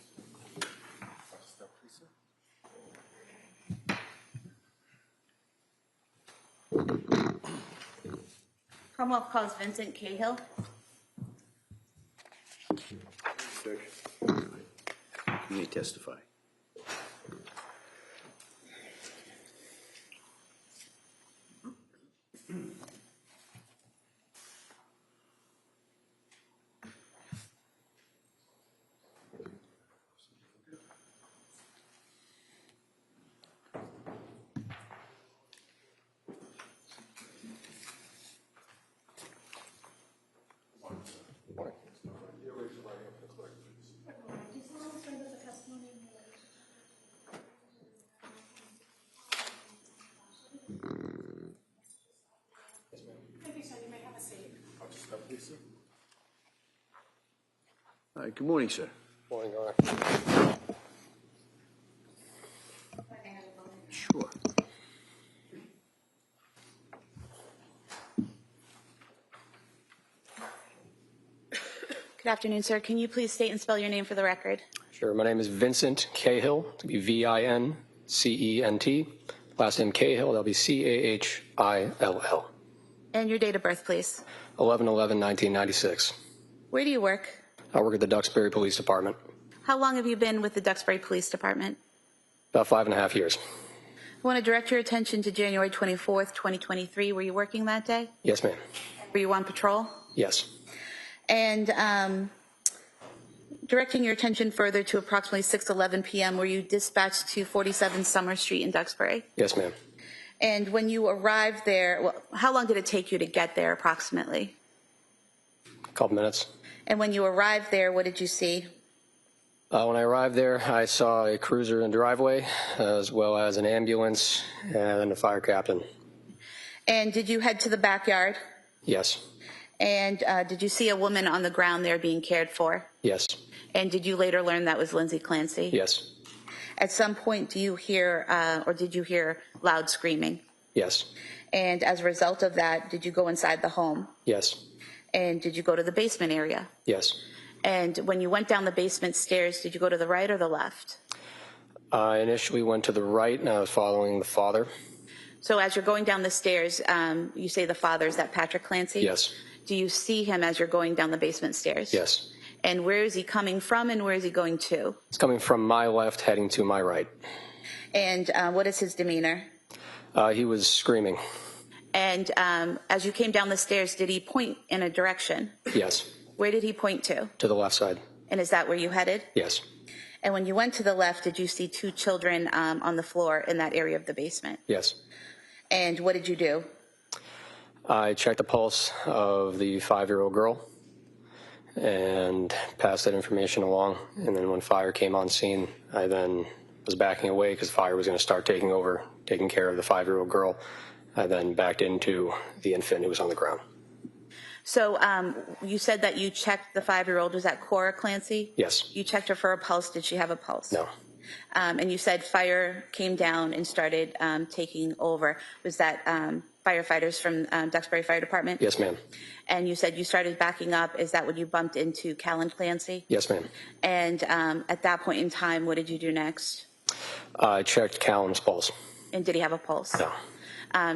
Commonwealth calls Vincent Cahill. You may testify. All right, good morning, sir. Morning, all right. Sure. Good afternoon, sir. Can you please state and spell your name for the record? Sure. My name is Vincent Cahill, to be V-I-N-C-E-N-T. Last name Cahill, that'll be C-A-H-I-L-L. And your date of birth, please. 11/11/1996. Where do you work? I work at the Duxbury Police Department. How long have you been with the Duxbury Police Department? About 5.5 years. I want to direct your attention to January 24th, 2023. Were you working that day? Yes, ma'am. Were you on patrol? Yes. And directing your attention further to approximately 6:11 p.m., were you dispatched to 47 Summer Street in Duxbury? Yes, ma'am. And when you arrived there, well, how long did it take you to get there approximately? A couple minutes. And when you arrived there, what did you see? When I arrived there, I saw a cruiser in the driveway, as well as an ambulance and a fire captain. And did you head to the backyard? Yes. And did you see a woman on the ground there being cared for? Yes. And did you later learn that was Lindsay Clancy? Yes. At some point, do you hear, or did you hear loud screaming? Yes. And as a result of that, did you go inside the home? Yes. And did you go to the basement area? Yes. And when you went down the basement stairs, did you go to the right or the left? I initially went to the right, and I was following the father. So as you're going down the stairs, you say the father, is that Patrick Clancy? Yes. Do you see him as you're going down the basement stairs? Yes. And where is he coming from and where is he going to? It's coming from my left, heading to my right. And what is his demeanor? He was screaming. And as you came down the stairs, did he point in a direction? Yes. Where did he point to? To the left side. And is that where you headed? Yes. And when you went to the left, did you see two children on the floor in that area of the basement? Yes. And what did you do? I checked the pulse of the 5-year-old girl and passed that information along. And then when fire came on scene, I then was backing away because fire was going to start taking over, taking care of the 5-year-old girl. I then backed into the infant who was on the ground. So you said that you checked the 5-year-old. Was that Cora Clancy? Yes. You checked her for a pulse. Did she have a pulse? No. And you said fire came down and started taking over. Was that firefighters from Duxbury Fire Department? Yes, ma'am. And you said you started backing up. Is that when you bumped into Callan Clancy? Yes, ma'am. And at that point in time, what did you do next? I checked Callan's pulse. And did he have a pulse? No.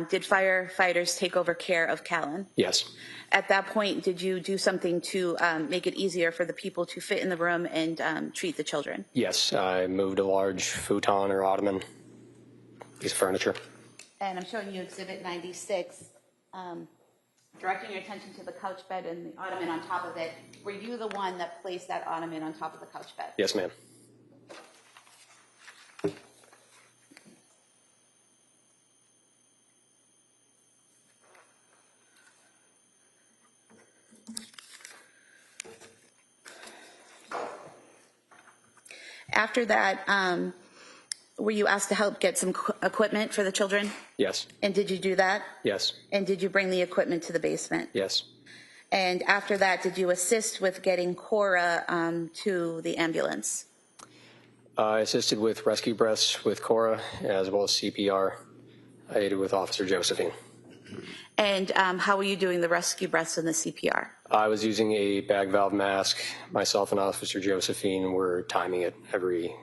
Did firefighters take over care of Callan? Yes. At that point, did you do something to make it easier for the people to fit in the room and treat the children? Yes, I moved a large futon or ottoman, piece of furniture. And I'm showing you Exhibit 96, directing your attention to the couch bed and the ottoman on top of it. Were you the one that placed that ottoman on top of the couch bed? Yes, ma'am. After that, were you asked to help get some equipment for the children? Yes. And did you do that? Yes. And did you bring the equipment to the basement? Yes. And after that, did you assist with getting Cora to the ambulance? I assisted with rescue breaths with Cora, as well as CPR. I aided with Officer Josephine. And how were you doing the rescue breaths and the CPR? I was using a bag valve mask. Myself and Officer Josephine were timing it every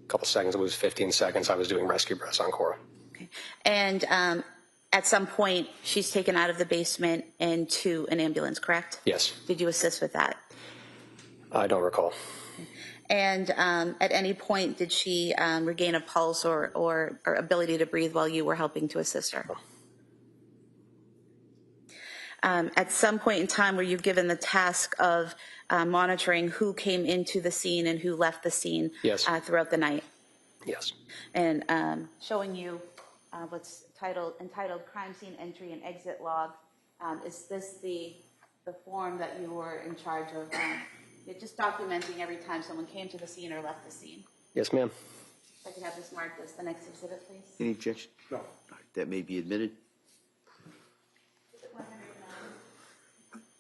couple seconds. It was 15 seconds. I was doing rescue breaths on Cora. Okay. And at some point, she's taken out of the basement and to an ambulance, correct? Yes. Did you assist with that? I don't recall. And at any point, did she regain a pulse or ability to breathe while you were helping to assist her? At some point in time, were you given the task of monitoring who came into the scene and who left the scene throughout the night? Yes. And showing you what's entitled Crime Scene Entry and Exit Log. Is this the form that you were in charge of just documenting every time someone came to the scene or left the scene? Yes, ma'am. If I could have this marked as the next exhibit, please. Any objection? No. All right, that may be admitted.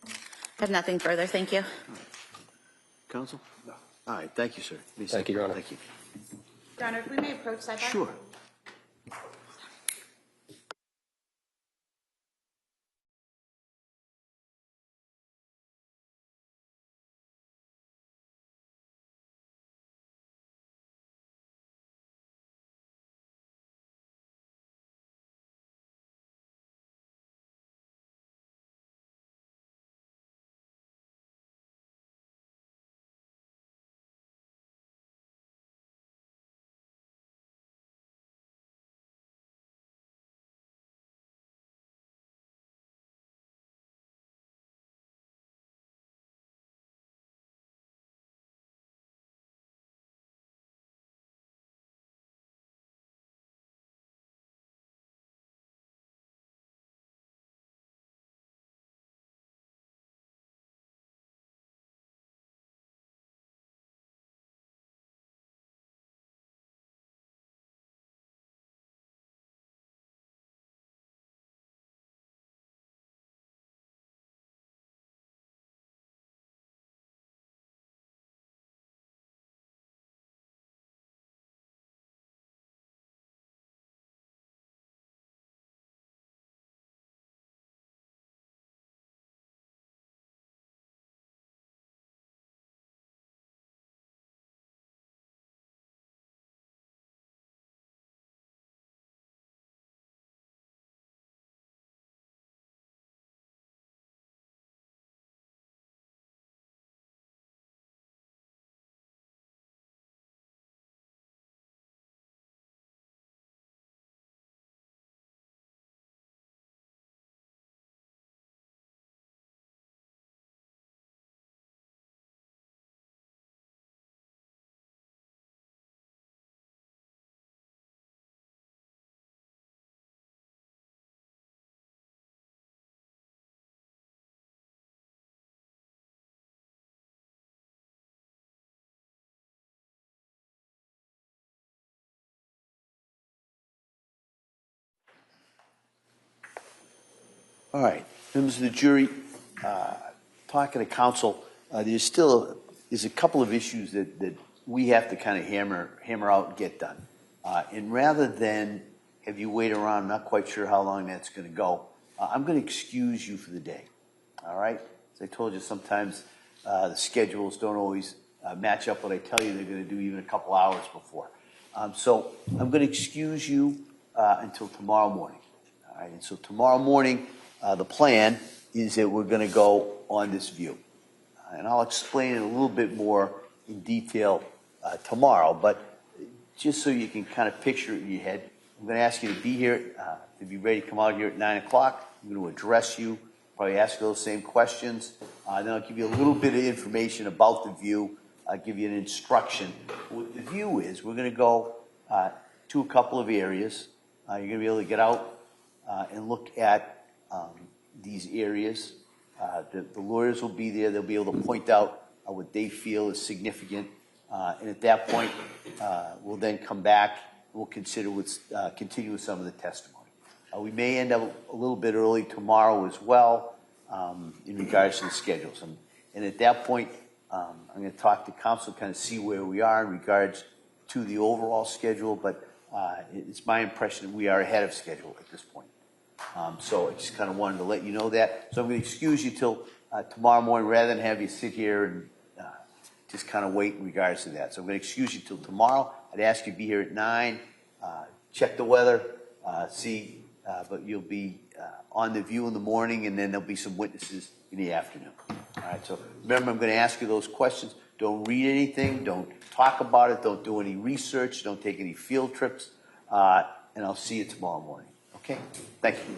I have nothing further. Thank you. Counsel? No. All right, thank you, sir. Thank you, Your Honor. Thank you. Your Honor, if we may approach sidebar. Sure. All right, members of the jury, talking to counsel, there's a couple of issues that we have to kind of hammer out and get done. And rather than have you wait around, I'm not quite sure how long that's going to go, I'm going to excuse you for the day. All right? As I told you, sometimes the schedules don't always match up what I tell you they're going to do even a couple hours before. So I'm going to excuse you until tomorrow morning. All right? And so tomorrow morning, the plan is that we're going to go on this view. And I'll explain it a little bit more in detail tomorrow, but just so you can kind of picture it in your head, I'm going to ask you to be here, to be ready to come out here at 9 o'clock. I'm going to address you, probably ask you those same questions. Then I'll give you a little bit of information about the view. I'll give you an instruction. What the view is, we're going to go to a couple of areas. You're going to be able to get out and look at these areas. The lawyers will be there. They'll be able to point out what they feel is significant. And at that point, we'll then come back. We'll consider continue with some of the testimony. We may end up a little bit early tomorrow as well in regards to the schedules. And at that point, I'm going to talk to counsel, kind of see where we are in regards to the overall schedule. But it's my impression that we are ahead of schedule at this point. So I just kind of wanted to let you know that. So I'm going to excuse you till tomorrow morning rather than have you sit here and just kind of wait in regards to that. So I'm going to excuse you till tomorrow. I'd ask you to be here at 9, check the weather, but you'll be on the view in the morning, and then there'll be some witnesses in the afternoon. All right, so remember, I'm going to ask you those questions. Don't read anything. Don't talk about it. Don't do any research. Don't take any field trips. And I'll see you tomorrow morning. Okay? Thank you.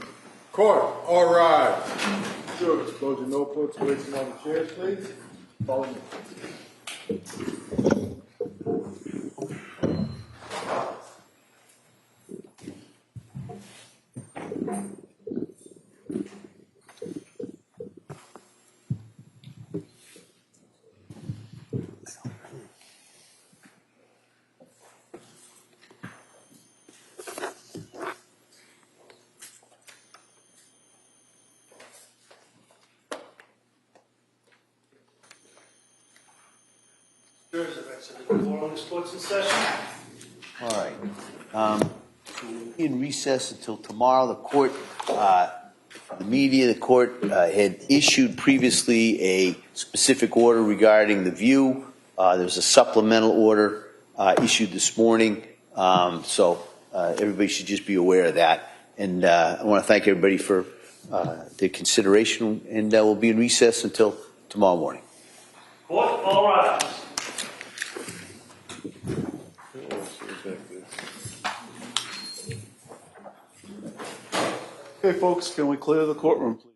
Court, all rise. Jurors, close your notebooks, away from all the chairs, please. Follow me. Jurors, I've exited the floor on this court's in session. All right. In recess until tomorrow, the court, the media, the court had issued previously a specific order regarding the view. There was a supplemental order issued this morning, so everybody should just be aware of that. And I want to thank everybody for their consideration, and we'll be in recess until tomorrow morning. Court, all rise. Okay, folks, can we clear the courtroom, please?